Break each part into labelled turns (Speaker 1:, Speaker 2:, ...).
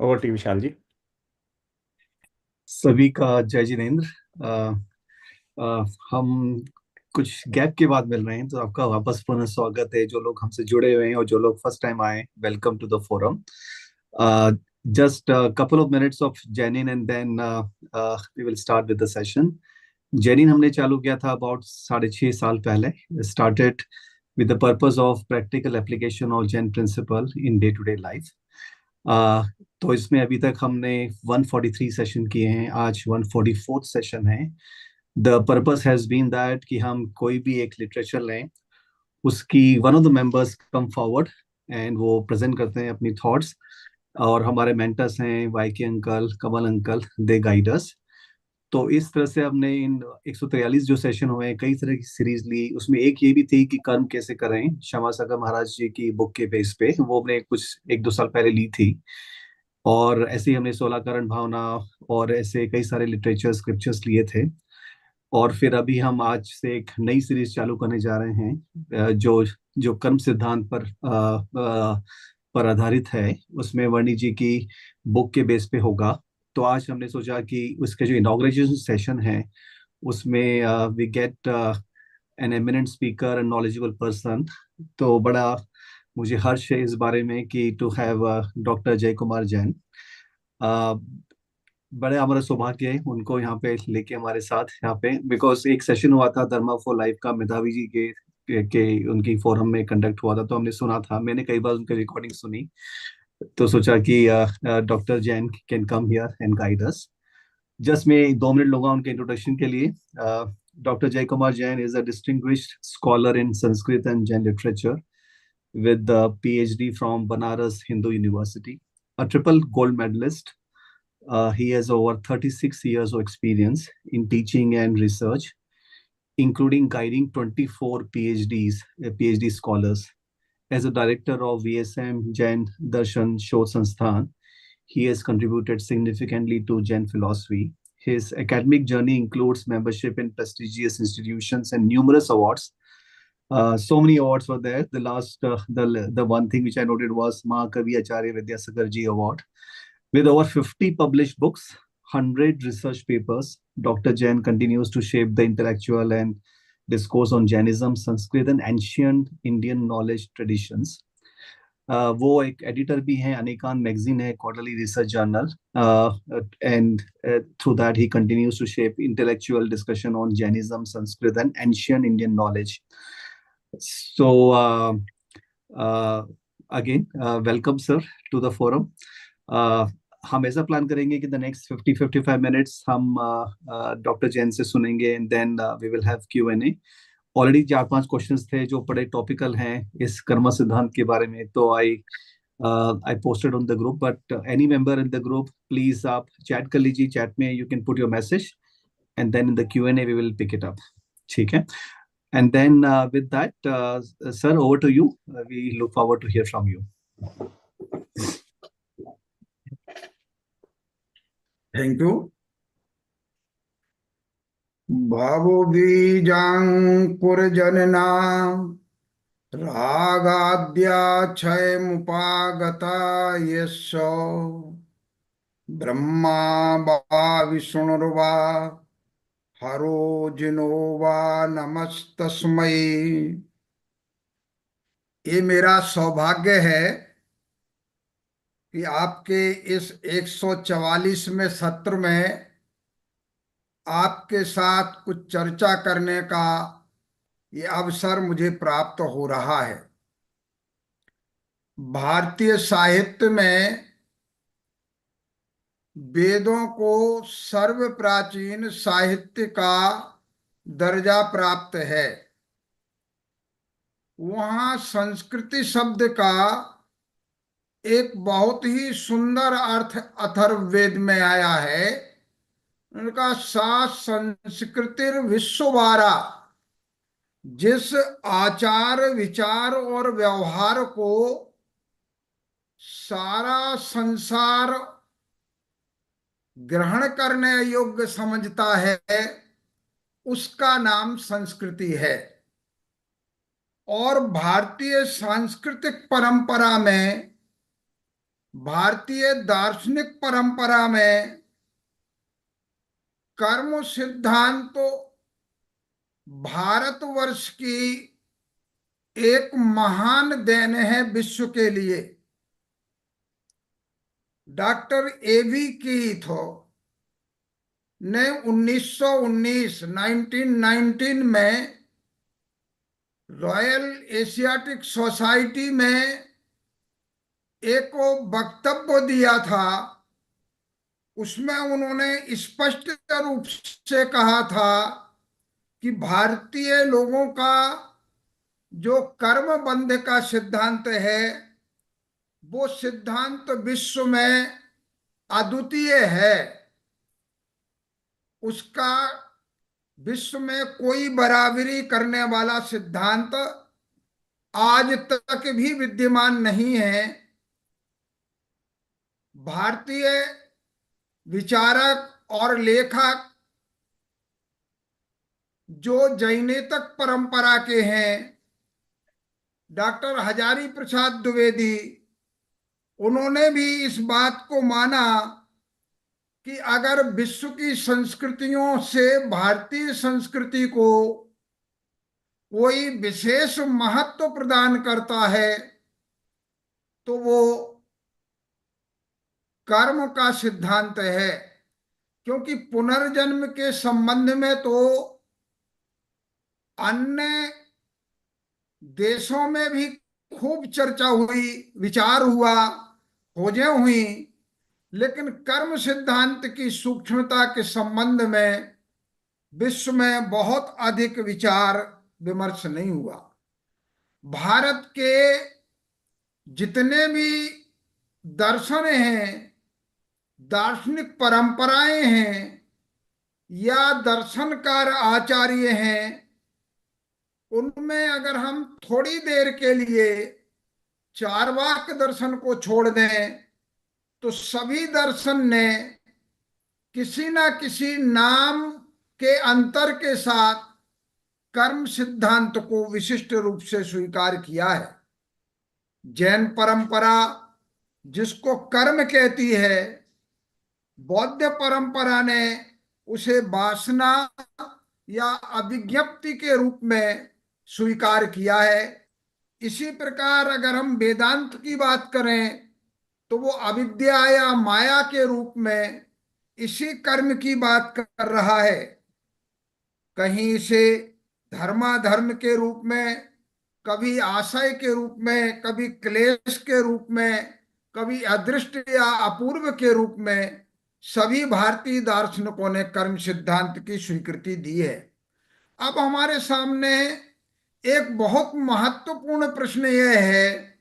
Speaker 1: और टी विशाल जी।
Speaker 2: सभी का जय जिनेन्द्र। अ, हम कुछ गैप के बाद मिल रहे हैं, तो आपका वापस पुनः स्वागत है। जो लोग हमसे जुड़े हुए हैं और जो लोग फर्स्ट टाइम आए, welcome to the forum. Just couple of minutes of Jainin and then we will start with the session. Jainin हमने चालू किया था अबाउट 6.5 साल पहले। Started with the purpose of practical application of Zen principle in day-to-day life. आ, तो इसमें अभी तक हमने 143 सेशन किए हैं, आज 144th सेशन है। The purpose has been that कि हम कोई भी एक लिटरेचर लें, उसकी one of the members come forward and वो प्रेजेंट करते हैं अपनी थॉट्स। और हमारे मेंटर्स हैं वाई के अंकल, कमल अंकल, दे गाइड अस। तो इस तरह से हमने इन 143 जो सेशन हुए हैं, कई तरह की सीरीज ली। उसमें एक ये भी थी कि कर्म कैसे करें, श्यामा सागर महाराज जी की बुक के बेस पे, वो हमने कुछ 1-2 साल पहले ली थी। और ऐसे ही हमने 16 करण भावना और ऐसे कई सारे लिटरेचर स्क्रिप्चर्स लिए थे। और फिर अभी हम आज से एक नई सीरीज चालू करने जा रहे हैं, जो जो कर्म सिद्धांत पर आधारित है। उसमें वर्णी जी की बुक के बेस पे होगा। तो आज हमने सोचा कि उसके जो इनॉग्रेशन सेशन है, उसमें we get an eminent speaker and knowledgeable person. तो बड़ा मुझे हर्ष है इस बारे में कि टू हैव डॉक्टर जय कुमार जैन। अ, बड़े हमारा सौभाग्य है उनको यहाँ पे लेके हमारे साथ यहाँ पे, बिकॉज एक सेशन हुआ था धर्मा फॉर लाइफ का, मेधावी जी के उनकी फोरम में कंडक्ट हुआ था। तो हमने सुना था, मैंने कई बार उनकी रिकॉर्डिंग सुनी। तो सोचा कि doctor Jain can come here and guide us. Just मैं 2 मिनट लूंगा उनके इंट्रोडक्शन के लिए। डॉक्टर जय Kumar Jain is a distinguished scholar in Sanskrit and Jain literature with a PhD from Banaras Hindu University, a triple gold medalist. He has over 36 years of experience in teaching and research, including guiding 24 PhD scholars. As a director of VSM Jain Darshan Shod Sansthan, he has contributed significantly to Jain philosophy. His academic journey includes membership in prestigious institutions and numerous awards. So many awards were there. The one thing which I noted was Mahakavi Acharya Vidyasagar Ji Award. With over 50 published books, 100 research papers, Dr. Jain continues to shape the intellectual and discourse on Jainism, Sanskrit, and ancient Indian knowledge traditions. वो एक editor भी हैं, Anekant magazine है, quarterly research journal. And through that he continues to shape intellectual discussion on Jainism, Sanskrit and ancient Indian knowledge. So again welcome sir to the forum. हम ऐसा plan करेंगे कि the next 50-55 minutes हम डॉक्टर जैन से सुनेंगे and then we will have Q&A। Already 4-5 questions थे जो बड़े टॉपिकल हैं इस कर्म सिद्धांत के बारे में। तो I posted on the group, but any member in the group please आप चैट कर लीजिए। चैट में you can put your message and then in the Q&A we will pick it up. ठीक है? And then with that sir, over to you. We look forward to hear from you.
Speaker 3: Thank you. भावो बीजांकुरजनना रागाद्या क्षयमुपागता यस्य ब्रह्मा वा विष्णुर्वा हरो जिनो वा नमस्तस्मै। ये मेरा सौभाग्य है कि आपके इस 144वें सत्र में आपके साथ कुछ चर्चा करने का ये अवसर मुझे प्राप्त हो रहा है। भारतीय साहित्य में वेदों को सर्व प्राचीन साहित्य का दर्जा प्राप्त है। वहाँ संस्कृति शब्द का एक बहुत ही सुंदर अर्थ अथर्ववेद में आया है। उनका सा संस्कृतिर विश्ववारा, जिस आचार विचार और व्यवहार को सारा संसार ग्रहण करने योग्य समझता है, उसका नाम संस्कृति है। और भारतीय सांस्कृतिक परंपरा में भारतीय दार्शनिक परंपरा में कर्म सिद्धांत तो भारतवर्ष की एक महान देन है विश्व के लिए। डॉक्टर एवी कीथ ने 1919 में रॉयल एशियाटिक सोसाइटी में एक वक्तव्य दिया था। उसमें उन्होंने स्पष्ट रूप से कहा था कि भारतीय लोगों का जो कर्म बंध का सिद्धांत है वो सिद्धांत विश्व में अद्वितीय है। उसका विश्व में कोई बराबरी करने वाला सिद्धांत आज तक भी विद्यमान नहीं है। भारतीय विचारक और लेखक जो जैनेतक परंपरा के हैं, डॉक्टर हजारी प्रसाद द्विवेदी, उन्होंने भी इस बात को माना कि अगर विश्व की संस्कृतियों से भारतीय संस्कृति को कोई विशेष महत्व प्रदान करता है तो वो कर्म का सिद्धांत है। क्योंकि पुनर्जन्म के संबंध में तो अन्य देशों में भी खूब चर्चा हुई, विचार हुआ, खोजें हुई, लेकिन कर्म सिद्धांत की सूक्ष्मता के संबंध में विश्व में बहुत अधिक विचार विमर्श नहीं हुआ। भारत के जितने भी दर्शन हैं, दार्शनिक परंपराएं हैं या दर्शनकार आचार्य हैं, उनमें अगर हम थोड़ी देर के लिए चार्वाक दर्शन को छोड़ दें तो सभी दर्शन ने किसी ना किसी नाम के अंतर के साथ कर्म सिद्धांत को विशिष्ट रूप से स्वीकार किया है। जैन परंपरा जिसको कर्म कहती है, बौद्ध परंपरा ने उसे वासना या अभिज्ञप्ति के रूप में स्वीकार किया है। इसी प्रकार अगर हम वेदांत की बात करें तो वो अविद्या या माया के रूप में इसी कर्म की बात कर रहा है। कहीं इसे धर्माधर्म के रूप में, कभी आशय के रूप में, कभी क्लेश के रूप में, कभी अदृष्ट या अपूर्व के रूप में सभी भारतीय दार्शनिकों ने कर्म सिद्धांत की स्वीकृति दी है। अब हमारे सामने एक बहुत महत्वपूर्ण प्रश्न यह है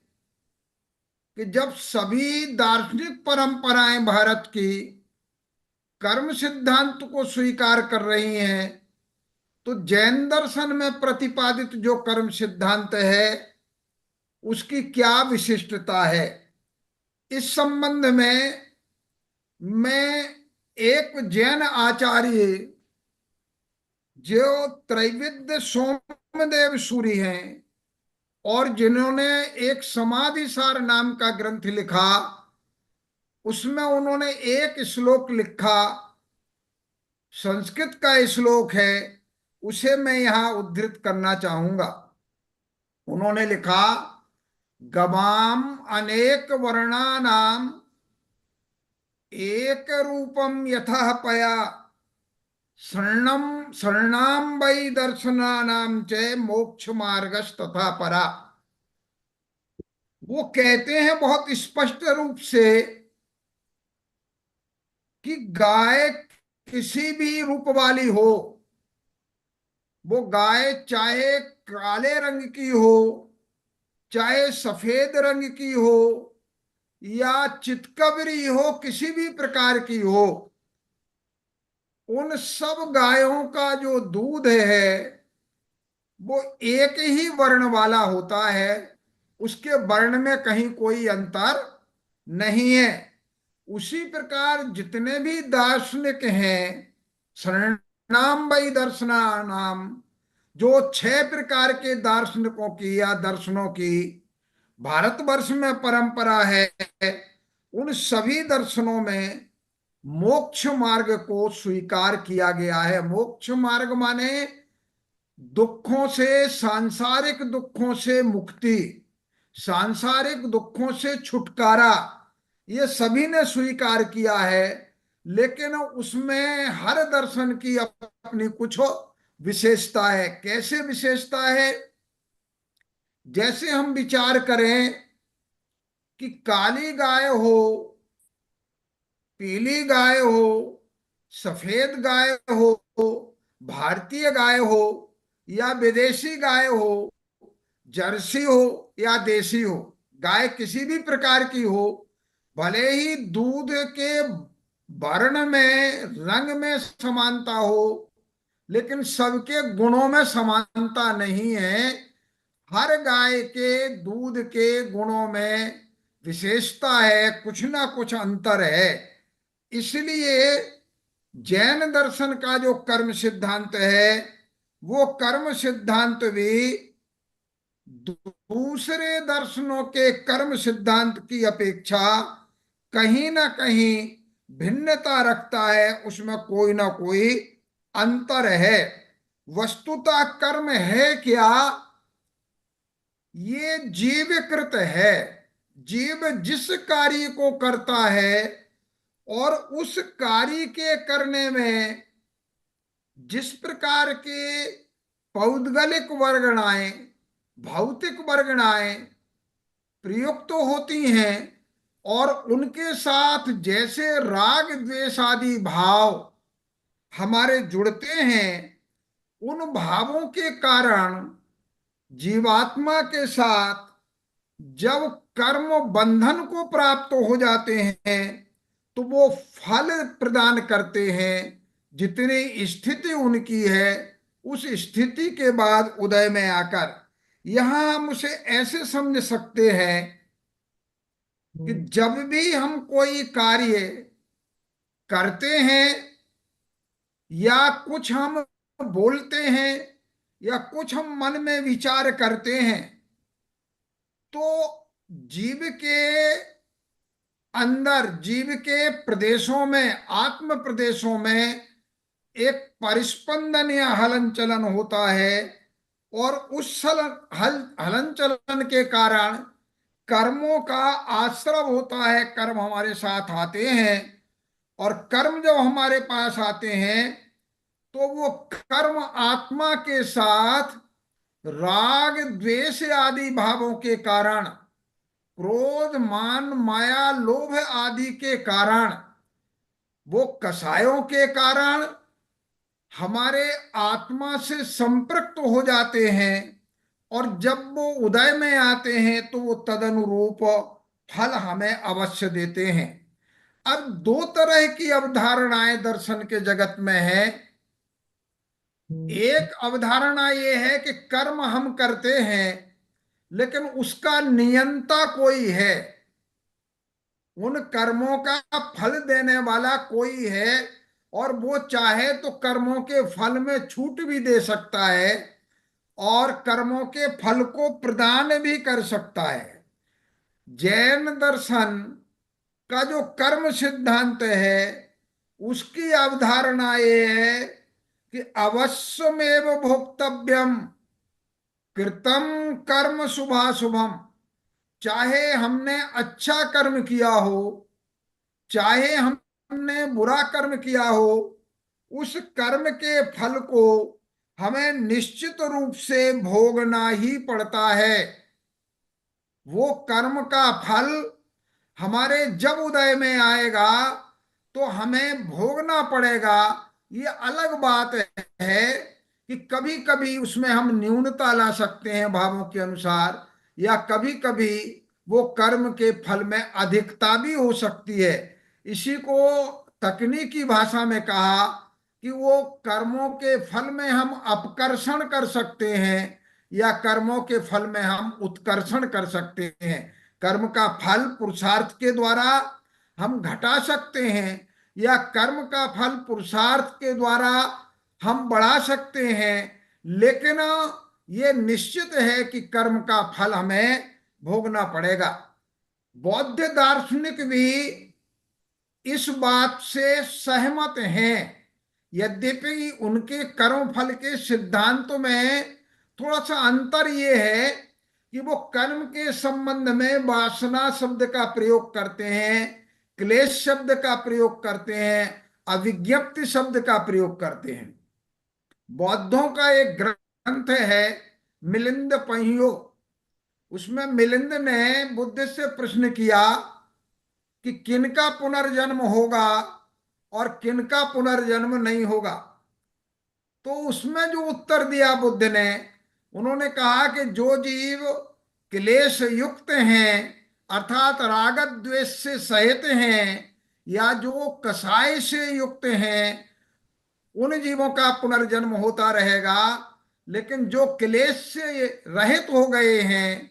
Speaker 3: कि जब सभी दार्शनिक परंपराएं भारत की कर्म सिद्धांत को स्वीकार कर रही हैं तो जैन दर्शन में प्रतिपादित जो कर्म सिद्धांत है उसकी क्या विशिष्टता है। इस संबंध में मैं एक जैन आचार्य जो त्रैविद्य सोमदेव सूरी हैं और जिन्होंने एक समाधिसार नाम का ग्रंथ लिखा, उसमें उन्होंने एक श्लोक लिखा, संस्कृत का श्लोक है, उसे मैं यहां उद्धृत करना चाहूंगा। उन्होंने लिखा, गवाम अनेक वर्णानाम एक रूपम यथा पया शरणम शरणाम वै दर्शनानाम च मोक्ष मार्गस तथा परा। वो कहते हैं बहुत स्पष्ट रूप से कि गाय किसी भी रूप वाली हो, वो गाय चाहे काले रंग की हो, चाहे सफेद रंग की हो या चितकबरी हो, किसी भी प्रकार की हो, उन सब गायों का जो दूध है वो एक ही वर्ण वाला होता है, उसके वर्ण में कहीं कोई अंतर नहीं है। उसी प्रकार जितने भी दार्शनिक हैं, शरणाम वै दर्शनानाम, जो 6 प्रकार के दार्शनिकों की या दर्शनों की भारतवर्ष में परंपरा है, उन सभी दर्शनों में मोक्ष मार्ग को स्वीकार किया गया है। मोक्ष मार्ग माने दुखों से, सांसारिक दुखों से मुक्ति, सांसारिक दुखों से छुटकारा, ये सभी ने स्वीकार किया है। लेकिन उसमें हर दर्शन की अपनी कुछ विशेषता है। कैसे विशेषता है? जैसे हम विचार करें कि काली गाय हो, पीली गाय हो, सफेद गाय हो, भारतीय गाय हो या विदेशी गाय हो, जर्सी हो या देसी हो, गाय किसी भी प्रकार की हो, भले ही दूध के वर्ण में, रंग में समानता हो, लेकिन सबके गुणों में समानता नहीं है। हर गाय के दूध के गुणों में विशेषता है, कुछ ना कुछ अंतर है। इसलिए जैन दर्शन का जो कर्म सिद्धांत है, वो कर्म सिद्धांत भी दूसरे दर्शनों के कर्म सिद्धांत की अपेक्षा कहीं ना कहीं भिन्नता रखता है, उसमें कोई ना कोई अंतर है। वस्तुतः कर्म है क्या? ये जीवकृत है। जीव जिस कार्य को करता है और उस कार्य के करने में जिस प्रकार के पौद्गलिक वर्गणाएं, भौतिक वर्गणाएं प्रयुक्त होती हैं और उनके साथ जैसे राग द्वेष आदि भाव हमारे जुड़ते हैं, उन भावों के कारण जीवात्मा के साथ जब कर्म बंधन को प्राप्त हो जाते हैं तो वो फल प्रदान करते हैं। जितनी स्थिति उनकी है, उस स्थिति के बाद उदय में आकर, यहां हम उसे ऐसे समझ सकते हैं कि जब भी हम कोई कार्य करते हैं या कुछ हम बोलते हैं या कुछ हम मन में विचार करते हैं, तो जीव के अंदर, जीव के प्रदेशों में, आत्म प्रदेशों में एक परिस्पंदन या हलन चलन होता है। और उस हलन चलन के कारण कर्मों का आश्रव होता है। कर्म हमारे साथ आते हैं और कर्म जब हमारे पास आते हैं तो वो कर्म आत्मा के साथ राग द्वेष आदि भावों के कारण, क्रोध मान माया लोभ आदि के कारण, वो कषायों के कारण हमारे आत्मा से संपृक्त हो जाते हैं। और जब वो उदय में आते हैं तो वो तदनुरूप फल हमें अवश्य देते हैं। अब दो तरह की अवधारणाएं दर्शन के जगत में है। एक अवधारणा ये है कि कर्म हम करते हैं लेकिन उसका नियंता कोई है, उन कर्मों का फल देने वाला कोई है, और वो चाहे तो कर्मों के फल में छूट भी दे सकता है और कर्मों के फल को प्रदान भी कर सकता है। जैन दर्शन का जो कर्म सिद्धांत है, उसकी अवधारणा ये है कि अवश्यमेव भोक्तव्यम कृतम कर्म शुभाशुभम। चाहे हमने अच्छा कर्म किया हो, चाहे हमने बुरा कर्म किया हो, उस कर्म के फल को हमें निश्चित रूप से भोगना ही पड़ता है। वो कर्म का फल हमारे जब उदय में आएगा तो हमें भोगना पड़ेगा। ये अलग बात है कि कभी कभी उसमें हम न्यूनता ला सकते हैं भावों के अनुसार, या कभी कभी वो कर्म के फल में अधिकता भी हो सकती है। इसी को तकनीकी भाषा में कहा कि वो कर्मों के फल में हम अपकर्षण कर सकते हैं या कर्मों के फल में हम उत्कर्षण कर सकते हैं। कर्म का फल पुरुषार्थ के द्वारा हम घटा सकते हैं या कर्म का फल पुरुषार्थ के द्वारा हम बढ़ा सकते हैं। लेकिन ये निश्चित है कि कर्म का फल हमें भोगना पड़ेगा। बौद्ध दार्शनिक भी इस बात से सहमत हैं। यद्यपि उनके कर्म फल के सिद्धांत में थोड़ा सा अंतर ये है कि वो कर्म के संबंध में वासना शब्द का प्रयोग करते हैं, क्लेश शब्द का प्रयोग करते हैं, अविज्ञप्ति शब्द का प्रयोग करते हैं। बौद्धों का एक ग्रंथ है मिलिंद पहियो। उसमें मिलिंद ने बुद्ध से प्रश्न किया कि किनका पुनर्जन्म होगा और किनका पुनर्जन्म नहीं होगा। तो उसमें जो उत्तर दिया बुद्ध ने, उन्होंने कहा कि जो जीव क्लेश युक्त हैं, अर्थात राग द्वेष से सहित हैं, या जो कसाय से युक्त हैं, उन जीवों का पुनर्जन्म होता रहेगा। लेकिन जो क्लेश से रहित हो गए हैं,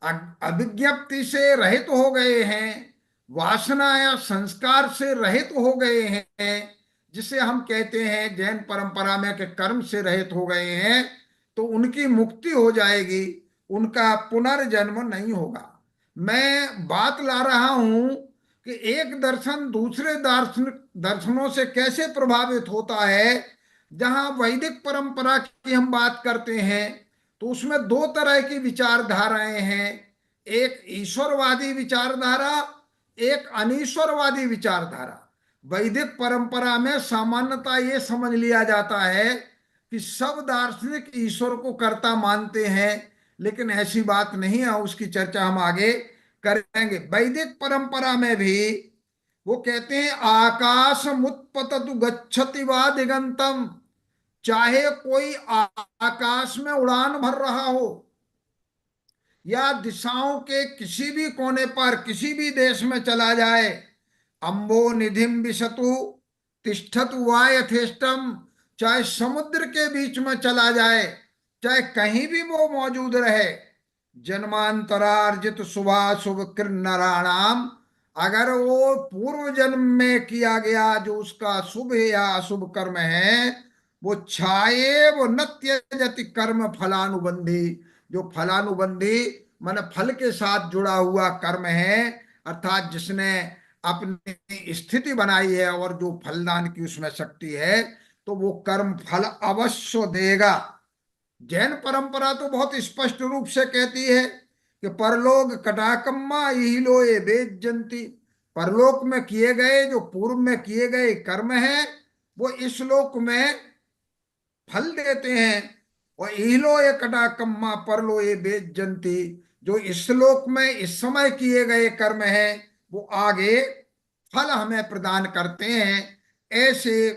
Speaker 3: अभिज्ञप्ति से रहित हो गए हैं, वासना या संस्कार से रहित हो गए हैं, जिसे हम कहते हैं जैन परंपरा में कि कर्म से रहित हो गए हैं, तो उनकी मुक्ति हो जाएगी, उनका पुनर्जन्म नहीं होगा। मैं बात ला रहा हूं कि एक दर्शन दूसरे दर्शनों से कैसे प्रभावित होता है। जहां वैदिक परंपरा की हम बात करते हैं तो उसमें दो तरह की विचारधाराएं हैं। एक ईश्वरवादी विचारधारा, एक अनीश्वरवादी विचारधारा। वैदिक परंपरा में सामान्यतः ये समझ लिया जाता है कि सब दार्शनिक ईश्वर को कर्ता मानते हैं, लेकिन ऐसी बात नहीं है। उसकी चर्चा हम आगे करेंगे। वैदिक परंपरा में भी वो कहते हैं आकाश मुत्पततु गच्छति वा दिगंतम। चाहे कोई आकाश में उड़ान भर रहा हो या दिशाओं के किसी भी कोने पर किसी भी देश में चला जाए, अम्बो निधिम विशतु तिष्ठतु वा यथेष्टम, चाहे समुद्र के बीच में चला जाए, चाहे कहीं भी वो मौजूद रहे, जन्मांतरार्जित शुभाशुभ कृन्नराणाम, अगर वो पूर्व जन्म में किया गया जो उसका शुभ या अशुभ कर्म है, वो छाये वो न त्यजति कर्म फलानुबंधी। जो फलानुबंधी माने फल के साथ जुड़ा हुआ कर्म है, अर्थात जिसने अपनी स्थिति बनाई है और जो फलदान की उसमें शक्ति है, तो वो कर्म फल अवश्य देगा। जैन परंपरा तो बहुत स्पष्ट रूप से कहती है कि परलोक कटाकम्मा इहिलो ये बेजंती। परलोक में किए गए जो पूर्व में किए गए कर्म हैं, वो इस लोक में फल देते हैं। और इहिलो ये कटाकम्मा परलो ये बेजंती, जो इस श्लोक में इस समय किए गए कर्म हैं वो आगे फल हमें प्रदान करते हैं। ऐसे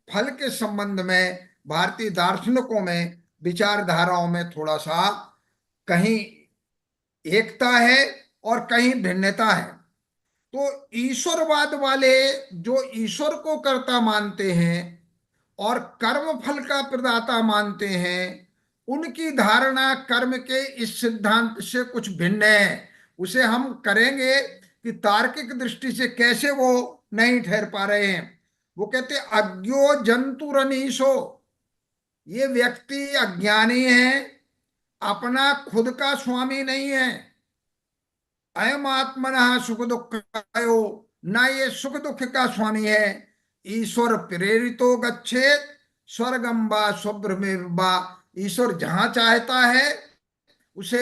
Speaker 3: फल के संबंध में भारतीय दार्शनिकों में विचारधाराओं में थोड़ा सा कहीं एकता है और कहीं भिन्नता है। तो ईश्वरवाद वाले जो ईश्वर को कर्ता मानते हैं और कर्म फल का प्रदाता मानते हैं, उनकी धारणा कर्म के इस सिद्धांत से कुछ भिन्न है। उसे हम करेंगे कि तार्किक दृष्टि से कैसे वो नहीं ठहर पा रहे हैं। वो कहते अज्ञो जंतुरनीशो, ये व्यक्ति अज्ञानी है, अपना खुद का स्वामी नहीं है। अयम आत्मना सुख दुख, ना ये सुख दुख का स्वामी है। ईश्वर प्रेरितो गच्छेत स्वर्गम वा स्वभ्रमेव वा, ईश्वर जहां चाहता है उसे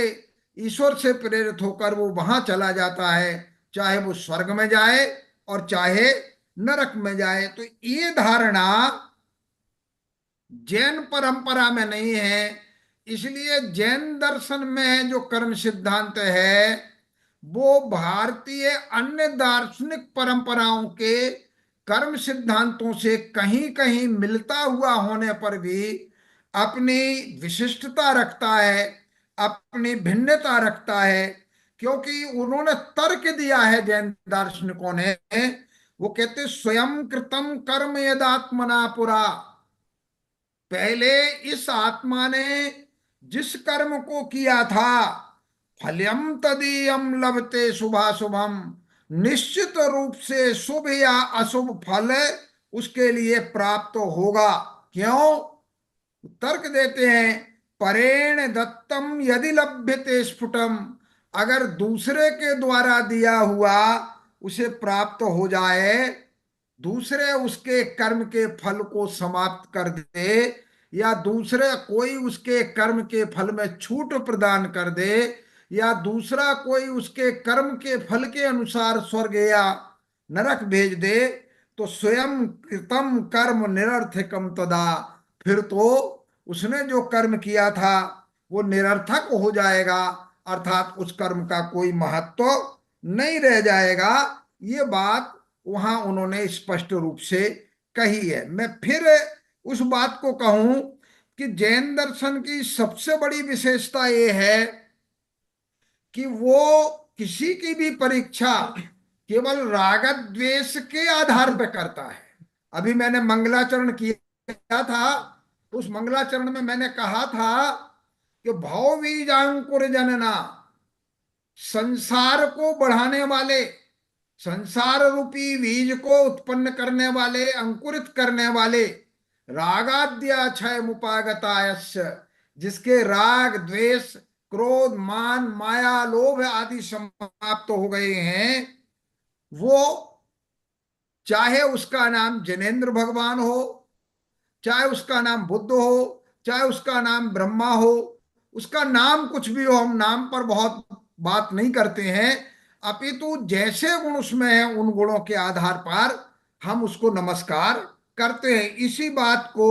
Speaker 3: ईश्वर से प्रेरित होकर वो वहां चला जाता है, चाहे वो स्वर्ग में जाए और चाहे नरक में जाए। तो ये धारणा जैन परंपरा में नहीं है। इसलिए जैन दर्शन में जो कर्म सिद्धांत है वो भारतीय अन्य दार्शनिक परंपराओं के कर्म सिद्धांतों से कहीं कहीं मिलता हुआ होने पर भी अपनी विशिष्टता रखता है, अपनी भिन्नता रखता है। क्योंकि उन्होंने तर्क दिया है जैन दार्शनिकों ने। वो कहते स्वयं कृतम कर्म यदात्मना पुरा, पहले इस आत्मा ने जिस कर्म को किया था, फल्यम तदीयम लभते शुभाशुभम, निश्चित रूप से शुभ या अशुभ फल उसके लिए प्राप्त होगा। क्यों? तर्क देते हैं परेण दत्तम यदि लभ्यते स्फुटम, अगर दूसरे के द्वारा दिया हुआ उसे प्राप्त हो जाए, दूसरे उसके कर्म के फल को समाप्त कर दे, या दूसरे कोई उसके कर्म के फल में छूट प्रदान कर दे, या दूसरा कोई उसके कर्म के फल के अनुसार स्वर्ग या नरक भेज दे, तो स्वयं कृतम कर्म निरर्थकम तदा, फिर तो उसने जो कर्म किया था वो निरर्थक हो जाएगा, अर्थात उस कर्म का कोई महत्व नहीं रह जाएगा। ये बात वहां उन्होंने स्पष्ट रूप से कही है। मैं फिर उस बात को कहूं कि जैन दर्शन की सबसे बड़ी विशेषता ये है कि वो किसी की भी परीक्षा केवल राग द्वेष के आधार पर करता है। अभी मैंने मंगलाचरण किया था, उस मंगलाचरण में मैंने कहा था कि भाव बीजांकुर जनना, संसार को बढ़ाने वाले, संसार रूपी बीज को उत्पन्न करने वाले, अंकुरित करने वाले, रागाद्या क्षय मुपागतायस्य, जिसके राग द्वेष क्रोध मान माया लोभ आदि समाप्त हो गए हैं, वो, चाहे उसका नाम जैनेन्द्र भगवान हो, चाहे उसका नाम बुद्ध हो, चाहे उसका नाम ब्रह्मा हो, उसका नाम कुछ भी हो, हम नाम पर बहुत बात नहीं करते हैं, अपितु जैसे गुण उसमें है उन गुणों के आधार पर हम उसको नमस्कार करते हैं। इसी बात को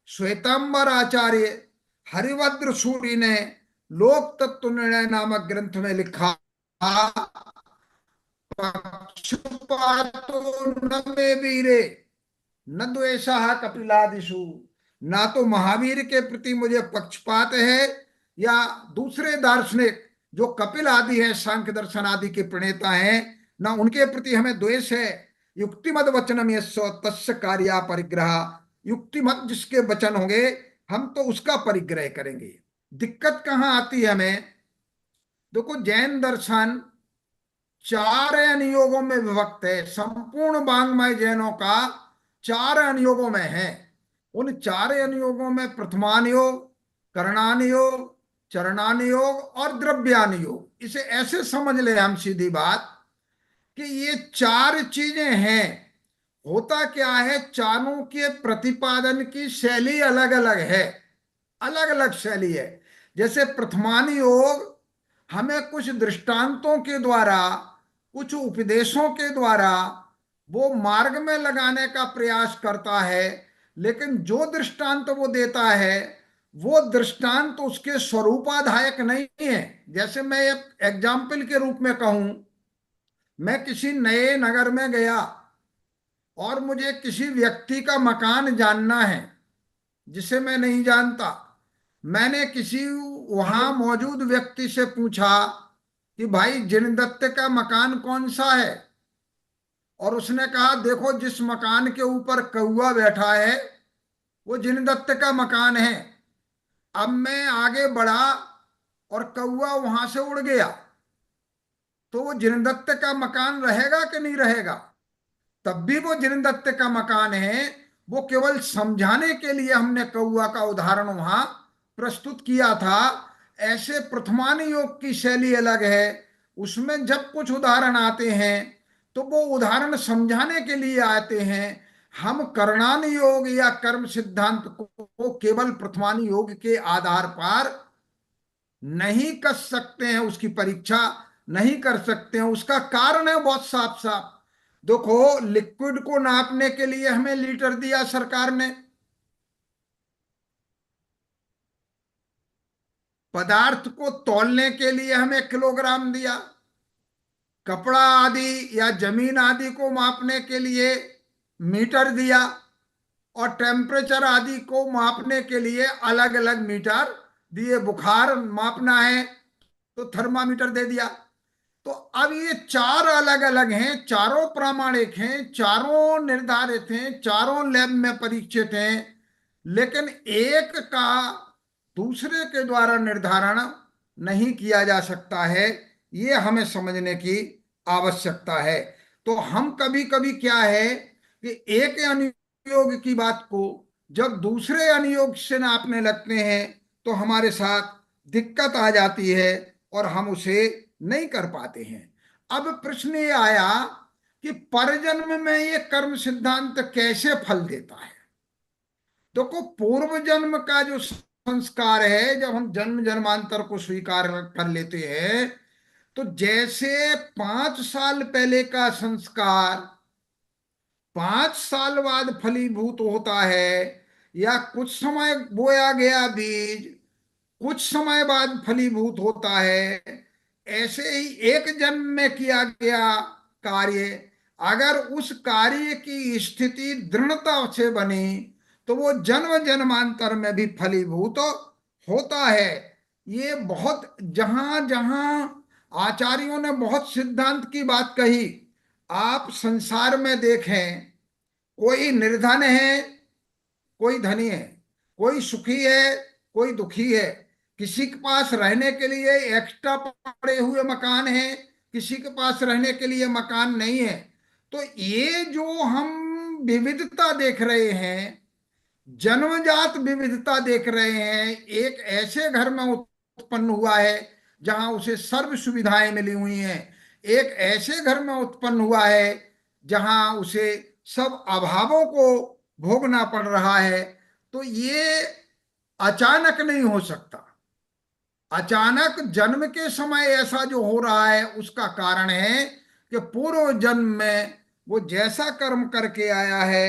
Speaker 3: श्वेतांबर आचार्य हरिभद्र सूरि ने लोक तत्व निर्णय नामक ग्रंथ में लिखा, पक्षपातो न मे वीरे न द्वेषा कपिलादिषु, ना तो महावीर के प्रति मुझे पक्षपात है, या दूसरे दार्शनिक जो कपिल आदि हैं, सांख्य दर्शन आदि के प्रणेता हैं, ना उनके प्रति हमें द्वेष है। युक्तिमद वचनम यस्य तस्य कार्या परिग्रह, युक्तिमत जिसके वचन होंगे हम तो उसका परिग्रह करेंगे। दिक्कत कहाँ आती है हमें? देखो, जैन दर्शन चार अनुयोगों में विभक्त है। संपूर्ण वाङ्मय जैनों का चार अनुयोगों में है। उन चार अनुयोगों में प्रथमानुयोग, करणानुयोग, चरणानुयोग और द्रव्यानुयोग। इसे ऐसे समझ ले हम, सीधी बात, कि ये चार चीजें हैं। होता क्या है, चारों के प्रतिपादन की शैली अलग अलग है, अलग अलग शैली है। जैसे प्रथमानुयोग हमें कुछ दृष्टांतों के द्वारा, कुछ उपदेशों के द्वारा वो मार्ग में लगाने का प्रयास करता है, लेकिन जो दृष्टांत वो देता है वो दृष्टांत उसके स्वरूपाधायक नहीं है। जैसे मैं एक एग्जाम्पल के रूप में कहूं, मैं किसी नए नगर में गया और मुझे किसी व्यक्ति का मकान जानना है जिसे मैं नहीं जानता। मैंने किसी वहां मौजूद व्यक्ति से पूछा कि भाई जिनदत्त का मकान कौन सा है, और उसने कहा देखो जिस मकान के ऊपर कौवा बैठा है वो जिनदत्त का मकान है। अब मैं आगे बढ़ा और कौवा वहां से उड़ गया, तो वो जिनदत्त का मकान रहेगा कि नहीं रहेगा? तब भी वो जिनदत्त का मकान है। वो केवल समझाने के लिए हमने कौवा का उदाहरण वहां प्रस्तुत किया था। ऐसे प्रथमानुयोग की शैली अलग है। उसमें जब कुछ उदाहरण आते हैं तो वो उदाहरण समझाने के लिए आते हैं। हम कर्णानुयोग या कर्म सिद्धांत को केवल प्रथमानुयोग के आधार पर नहीं कर सकते हैं, उसकी परीक्षा नहीं कर सकते हैं। उसका कारण है बहुत साफ साफ। देखो, लिक्विड को नापने के लिए हमें लीटर दिया सरकार ने, पदार्थ को तौलने के लिए हमें किलोग्राम दिया, कपड़ा आदि या जमीन आदि को मापने के लिए मीटर दिया, और टेम्परेचर आदि को मापने के लिए अलग अलग मीटर दिए। बुखार मापना है तो थर्मामीटर दे दिया। तो अब ये चार अलग अलग हैं, चारों प्रामाणिक हैं, चारों निर्धारित हैं, चारों लैब में परीक्षित हैं, लेकिन एक का दूसरे के द्वारा निर्धारण नहीं किया जा सकता है। ये हमें समझने की आवश्यकता है। तो हम कभी कभी क्या है कि एक अनुयोग की बात को जब दूसरे अनुयोग से नापने लगते हैं तो हमारे साथ दिक्कत आ जाती है। और हम उसे नहीं कर पाते हैं। अब प्रश्न ये आया कि परजन्म में ये कर्म सिद्धांत कैसे फल देता है। देखो, पूर्व जन्म का जो संस्कार है, जब हम जन्म जन्मांतर को स्वीकार कर लेते हैं, तो जैसे 5 साल पहले का संस्कार 5 साल बाद फलीभूत होता है, या कुछ समय बोया गया बीज कुछ समय बाद फलीभूत होता है, ऐसे ही एक जन्म में किया गया कार्य अगर उस कार्य की स्थिति दृढ़ता से बनी तो वो जन्म जन्मांतर में भी फलीभूत होता है। ये बहुत, जहां जहां आचार्यों ने बहुत सिद्धांत की बात कही, आप संसार में देखें, कोई निर्धन है, कोई धनी है, कोई सुखी है, कोई दुखी है, किसी के पास रहने के लिए एक्स्ट्रा पड़े हुए मकान है, किसी के पास रहने के लिए मकान नहीं है। तो ये जो हम विविधता देख रहे हैं, जन्मजात विविधता देख रहे हैं, एक ऐसे घर में उत्पन्न हुआ है जहां उसे सर्व सुविधाएं मिली हुई हैं, एक ऐसे घर में उत्पन्न हुआ है जहां उसे सब अभावों को भोगना पड़ रहा है। तो ये अचानक नहीं हो सकता। अचानक जन्म के समय ऐसा जो हो रहा है उसका कारण है कि पूर्व जन्म में वो जैसा कर्म करके आया है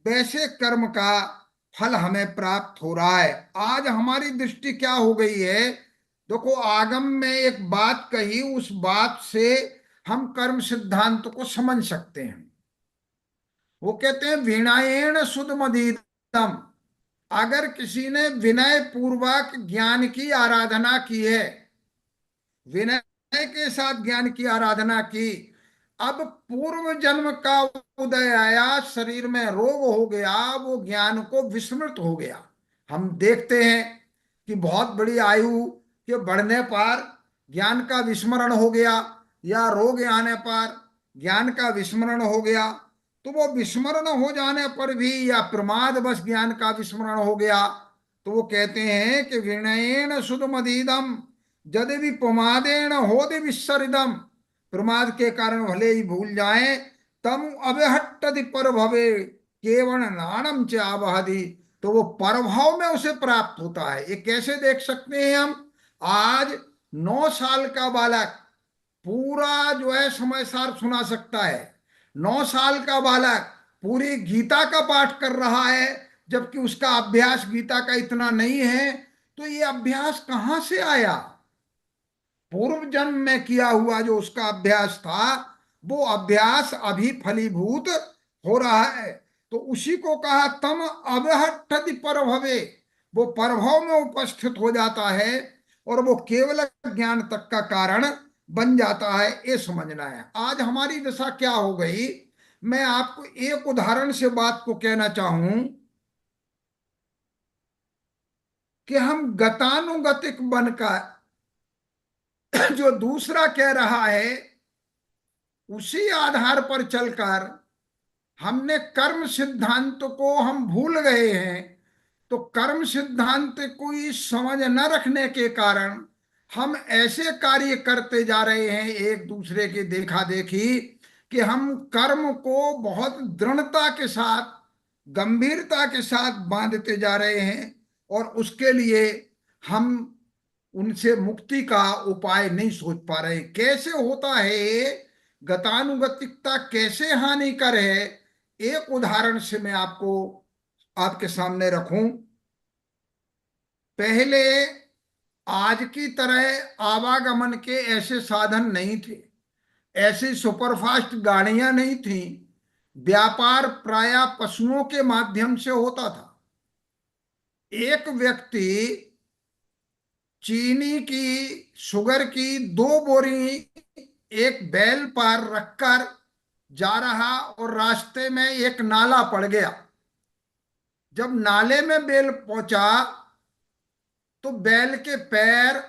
Speaker 3: वैसे कर्म का फल हमें प्राप्त हो रहा है। आज हमारी दृष्टि क्या हो गई है, देखो, आगम में एक बात कही, उस बात से हम कर्म सिद्धांत को समझ सकते हैं। वो कहते हैं विनयेन सुध मदीदम। अगर किसी ने विनय पूर्वक ज्ञान की आराधना की है, विनय के साथ ज्ञान की आराधना की, अब पूर्व जन्म का उदय आया, शरीर में रोग हो गया, वो ज्ञान को विस्मृत हो गया। हम देखते हैं कि बहुत बड़ी आयु के बढ़ने पर ज्ञान का विस्मरण हो गया, या रोग आने पर ज्ञान का विस्मरण हो गया। तो वो विस्मरण हो जाने पर भी, या प्रमाद बस ज्ञान का विस्मरण हो गया, तो वो कहते हैं कि विनयेन सुधमदीदम यदि प्रमादेन होदि विसरिदम। प्रमाद के कारण भले ही भूल जाएं, तम अवहट्टति पर भवे केवल नाणम च आवहदि। तो वो परभाव में उसे प्राप्त होता है। ये कैसे देख सकते हैं हम, आज 9 साल का बालक पूरा जो है समय सार सुना सकता है, 9 साल का बालक पूरी गीता का पाठ कर रहा है, जबकि उसका अभ्यास गीता का इतना नहीं है। तो ये अभ्यास कहाँ से आया, पूर्व जन्म में किया हुआ जो उसका अभ्यास था, वो अभ्यास अभी फलीभूत हो रहा है। तो उसी को कहा तम अवहट्ठति परभवे, वो परभव में उपस्थित हो जाता है और वो केवल ज्ञान तक का कारण बन जाता है। ये समझना है। आज हमारी दशा क्या हो गई, मैं आपको एक उदाहरण से बात को कहना चाहूं कि हम गतानुगतिक बनकर जो दूसरा कह रहा है उसी आधार पर चलकर हमने कर्म सिद्धांत को हम भूल गए हैं। तो कर्म सिद्धांत को ही समझ न रखने के कारण हम ऐसे कार्य करते जा रहे हैं एक दूसरे के देखा देखी, कि हम कर्म को बहुत दृढ़ता के साथ, गंभीरता के साथ बांधते जा रहे हैं, और उसके लिए हम उनसे मुक्ति का उपाय नहीं सोच पा रहे। कैसे होता है ये, गतानुगतिकता कैसे हानिकर है, एक उदाहरण से मैं आपको आपके सामने रखूं। पहले आज की तरह आवागमन के ऐसे साधन नहीं थे, ऐसी सुपरफास्ट गाड़ियां नहीं थी, व्यापार प्राय पशुओं के माध्यम से होता था। एक व्यक्ति चीनी की, शुगर की 2 बोरी एक बैल पर रखकर जा रहा, और रास्ते में एक नाला पड़ गया। जब नाले में बैल पहुंचा तो बैल के पैर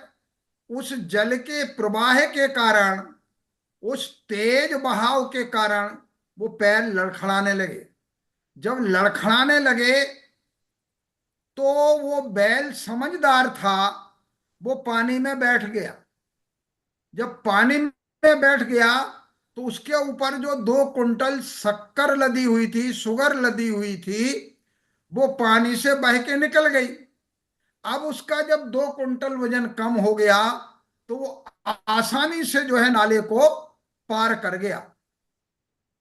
Speaker 3: उस जल के प्रवाह के कारण, उस तेज बहाव के कारण वो पैर लड़खड़ाने लगे। जब लड़खड़ाने लगे तो वो बैल समझदार था, वो पानी में बैठ गया। जब पानी में बैठ गया तो उसके ऊपर जो 2 कुंटल शक्कर लदी हुई थी, शुगर लदी हुई थी, वो पानी से बह के निकल गई। अब उसका जब 2 कुंटल वजन कम हो गया तो वो आसानी से जो है नाले को पार कर गया।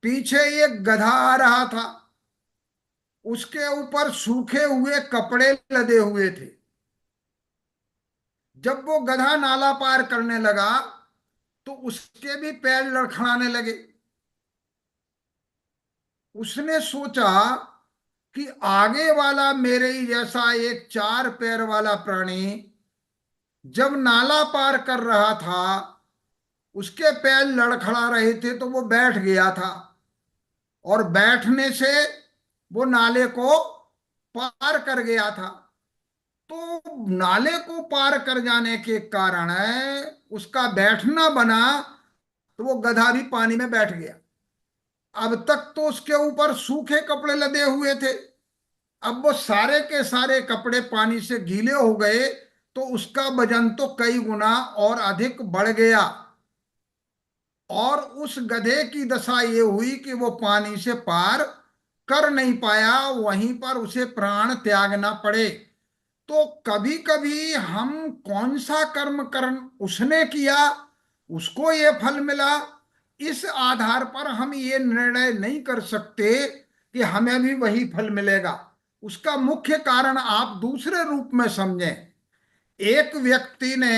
Speaker 3: पीछे एक गधा आ रहा था, उसके ऊपर सूखे हुए कपड़े लदे हुए थे। जब वो गधा नाला पार करने लगा तो उसके भी पैर लड़खड़ाने लगे। उसने सोचा कि आगे वाला मेरे ही जैसा एक 4 पैर वाला प्राणी जब नाला पार कर रहा था, उसके पैर लड़खड़ा रहे थे तो वो बैठ गया था, और बैठने से वो नाले को पार कर गया था। तो नाले को पार कर जाने के कारण उसका बैठना बना, तो वो गधा भी पानी में बैठ गया। अब तक तो उसके ऊपर सूखे कपड़े लदे हुए थे, अब वो सारे के सारे कपड़े पानी से गीले हो गए, तो उसका वजन तो कई गुना और अधिक बढ़ गया। और उस गधे की दशा ये हुई कि वो पानी से पार कर नहीं पाया, वहीं पर उसे प्राण त्यागना पड़े। तो कभी कभी हम कौन सा कर्म कर्म उसने किया, उसको ये फल मिला, इस आधार पर हम ये निर्णय नहीं कर सकते कि हमें भी वही फल मिलेगा। उसका मुख्य कारण आप दूसरे रूप में समझें। एक व्यक्ति ने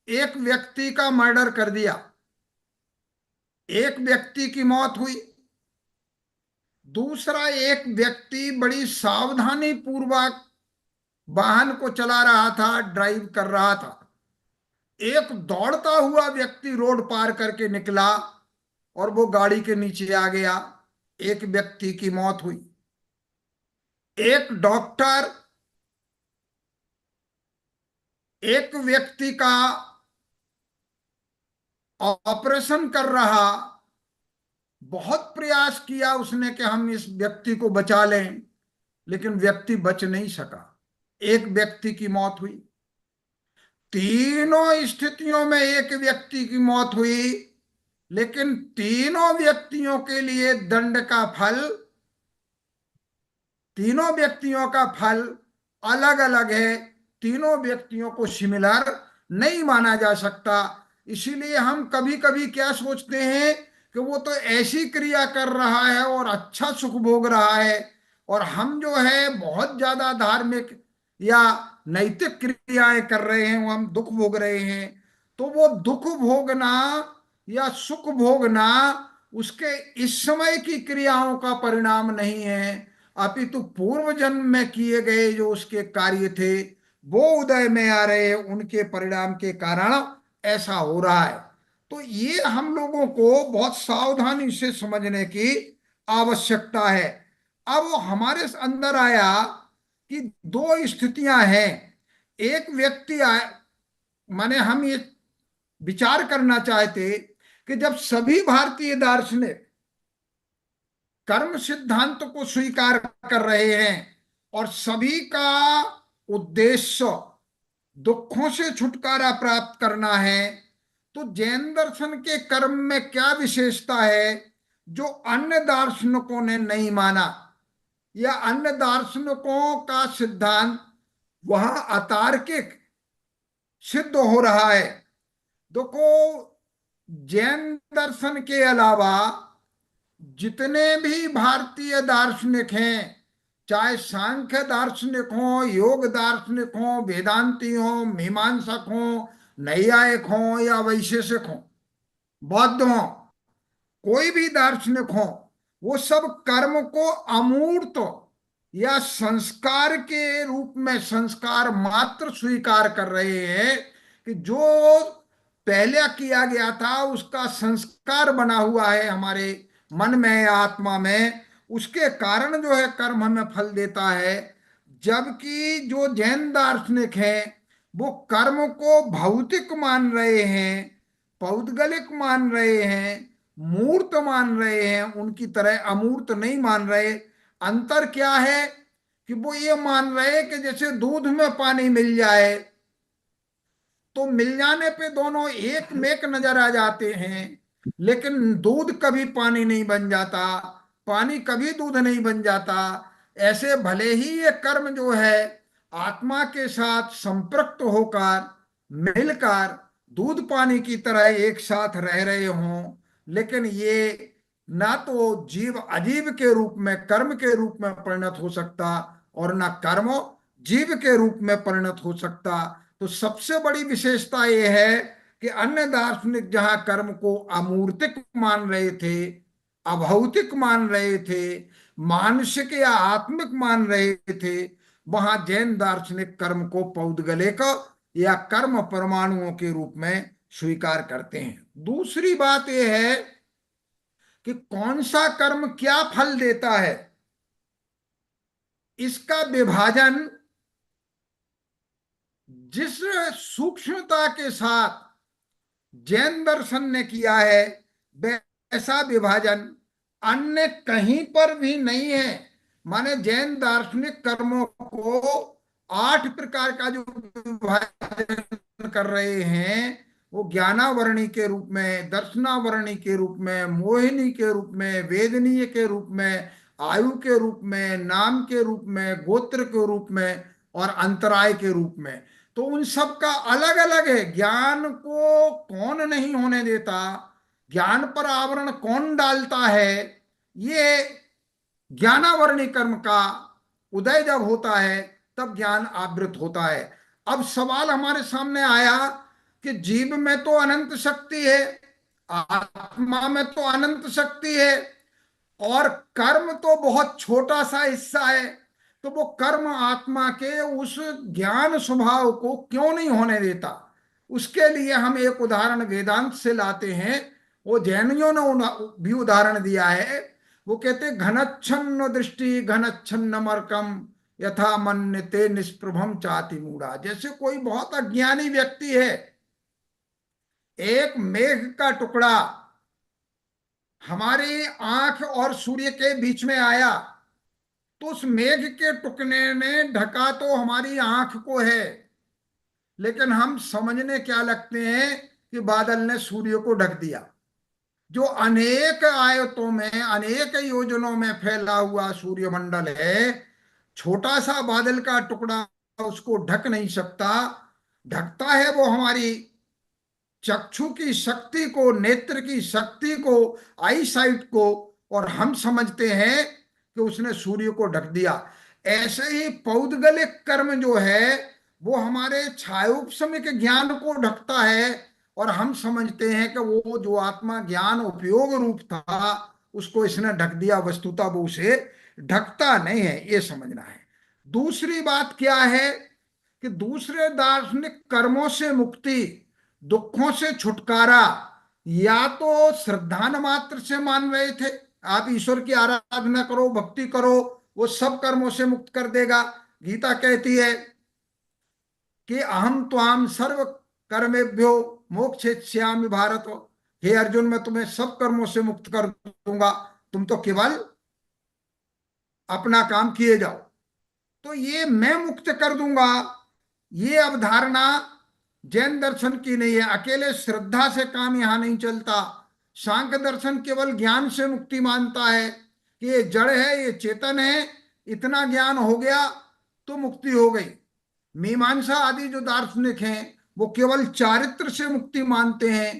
Speaker 3: एक व्यक्ति का मर्डर कर दिया, एक व्यक्ति की मौत हुई। दूसरा एक व्यक्ति बड़ी सावधानी पूर्वक वाहन को चला रहा था, ड्राइव कर रहा था। एक दौड़ता हुआ व्यक्ति रोड पार करके निकला और वो गाड़ी के नीचे आ गया, एक व्यक्ति की मौत हुई। एक डॉक्टर एक व्यक्ति का ऑपरेशन कर रहा, बहुत प्रयास किया उसने कि हम इस व्यक्ति को बचा लें, लेकिन व्यक्ति बच नहीं सका, एक व्यक्ति की मौत हुई। तीनों स्थितियों में एक व्यक्ति की मौत हुई, लेकिन तीनों व्यक्तियों के लिए दंड का फल, तीनों व्यक्तियों का फल अलग अलग है। तीनों व्यक्तियों को सिमिलर नहीं माना जा सकता। इसीलिए हम कभी कभी क्या सोचते हैं कि वो तो ऐसी क्रिया कर रहा है और अच्छा सुख भोग रहा है, और हम जो है बहुत ज्यादा धार्मिक या नैतिक क्रियाएं कर रहे हैं, वो हम दुख भोग रहे हैं। तो वो दुख भोगना या सुख भोगना उसके इस समय की क्रियाओं का परिणाम नहीं है, अपितु पूर्व जन्म में किए गए जो उसके कार्य थे वो उदय में आ रहे हैं, उनके परिणाम के कारण ऐसा हो रहा है। तो ये हम लोगों को बहुत सावधानी से समझने की आवश्यकता है। अब वो हमारे अंदर आया कि दो स्थितियां हैं। एक व्यक्ति आए, माने हम ये विचार करना चाहते कि जब सभी भारतीय दार्शनिक कर्म सिद्धांत को स्वीकार कर रहे हैं और सभी का उद्देश्य दुखों से छुटकारा प्राप्त करना है, तो जैन दर्शन के कर्म में क्या विशेषता है जो अन्य दार्शनिकों ने नहीं माना, या अन्य दार्शनिकों का सिद्धांत वहां अतार्किक सिद्ध हो रहा है। देखो, जैन दर्शन के अलावा जितने भी भारतीय दार्शनिक हैं, चाहे सांख्य दार्शनिक हो, योग दार्शनिक हो, वेदांती हो, मीमांसक हो, नैयायिक हो या वैशेषिक हो, बौद्ध हो, कोई भी दार्शनिक हो, वो सब कर्म को अमूर्त या संस्कार के रूप में संस्कार मात्र स्वीकार कर रहे हैं, कि जो पहले किया गया था उसका संस्कार बना हुआ है हमारे मन में या आत्मा में, उसके कारण जो है कर्म हमें फल देता है। जबकि जो जैन दार्शनिक हैं वो कर्म को भौतिक मान रहे हैं, पौद्गलिक मान रहे हैं, मूर्त मान रहे हैं, उनकी तरह अमूर्त नहीं मान रहे। अंतर क्या है कि वो ये मान रहे हैं कि जैसे दूध में पानी मिल जाए तो मिल जाने पे दोनों एक मेक नजर आ जाते हैं, लेकिन दूध कभी पानी नहीं बन जाता, पानी कभी दूध नहीं बन जाता। ऐसे भले ही ये कर्म जो है आत्मा के साथ संपृक्त होकर मिलकर दूध पानी की तरह एक साथ रह रहे हों, लेकिन ये ना तो जीव अजीव के रूप में कर्म के रूप में परिणत हो सकता, और ना कर्म जीव के रूप में परिणत हो सकता। तो सबसे बड़ी विशेषता यह है कि अन्य दार्शनिक जहां कर्म को अमूर्तिक मान रहे थे, अभौतिक मान रहे थे, मानसिक या आत्मिक मान रहे थे, वहां जैन दार्शनिक कर्म को पौद्गलिक या कर्म परमाणुओं के रूप में स्वीकार करते हैं। दूसरी बात यह है कि कौन सा कर्म क्या फल देता है, इसका विभाजन जिस सूक्ष्मता के साथ जैन दर्शन ने किया है, वैसा विभाजन अन्य कहीं पर भी नहीं है। माने जैन दार्शनिक कर्मों को 8 प्रकार का जो विभाजन कर रहे हैं, वो ज्ञानावरणी के रूप में, दर्शनावरणी के रूप में, मोहिनी के रूप में, वेदनीय के रूप में, आयु के रूप में, नाम के रूप में, गोत्र के रूप में और अंतराय के रूप में। तो उन सब का अलग अलग है। ज्ञान को कौन नहीं होने देता, ज्ञान पर आवरण कौन डालता है, ये ज्ञानावरणी कर्म का उदय जब होता है तब ज्ञान आवृत होता है। अब सवाल हमारे सामने आया कि जीव में तो अनंत शक्ति है, आत्मा में तो अनंत शक्ति है, और कर्म तो बहुत छोटा सा हिस्सा है। तो वो कर्म आत्मा के उस ज्ञान स्वभाव को क्यों नहीं होने देता? उसके लिए हम एक उदाहरण वेदांत से लाते हैं। वो जैनियों ने भी उदाहरण दिया है। वो कहते घनच्छन्न दृष्टि घनच्छन्न मर्कम यथा मन्यते निष्प्रभम चाति मूढ़ा। जैसे कोई बहुत अज्ञानी व्यक्ति है, एक मेघ का टुकड़ा हमारी आंख और सूर्य के बीच में आया, तो उस मेघ के टुकड़े ने ढका तो हमारी आंख को है, लेकिन हम समझने क्या लगते हैं कि बादल ने सूर्य को ढक दिया। जो अनेक आयतों में, अनेक योजनों में फैला हुआ सूर्यमंडल है, छोटा सा बादल का टुकड़ा उसको ढक नहीं सकता। ढकता है वो हमारी चक्षु की शक्ति को, नेत्र की शक्ति को, आई साइट को, और हम समझते हैं कि उसने सूर्य को ढक दिया। ऐसे ही पौद्गलिक कर्म जो है वो हमारे छायोपशमिक ज्ञान को ढकता है, और हम समझते हैं कि वो जो आत्मा ज्ञान उपयोग रूप था उसको इसने ढक दिया। वस्तुतः वो उसे ढकता नहीं है, ये समझना है। दूसरी बात क्या है कि दूसरे दार्शनिक कर्मों से मुक्ति, दुखों से छुटकारा, या तो श्रद्धान मात्र से मान रहे थे, आप ईश्वर की आराधना करो, भक्ति करो, वो सब कर्मों से मुक्त कर देगा। गीता कहती है कि अहम त्वाम सर्व कर्मेभ्यो मोक्षयिष्यामि भारत। हे अर्जुन, मैं तुम्हें सब कर्मों से मुक्त कर दूंगा, तुम तो केवल अपना काम किए जाओ। तो ये मैं मुक्त कर दूंगा, ये अवधारणा जैन दर्शन की नहीं है। अकेले श्रद्धा से काम यहां नहीं चलता। सांख्य दर्शन केवल ज्ञान से मुक्ति मानता है कि ये जड़ है, ये चेतन है, इतना ज्ञान हो गया तो मुक्ति हो गई। मीमांसा आदि जो दार्शनिक हैं वो केवल चारित्र से मुक्ति मानते हैं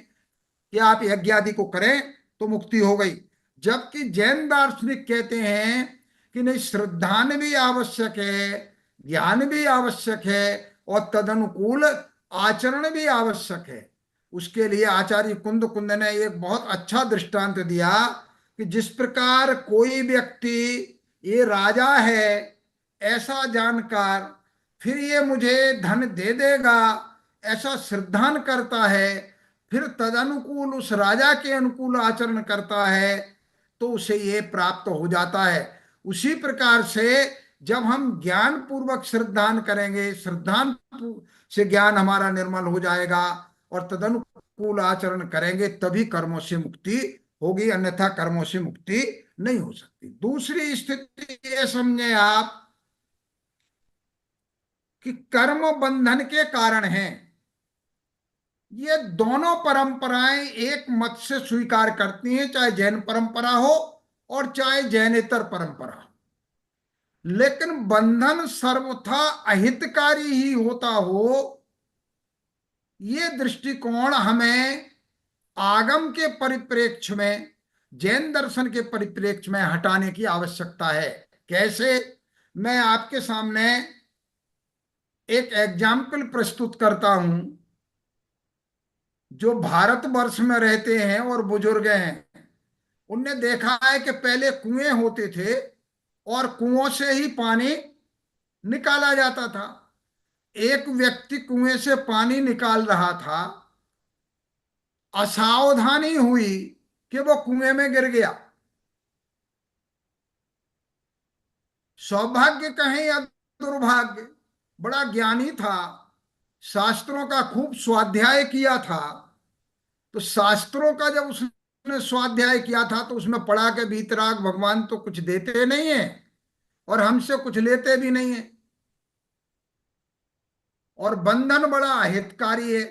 Speaker 3: कि आप यज्ञ आदि को करें तो मुक्ति हो गई। जबकि जैन दार्शनिक कहते हैं कि नहीं, श्रद्धान भी आवश्यक है, ज्ञान भी आवश्यक है, और तदनुकूल आचरण भी आवश्यक है। उसके लिए आचार्य कुंद कुंद ने एक बहुत अच्छा दृष्टांत दिया कि जिस प्रकार कोई व्यक्ति ये राजा है ऐसा जानकर फिर ये मुझे धन दे देगा ऐसा श्रद्धान करता है, फिर तदनुकूल उस राजा के अनुकूल आचरण करता है, तो उसे ये प्राप्त हो जाता है। उसी प्रकार से जब हम ज्ञान पूर्वक श्रद्धान करेंगे, श्रद्धान से ज्ञान हमारा निर्मल हो जाएगा, और तदनुकूल आचरण करेंगे, तभी कर्मों से मुक्ति होगी, अन्यथा कर्मों से मुक्ति नहीं हो सकती। दूसरी स्थिति ये समझे आप कि कर्म बंधन के कारण हैं। ये दोनों परंपराएं एक मत से स्वीकार करती हैं, चाहे जैन परंपरा हो और चाहे जैनेतर परंपरा। लेकिन बंधन सर्वथा अहितकारी ही होता हो, ये दृष्टिकोण हमें आगम के परिप्रेक्ष्य में, जैन दर्शन के परिप्रेक्ष्य में हटाने की आवश्यकता है। कैसे? मैं आपके सामने एक एग्जाम्पल प्रस्तुत करता हूं। जो भारतवर्ष में रहते हैं और बुजुर्ग हैं, उनने देखा है कि पहले कुएं होते थे और कुओं से ही पानी निकाला जाता था। एक व्यक्ति कुएं से पानी निकाल रहा था, असावधानी हुई कि वो कुएं में गिर गया। सौभाग्य कहें या दुर्भाग्य, बड़ा ज्ञानी था, शास्त्रों का खूब स्वाध्याय किया था। तो शास्त्रों का जब उसने स्वाध्याय किया था तो उसमें पढ़ा के वीतराग भगवान तो कुछ देते नहीं है और हमसे कुछ लेते भी नहीं है, और बंधन बड़ा हितकारी है।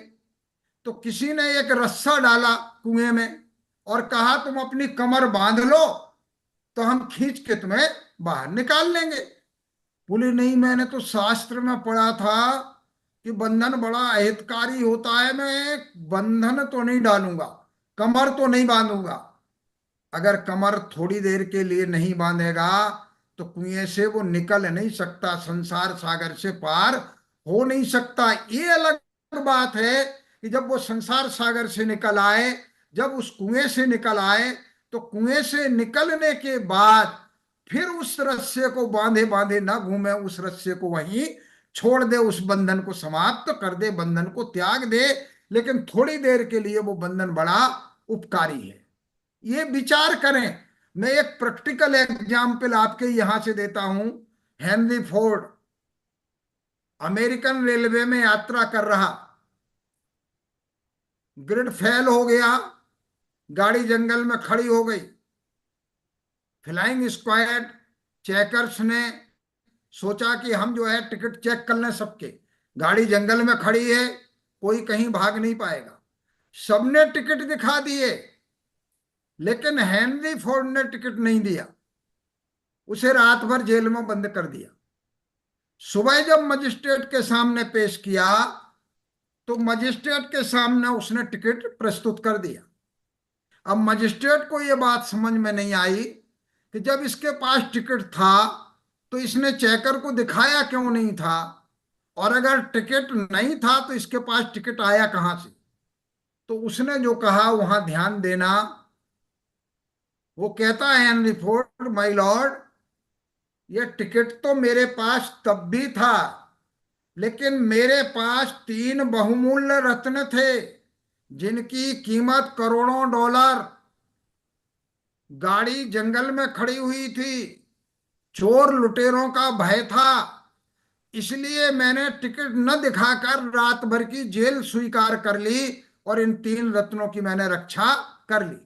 Speaker 3: तो किसी ने एक रस्सा डाला कुएं में और कहा तुम अपनी कमर बांध लो तो हम खींच के तुम्हें बाहर निकाल लेंगे। बोले नहीं, मैंने तो शास्त्र में पढ़ा था कि बंधन बड़ा अहितकारी होता है, मैं बंधन तो नहीं डालूंगा, कमर तो नहीं बांधूंगा। अगर कमर थोड़ी देर के लिए नहीं बांधेगा तो कुएं से वो निकल नहीं सकता, संसार सागर से पार हो नहीं सकता। ये अलग बात है कि जब वो संसार सागर से निकल आए, जब उस कुएं से निकल आए, तो कुएं से निकलने के बाद फिर उस रस्से को बांधे बांधे ना घूमे, उस रस्से को वहीं छोड़ दे, उस बंधन को समाप्त कर दे, बंधन को त्याग दे। लेकिन थोड़ी देर के लिए वो बंधन बड़ा उपकारी है, ये विचार करें। मैं एक प्रैक्टिकल एग्जाम्पल आपके यहां से देता हूं। हेनरी फोर्ड अमेरिकन रेलवे में यात्रा कर रहा, ग्रिड फेल हो गया, गाड़ी जंगल में खड़ी हो गई। फ्लाइंग स्क्वाड चेकर्स ने सोचा कि हम जो है टिकट चेक कर लें सबके, गाड़ी जंगल में खड़ी है, कोई कहीं भाग नहीं पाएगा। सबने टिकट दिखा दिए, लेकिन हेनरी फोर्ड ने टिकट नहीं दिया, उसे रात भर जेल में बंद कर दिया। सुबह जब मजिस्ट्रेट के सामने पेश किया तो मजिस्ट्रेट के सामने उसने टिकट प्रस्तुत कर दिया। अब मजिस्ट्रेट को यह बात समझ में नहीं आई कि जब इसके पास टिकट था तो इसने चेकर को दिखाया क्यों नहीं था, और अगर टिकट नहीं था तो इसके पास टिकट आया कहां से। तो उसने जो कहा वहां ध्यान देना, वो कहता है हेनरी फोर्ड, माय लॉर्ड, ये टिकट तो मेरे पास तब भी था, लेकिन मेरे पास 3 बहुमूल्य रत्न थे जिनकी कीमत करोड़ों डॉलर। गाड़ी जंगल में खड़ी हुई थी, चोर लुटेरों का भय था, इसलिए मैंने टिकट न दिखाकर रात भर की जेल स्वीकार कर ली और इन 3 रत्नों की मैंने रक्षा कर ली।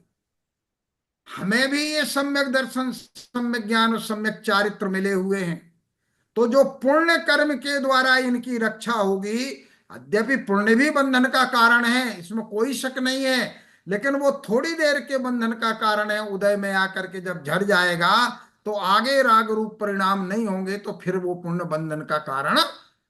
Speaker 3: हमें भी ये सम्यक दर्शन, सम्यक ज्ञान और सम्यक चारित्र मिले हुए हैं, तो जो पुण्य कर्म के द्वारा इनकी रक्षा होगी, यद्यपि पुण्य भी बंधन का कारण है, इसमें कोई शक नहीं है, लेकिन वो थोड़ी देर के बंधन का कारण है। उदय में आकर के जब झड़ जाएगा तो आगे राग रूप परिणाम नहीं होंगे, तो फिर वो पुण्य बंधन का कारण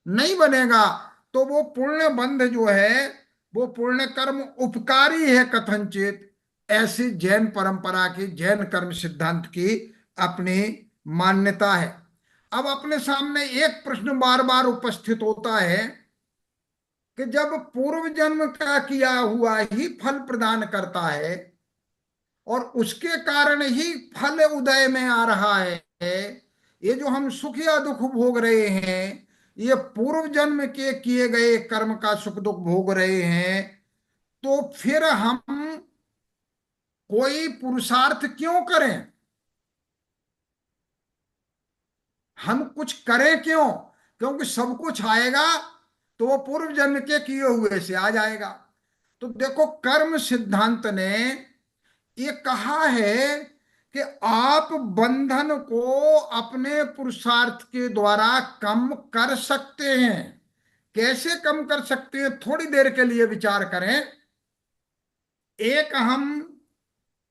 Speaker 3: नहीं बनेगा। तो वो पुण्य बंध जो है, वो पुण्य कर्म उपकारी है कथनचित, ऐसी जैन परंपरा की, जैन कर्म सिद्धांत की अपनी मान्यता है। अब अपने सामने एक प्रश्न बार बार उपस्थित होता है कि जब पूर्व जन्म का किया हुआ ही फल प्रदान करता है और उसके कारण ही फल उदय में आ रहा है, ये जो हम सुख या दुख भोग रहे हैं, ये पूर्व जन्म के किए गए कर्म का सुख दुख भोग रहे हैं, तो फिर हम कोई पुरुषार्थ क्यों करें, हम कुछ करें क्यों? क्योंकि सब कुछ आएगा तो वो पूर्व जन्म के किए हुए से आ जाएगा। तो देखो, कर्म सिद्धांत ने ये कहा है कि आप बंधन को अपने पुरुषार्थ के द्वारा कम कर सकते हैं, कैसे कम कर सकते हैं, थोड़ी देर के लिए विचार करें। एक हम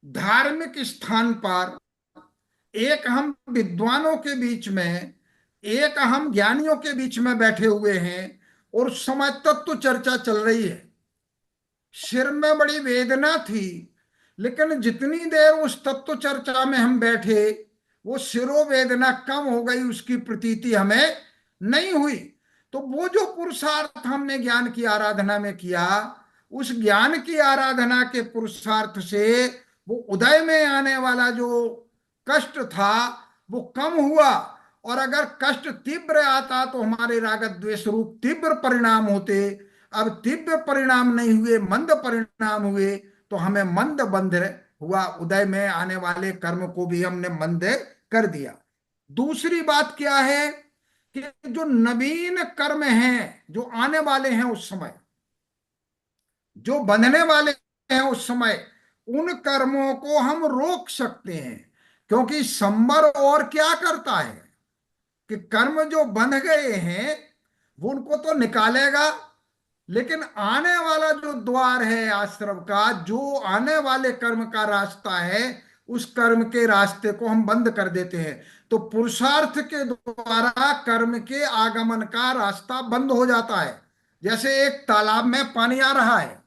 Speaker 3: धार्मिक स्थान पर, एक हम विद्वानों के बीच में, एक हम ज्ञानियों के बीच में बैठे हुए हैं, और उस समय तत्व चर्चा चल रही है। सिर में बड़ी वेदना थी, लेकिन जितनी देर उस तत्व चर्चा में हम बैठे, वो सिरो वेदना कम हो गई, उसकी प्रतीति हमें नहीं हुई। तो वो जो पुरुषार्थ हमने ज्ञान की आराधना में किया, उस ज्ञान की आराधना के पुरुषार्थ से वो उदय में आने वाला जो कष्ट था वो कम हुआ। और अगर कष्ट तीव्र आता तो हमारे राग द्वेष रूप तीव्र परिणाम होते। अब तीव्र परिणाम नहीं हुए, मंद परिणाम हुए, तो हमें मंद बंध हुआ, उदय में आने वाले कर्म को भी हमने मंद कर दिया। दूसरी बात क्या है कि जो नवीन कर्म हैं, जो आने वाले हैं उस समय, जो बनने वाले हैं उस समय, उन कर्मों को हम रोक सकते हैं। क्योंकि संबर और क्या करता है कि कर्म जो बन गए हैं वो उनको तो निकालेगा, लेकिन आने वाला जो द्वार है आश्रम का, जो आने वाले कर्म का रास्ता है, उस कर्म के रास्ते को हम बंद कर देते हैं। तो पुरुषार्थ के द्वारा कर्म के आगमन का रास्ता बंद हो जाता है। जैसे एक तालाब में पानी आ रहा है,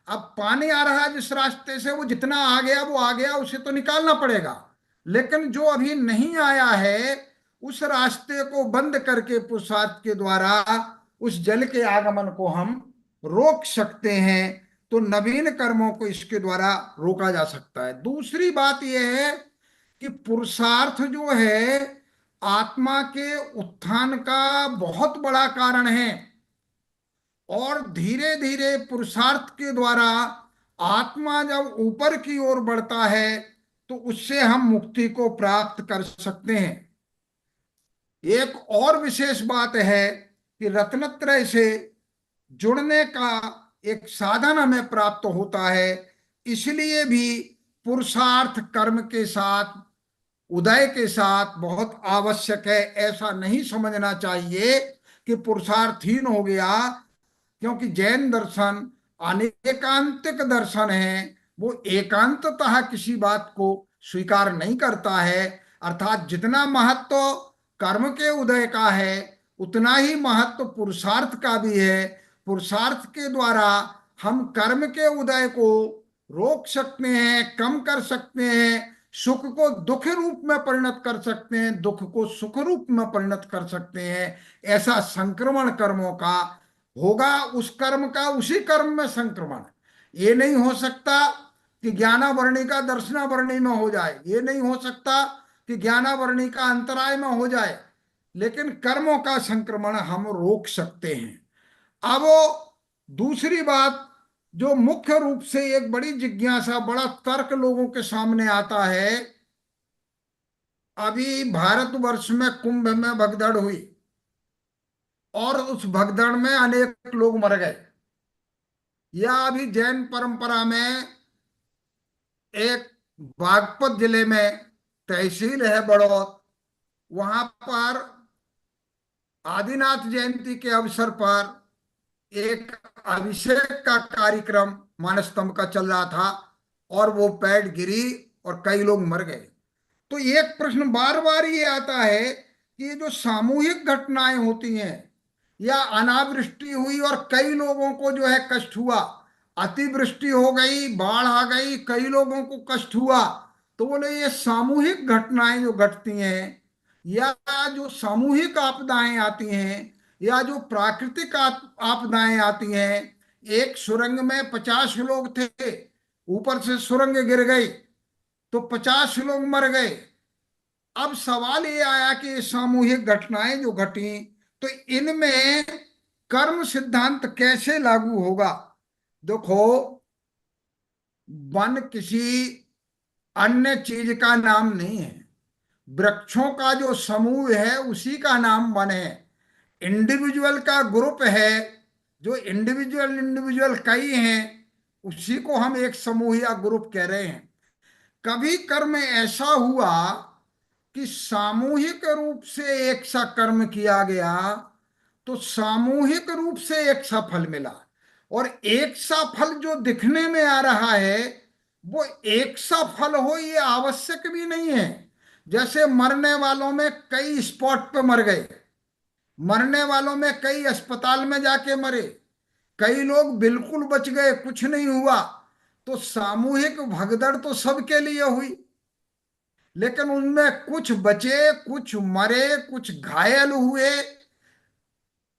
Speaker 3: अब पानी आ रहा है जिस रास्ते से, वो जितना आ गया वो आ गया, उसे तो निकालना पड़ेगा। लेकिन जो अभी नहीं आया है, उस रास्ते को बंद करके पुरुषार्थ के द्वारा उस जल के आगमन को हम रोक सकते हैं। तो नवीन कर्मों को इसके द्वारा रोका जा सकता है। दूसरी बात यह है कि पुरुषार्थ जो है आत्मा के उत्थान का बहुत बड़ा कारण है। और धीरे धीरे पुरुषार्थ के द्वारा आत्मा जब ऊपर की ओर बढ़ता है, तो उससे हम मुक्ति को प्राप्त कर सकते हैं। एक और विशेष बात है कि रत्नत्रय से जुड़ने का एक साधन हमें प्राप्त होता है। इसलिए भी पुरुषार्थ कर्म के साथ, उदय के साथ बहुत आवश्यक है। ऐसा नहीं समझना चाहिए कि पुरुषार्थहीन हो गया, क्योंकि जैन दर्शन अनेकांतिक दर्शन है। वो एकांततः किसी बात को स्वीकार नहीं करता है। अर्थात जितना महत्व कर्म के उदय का है, उतना ही महत्व पुरुषार्थ का भी है। पुरुषार्थ के द्वारा हम कर्म के उदय को रोक सकते हैं, कम कर सकते हैं, सुख को दुख रूप में परिणत कर सकते हैं, दुख को सुख रूप में परिणत कर सकते हैं। ऐसा संक्रमण कर्मों का होगा, उस कर्म का उसी कर्म में संक्रमण। ये नहीं हो सकता कि ज्ञानावरणी का दर्शनावरणी में हो जाए, ये नहीं हो सकता कि ज्ञानावरणी का अंतराय में हो जाए, लेकिन कर्मों का संक्रमण हम रोक सकते हैं। अब दूसरी बात, जो मुख्य रूप से एक बड़ी जिज्ञासा, बड़ा तर्क लोगों के सामने आता है, अभी भारतवर्ष में कुंभ में भगदड़ हुई और उस भगदड़ में अनेक लोग मर गए। या अभी जैन परंपरा में एक बागपत जिले में तहसील है बड़ौत, वहां पर आदिनाथ जयंती के अवसर पर एक अभिषेक का कार्यक्रम मानस्तंभ का चल रहा था, और वो पैड गिरी और कई लोग मर गए। तो एक प्रश्न बार बार ये आता है कि ये जो सामूहिक घटनाएं होती हैं, या अनावृष्टि हुई और कई लोगों को जो है कष्ट हुआ, अतिवृष्टि हो गई, बाढ़ आ गई, कई लोगों को कष्ट हुआ, तो बोले ये सामूहिक घटनाएं जो घटती हैं, या जो सामूहिक आपदाएं आती हैं, या जो प्राकृतिक आपदाएं आती हैं। एक सुरंग में 50 लोग थे, ऊपर से सुरंग गिर गई तो 50 लोग मर गए। अब सवाल ये आया कि ये सामूहिक घटनाएं जो घटी, तो इनमें कर्म सिद्धांत कैसे लागू होगा। देखो, वन किसी अन्य चीज का नाम नहीं है। वृक्षों का जो समूह है उसी का नाम वन है। इंडिविजुअल का ग्रुप है, जो इंडिविजुअल इंडिविजुअल कई हैं, उसी को हम एक समूह या ग्रुप कह रहे हैं। कभी कर्म ऐसा हुआ कि सामूहिक रूप से एक सा कर्म किया गया, तो सामूहिक रूप से एक सा फल मिला। और एक सा फल जो दिखने में आ रहा है, वो एक सा फल हो ये आवश्यक भी नहीं है। जैसे मरने वालों में कई स्पॉट पे मर गए, मरने वालों में कई अस्पताल में जाके मरे, कई लोग बिल्कुल बच गए, कुछ नहीं हुआ। तो सामूहिक भगदड़ तो सबके लिए हुई, लेकिन उनमें कुछ बचे, कुछ मरे, कुछ घायल हुए,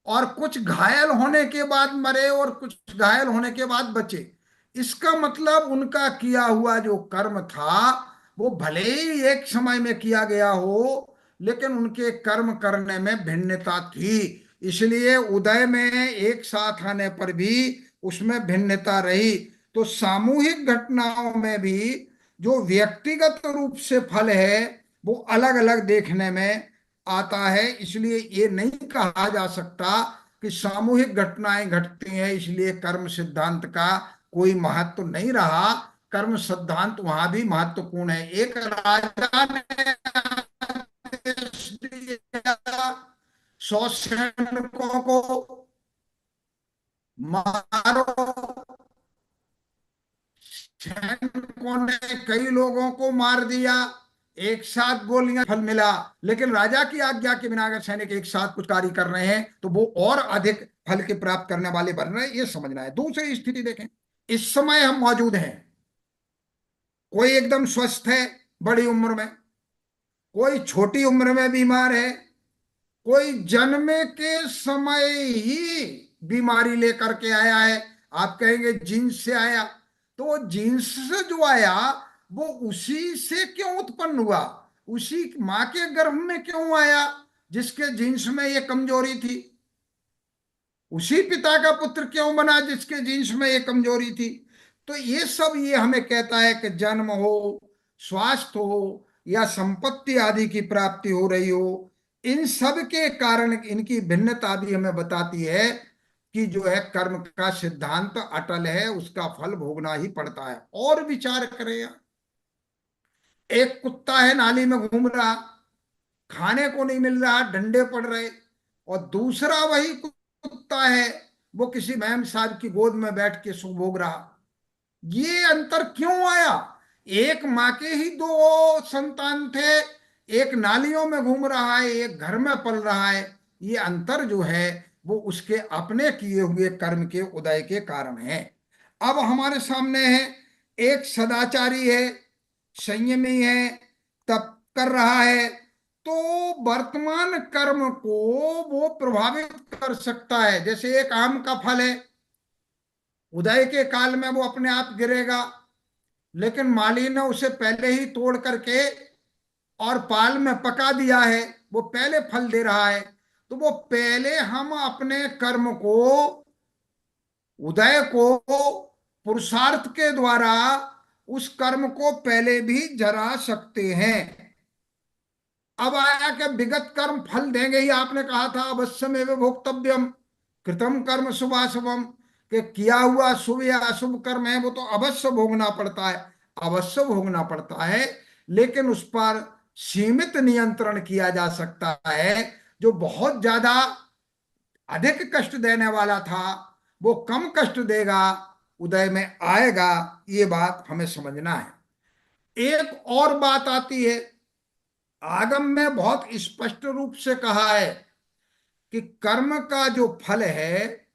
Speaker 3: और कुछ घायल होने के बाद मरे और कुछ घायल होने के बाद बचे। इसका मतलब उनका किया हुआ जो कर्म था, वो भले ही एक समय में किया गया हो, लेकिन उनके कर्म करने में भिन्नता थी। इसलिए उदय में एक साथ आने पर भी उसमें भिन्नता रही। तो सामूहिक घटनाओं में भी जो व्यक्तिगत रूप से फल है, वो अलग अलग देखने में आता है। इसलिए ये नहीं कहा जा सकता कि सामूहिक घटनाएं घटती हैं इसलिए कर्म सिद्धांत का कोई महत्व नहीं रहा। कर्म सिद्धांत वहां भी महत्वपूर्ण है। एक राजा ने आदेश दिया 100 सैनिकों को मारो, सैनिकों ने कई लोगों को मार दिया, एक साथ गोलियां फल मिला। लेकिन राजा की आज्ञा के बिना अगर सैनिक एक साथ कुछ कार्य कर रहे हैं तो वो और अधिक फल के प्राप्त करने वाले बन रहे हैं, ये समझना है। दूसरी स्थिति देखें, इस समय हम मौजूद हैं, कोई एकदम स्वस्थ है बड़ी उम्र में, कोई छोटी उम्र में बीमार है, कोई जन्मे के समय ही बीमारी लेकर के आया है। आप कहेंगे जीन्स से आया, तो वो जीन्स से जो आया वो उसी से क्यों उत्पन्न हुआ, उसी माँ के गर्भ में क्यों आया जिसके जीन्स में ये कमजोरी थी, उसी पिता का पुत्र क्यों बना जिसके जीन्स में ये कमजोरी थी। तो ये सब ये हमें कहता है कि जन्म हो, स्वास्थ्य हो, या संपत्ति आदि की प्राप्ति हो रही हो, इन सब के कारण इनकी भिन्नता भी हमें बताती है कि जो है कर्म का सिद्धांत अटल है, उसका फल भोगना ही पड़ता है। और विचार करें यार, एक कुत्ता है नाली में घूम रहा, खाने को नहीं मिल रहा, डंडे पड़ रहे, और दूसरा वही कुत्ता है, वो किसी मैम साहब की गोद में बैठ के सुख भोग रहा। ये अंतर क्यों आया? एक माँ के ही दो संतान थे, एक नालियों में घूम रहा है, एक घर में पल रहा है। ये अंतर जो है वो उसके अपने किए हुए कर्म के उदय के कारण है। अब हमारे सामने है, एक सदाचारी है, संयमी है, तप कर रहा है, तो वर्तमान कर्म को वो प्रभावित कर सकता है। जैसे एक आम का फल है, उदय के काल में वो अपने आप गिरेगा, लेकिन माली ने उसे पहले ही तोड़ करके और पाल में पका दिया है, वो पहले फल दे रहा है। तो वो पहले हम अपने कर्म को, उदय को, पुरुषार्थ के द्वारा उस कर्म को पहले भी जरा सकते हैं। अब आया कि विगत कर्म फल देंगे ही, आपने कहा था अवश्यमेव भोक्तव्यम कृतम कर्म शुभाशुभम, कि किया हुआ शुभ या अशुभ कर्म है वो तो अवश्य भोगना पड़ता है, अवश्य भोगना पड़ता है। लेकिन उस पर सीमित नियंत्रण किया जा सकता है। जो बहुत ज्यादा अधिक कष्ट देने वाला था वो कम कष्ट देगा, उदय में आएगा। ये बात हमें समझना है। एक और बात आती है, आगम में बहुत स्पष्ट रूप से कहा है कि कर्म का जो फल है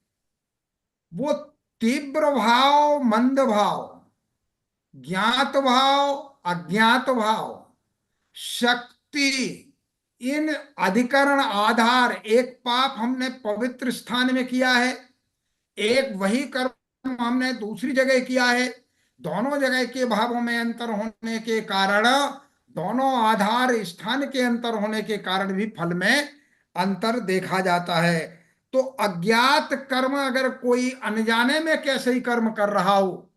Speaker 3: वो तीव्र भाव, मंद भाव, ज्ञात भाव, अज्ञात भाव, शक्ति, इन अधिकरण आधार, एक पाप हमने पवित्र स्थान में किया है, एक वही कर्म हमने दूसरी जगह किया है, दोनों जगह के भावों में अंतर होने के कारण, दोनों आधार स्थान के अंतर होने के कारण भी फल में अंतर देखा जाता है। तो अज्ञात कर्म अगर कोई अनजाने में कैसे ही कर्म कर रहा हो,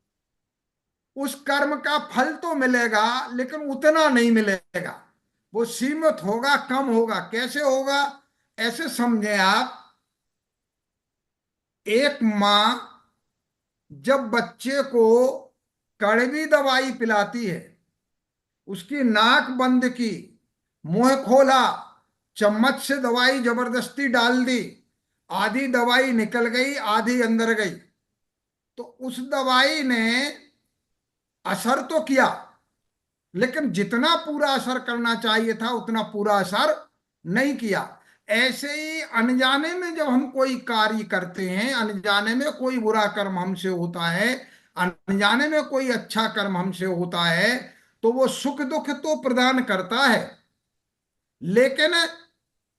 Speaker 3: उस कर्म का फल तो मिलेगा लेकिन उतना नहीं मिलेगा, वो सीमित होगा, कम होगा। कैसे होगा? ऐसे समझे आप, एक माँ जब बच्चे को कड़वी दवाई पिलाती है, उसकी नाक बंद की, मुंह खोला, चम्मच से दवाई जबरदस्ती डाल दी, आधी दवाई निकल गई, आधी अंदर गई। तो उस दवाई ने असर तो किया, लेकिन जितना पूरा असर करना चाहिए था उतना पूरा असर नहीं किया। ऐसे ही अनजाने में जब हम कोई कार्य करते हैं, अनजाने में कोई बुरा कर्म हमसे होता है, अनजाने में कोई अच्छा कर्म हमसे होता है, तो वो सुख दुख तो प्रदान करता है, लेकिन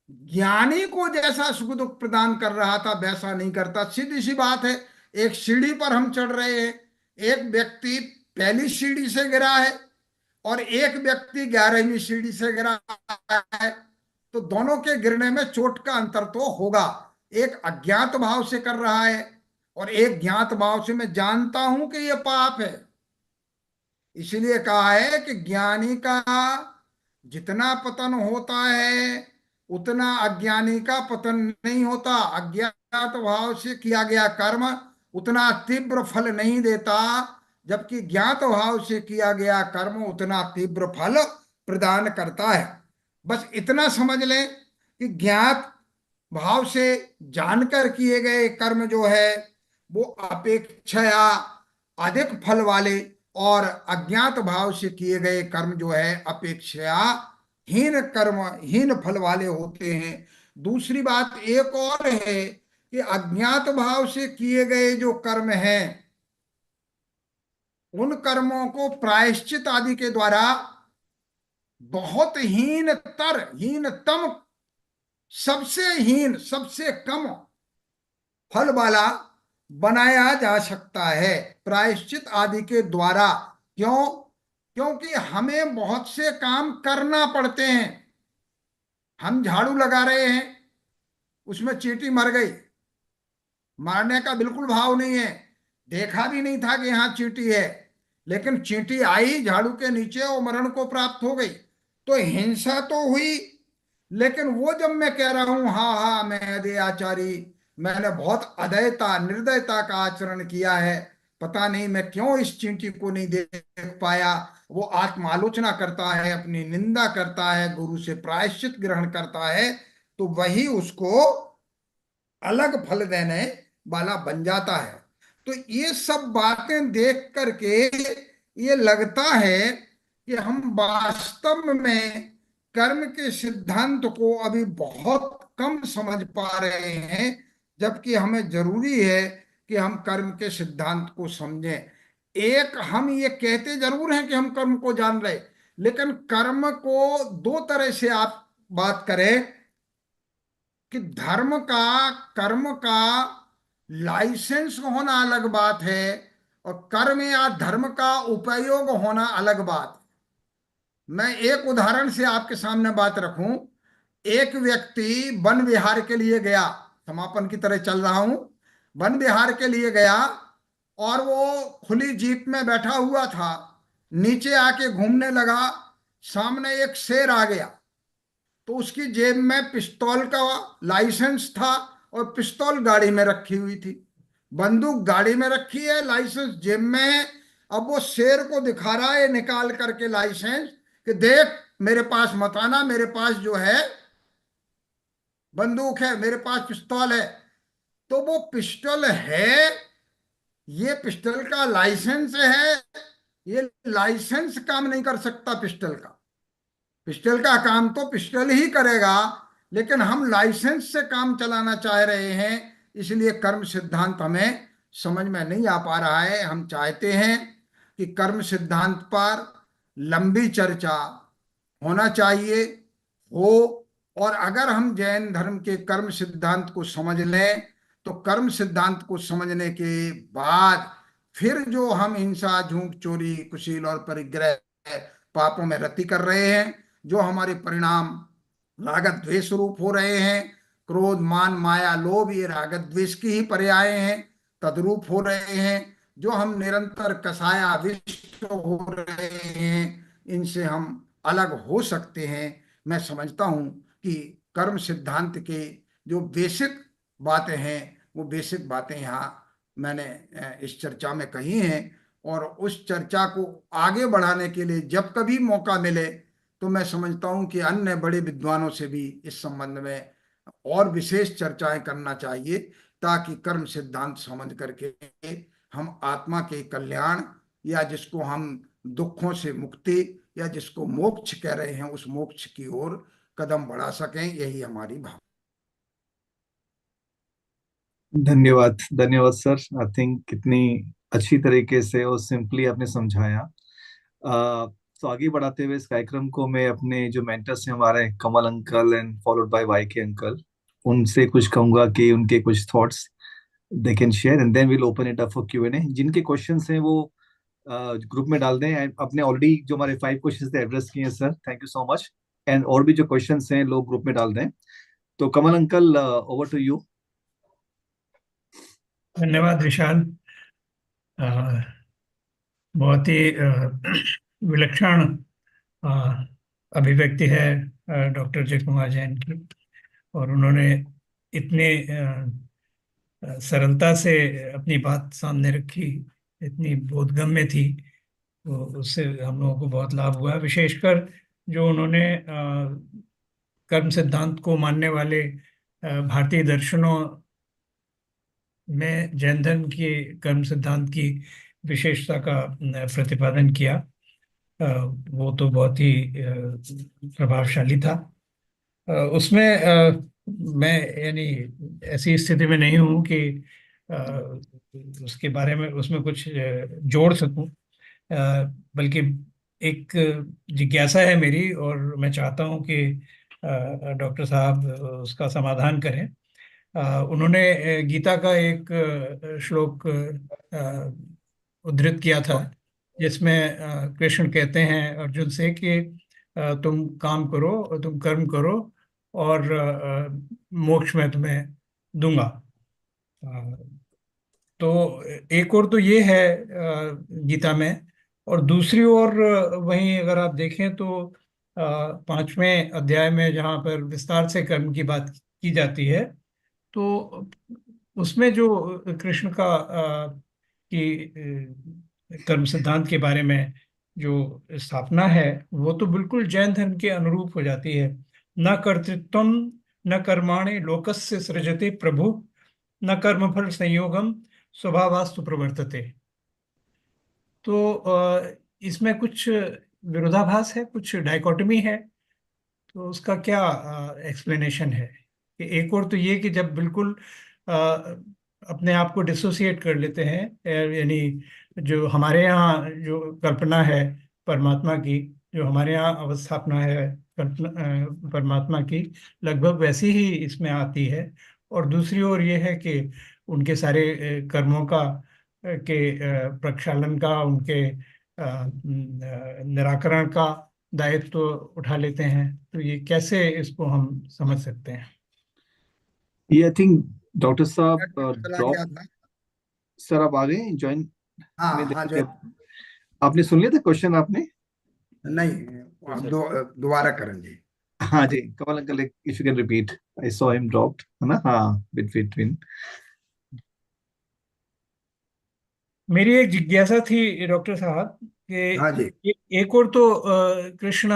Speaker 3: ज्ञानी को जैसा सुख दुख प्रदान कर रहा था वैसा नहीं करता। सीधी सी बात है, एक सीढ़ी पर हम चढ़ रहे हैं, एक व्यक्ति पहली सीढ़ी से गिरा है और एक व्यक्ति 11वीं सीढ़ी से गिरा है। तो दोनों के गिरने में चोट का अंतर तो होगा। एक अज्ञात भाव से कर रहा है और एक ज्ञात भाव से, मैं जानता हूं कि यह पाप है। इसलिए कहा है कि ज्ञानी का जितना पतन होता है उतना अज्ञानी का पतन नहीं होता। अज्ञात भाव से किया गया कर्म उतना तीव्र फल नहीं देता, जबकि ज्ञात भाव से किया गया कर्म उतना तीव्र फल प्रदान करता है। बस इतना समझ लें कि ज्ञात भाव से जानकर किए गए कर्म जो है वो अपेक्षया अधिक फल वाले, और अज्ञात भाव से किए गए कर्म जो है अपेक्षया हीन कर्म, हीन फल वाले होते हैं। दूसरी बात एक और है कि अज्ञात भाव से किए गए जो कर्म हैं उन कर्मों को प्रायश्चित आदि के द्वारा बहुत हीनतम, सबसे हीन, सबसे कम फल वाला बनाया जा सकता है प्रायश्चित आदि के द्वारा। क्यों? क्योंकि हमें बहुत से काम करना पड़ते हैं। हम झाड़ू लगा रहे हैं, उसमें चींटी मर गई, मारने का बिल्कुल भाव नहीं है, देखा भी नहीं था कि यहाँ चींटी है, लेकिन चींटी आई झाड़ू के नीचे और मरण को प्राप्त हो गई। तो हिंसा तो हुई, लेकिन वो जब मैं कह रहा हूं हाँ हाँ मैं अदयाचारी, मैंने बहुत अदयता निर्दयता का आचरण किया है, पता नहीं मैं क्यों इस चींटी को नहीं देख पाया, वो आत्मालोचना करता है, अपनी निंदा करता है, गुरु से प्रायश्चित ग्रहण करता है, तो वही उसको अलग फल देने वाला बन जाता है। तो ये सब बातें देख करके ये लगता है कि हम वास्तव में कर्म के सिद्धांत को अभी बहुत कम समझ पा रहे हैं, जबकि हमें जरूरी है कि हम कर्म के सिद्धांत को समझें। एक हम ये कहते जरूर हैं कि हम कर्म को जान रहे, लेकिन कर्म को दो तरह से आप बात करें कि धर्म का, कर्म का लाइसेंस होना अलग बात है और कर्म या धर्म का उपयोग होना अलग बात है। मैं एक उदाहरण से आपके सामने बात रखूं। एक व्यक्ति वन विहार के लिए गया, समापन की तरह चल रहा हूं, वन विहार के लिए गया और वो खुली जीप में बैठा हुआ था, नीचे आके घूमने लगा, सामने एक शेर आ गया, तो उसकी जेब में पिस्तौल का लाइसेंस था और पिस्तौल गाड़ी में रखी हुई थी, बंदूक गाड़ी में रखी है, लाइसेंस जेब में है। अब वो शेर को दिखा रहा है निकाल करके लाइसेंस कि देख मेरे पास मत आना, मेरे पास जो है बंदूक है, मेरे पास पिस्तौल है। तो वो पिस्टल है, ये पिस्टल का लाइसेंस है, ये लाइसेंस काम नहीं कर सकता पिस्टल का। पिस्टल का काम तो पिस्टल ही करेगा, लेकिन हम लाइसेंस से काम चलाना चाह रहे हैं, इसलिए कर्म सिद्धांत हमें समझ में नहीं आ पा रहा है। हम चाहते हैं कि कर्म सिद्धांत पर लंबी चर्चा होना चाहिए, हो, और अगर हम जैन धर्म के कर्म सिद्धांत को समझ लें तो कर्म सिद्धांत को समझने के बाद फिर जो हम हिंसा, झूठ, चोरी, कुशील और परिग्रह पापों में रति कर रहे हैं, जो हमारे परिणाम रागत द्वेष रूप हो रहे हैं, क्रोध, मान, माया, लोभ, ये रागत द्वेष की ही पर्याय हैं, तद्रूप हो रहे हैं, जो हम निरंतर कषायाविष्ट हो रहे हैं, इनसे हम अलग हो सकते हैं। मैं समझता हूं कि कर्म सिद्धांत के जो बेसिक बातें हैं वो बेसिक बातें यहाँ मैंने इस चर्चा में कही हैं, और उस चर्चा को आगे बढ़ाने के लिए जब कभी मौका मिले तो मैं समझता हूं कि अन्य बड़े विद्वानों से भी इस संबंध में और विशेष चर्चाएं करना चाहिए, ताकि कर्म सिद्धांत समझ करके हम आत्मा के कल्याण, या जिसको हम दुखों से मुक्ति, या जिसको मोक्ष कह रहे हैं, उस मोक्ष की ओर कदम बढ़ा सकें। यही हमारी भावना।
Speaker 2: धन्यवाद, धन्यवाद सर। आई थिंक कितनी अच्छी तरीके से और सिंपली आपने समझाया। तो आगे बढ़ाते हुए इस कार्यक्रम को मैं अपने जो मेंटर्स हैं हमारे, Kamal uncle and followed by Y K uncle, उनसे कुछ कहूंगा कि उनके कुछ thoughts they can share, and then will open it up for Q&A। जिनके क्वेश्चंस हैं वो ग्रुप में डाल दें। अपने ऑलरेडी जो हमारे 5 क्वेश्चंस थे एड्रेस किए हैं sir, thank you so much. And और भी जो क्वेश्चंस हैं लोग ग्रुप में डाल दें। तो कमल अंकल, ओवर टू यू।
Speaker 1: धन्यवाद विशाल। अ, बहुत ही विलक्षण अ, अभिव्यक्ति है डॉक्टर जय कुमार जैन की। और उन्होंने इतने सरलता से अपनी बात सामने रखी, इतनी बोधगम्य थी। तो उससे हम लोगों को बहुत लाभ हुआ, विशेषकर जो उन्होंने कर्म सिद्धांत को मानने वाले भारतीय दर्शनों में जैन धर्म के कर्म सिद्धांत की विशेषता का प्रतिपादन किया। वो तो बहुत ही प्रभावशाली था। उसमें मैं यानी ऐसी स्थिति में नहीं हूँ कि उसके बारे में उसमें कुछ जोड़ सकूं। बल्कि एक जिज्ञासा है मेरी, और मैं चाहता हूँ कि डॉक्टर साहब उसका समाधान करें। उन्होंने गीता का एक श्लोक उद्धृत किया था, जिसमें कृष्ण कहते हैं अर्जुन से कि तुम काम करो और तुम कर्म करो, और मोक्ष मैं तुम्हें दूंगा। अ, तो एक और तो ये है गीता में, और दूसरी ओर वहीं अगर आप देखें तो 5वें अध्याय में जहाँ पर विस्तार से कर्म की बात की जाती है, तो उसमें जो कृष्ण का कर्म सिद्धांत के बारे में जो स्थापना है, वो तो बिल्कुल जैन धर्म के अनुरूप हो जाती है। न कर्तृत्वम न कर्माणि लोकस्य सृजते प्रभु, न कर्मफल संयोगम स्वभावास्तु प्रवर्तते। तो इसमें कुछ विरोधाभास है, कुछ डाइकोटमी है। तो उसका क्या एक्सप्लेनेशन है? कि एक और तो ये कि जब बिल्कुल अ, अपने आप को डिसोसिएट कर लेते हैं, यानी जो हमारे यहाँ जो कल्पना है परमात्मा की, जो हमारे यहाँ अवस्थापना है कल्पना परमात्मा की, लगभग वैसी ही इसमें आती है। और दूसरी ओर ये है कि उनके सारे कर्मों का प्रक्षालन का, उनके निराकरण का दायित्व तो उठा लेते हैं। तो ये कैसे इसको हम समझ सकते हैं?
Speaker 2: ये आई थिंक डॉक्टर साहब
Speaker 3: चला
Speaker 2: ड्रॉप।
Speaker 3: गया था।
Speaker 2: सर आप आ गए ज्वाइन में
Speaker 3: हाँ हाँ, जो
Speaker 2: देखेंगे। आपने सुन लिया था क्वेश्चन आपने?
Speaker 3: नहीं,
Speaker 2: जी
Speaker 3: आप
Speaker 2: सर।
Speaker 3: दोबारा करेंगे।
Speaker 2: हाँ जी, Kamal uncle, if you can repeat. I saw him dropped, है ना? हाँ, बिटवीन।
Speaker 1: मेरी एक जिज्ञासा थी डॉक्टर साहब कि
Speaker 3: हाँ जी।
Speaker 1: एक और तो कृष्ण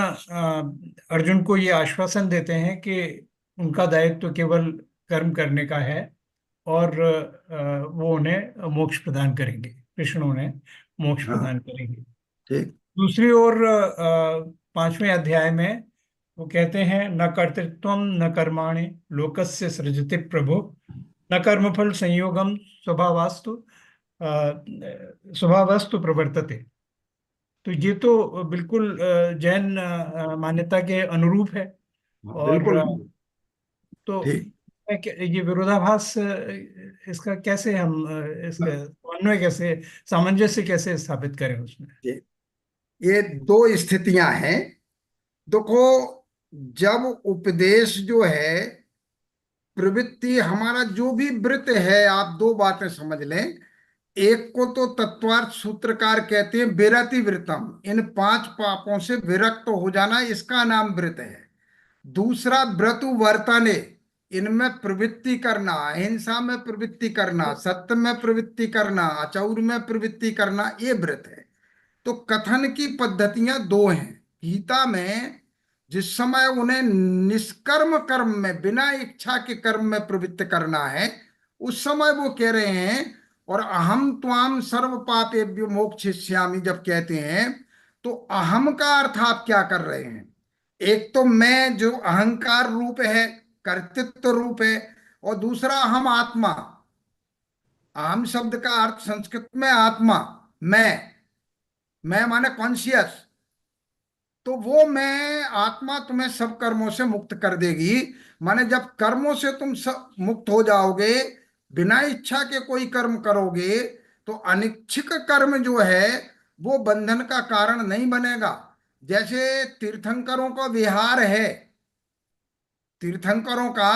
Speaker 1: अर्जुन को ये आश्वासन देते हैं कि उनका दायित्व तो केवल कर्म करने का है, और वो उन्हें मोक्ष प्रदान करेंगे, कृष्ण उन्हें मोक्ष
Speaker 3: हाँ,
Speaker 1: प्रदान करेंगे।
Speaker 3: ठीक।
Speaker 1: दूसरी ओर 5वें अध्याय में वो कहते हैं न कर्तृत्वम न कर्माणि लोकस्य सृजति प्रभु, न कर्मफल संयोगम स्वभावास्तु स्वभावस्तु प्रवर्तते। तो ये तो बिल्कुल जैन मान्यता के अनुरूप है।
Speaker 3: हाँ,
Speaker 1: और
Speaker 3: बिल्कुल
Speaker 1: तो
Speaker 3: ठीक।
Speaker 1: ये विरोधाभास, इसका कैसे हम इसका समन्वय कैसे, सामंजस्य कैसे स्थापित करें उसमें?
Speaker 3: ठीक। ये दो स्थितियां हैं। देखो, जब उपदेश जो है, प्रवृत्ति, हमारा जो भी वृत्त है, आप दो बातें समझ लें। एक को तो तत्वार्थ सूत्रकार कहते हैं विरति वृतम, इन 5 पापों से विरक्त हो जाना, इसका नाम व्रत है। दूसरा व्रतु वर्तने, इनमें प्रवृत्ति करना, अहिंसा में प्रवृत्ति करना, सत्य में प्रवृत्ति करना, अचौर में प्रवृत्ति करना, ये व्रत है। तो कथन की पद्धतियां दो हैं। गीता में जिस समय उन्हें निष्कर्म कर्म में, बिना इच्छा के कर्म में प्रवृत्त करना है, उस समय वो कह रहे हैं। और अहम त्वाम सर्व पापेभ्यो मोक्षयिष्यामि जब कहते हैं, तो अहम का अर्थ आप क्या कर रहे हैं? एक तो मैं जो अहंकार रूप है, कर्तृत्व रूप है, और दूसरा अहम आत्मा। अहम शब्द का अर्थ संस्कृत में आत्मा, मैं माने कॉन्शियस। तो वो मैं आत्मा तुम्हें सब कर्मों से मुक्त कर देगी। माने जब कर्मों से तुम सब मुक्त हो जाओगे, बिना इच्छा के कोई कर्म करोगे, तो अनिच्छिक कर्म जो है वो बंधन का कारण नहीं बनेगा। जैसे तीर्थंकरों का विहार है, तीर्थंकरों का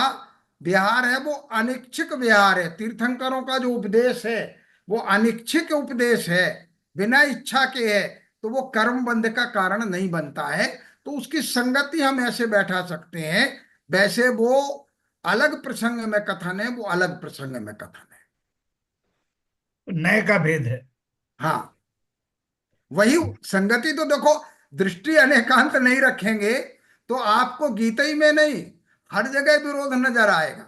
Speaker 3: विहार है वो अनिच्छिक विहार है। तीर्थंकरों का जो उपदेश है वो अनिच्छिक उपदेश है, बिना इच्छा के है, तो वो कर्म बंध का कारण नहीं बनता है। तो उसकी संगति हम ऐसे बैठा सकते हैं। वैसे वो अलग प्रसंग में कथन है, वो अलग प्रसंग में कथन है।
Speaker 1: नए का भेद है।
Speaker 3: हाँ, वही संगति। तो देखो, दृष्टि अनेकांत नहीं रखेंगे तो आपको गीता ही में नहीं, हर जगह विरोध नजर आएगा।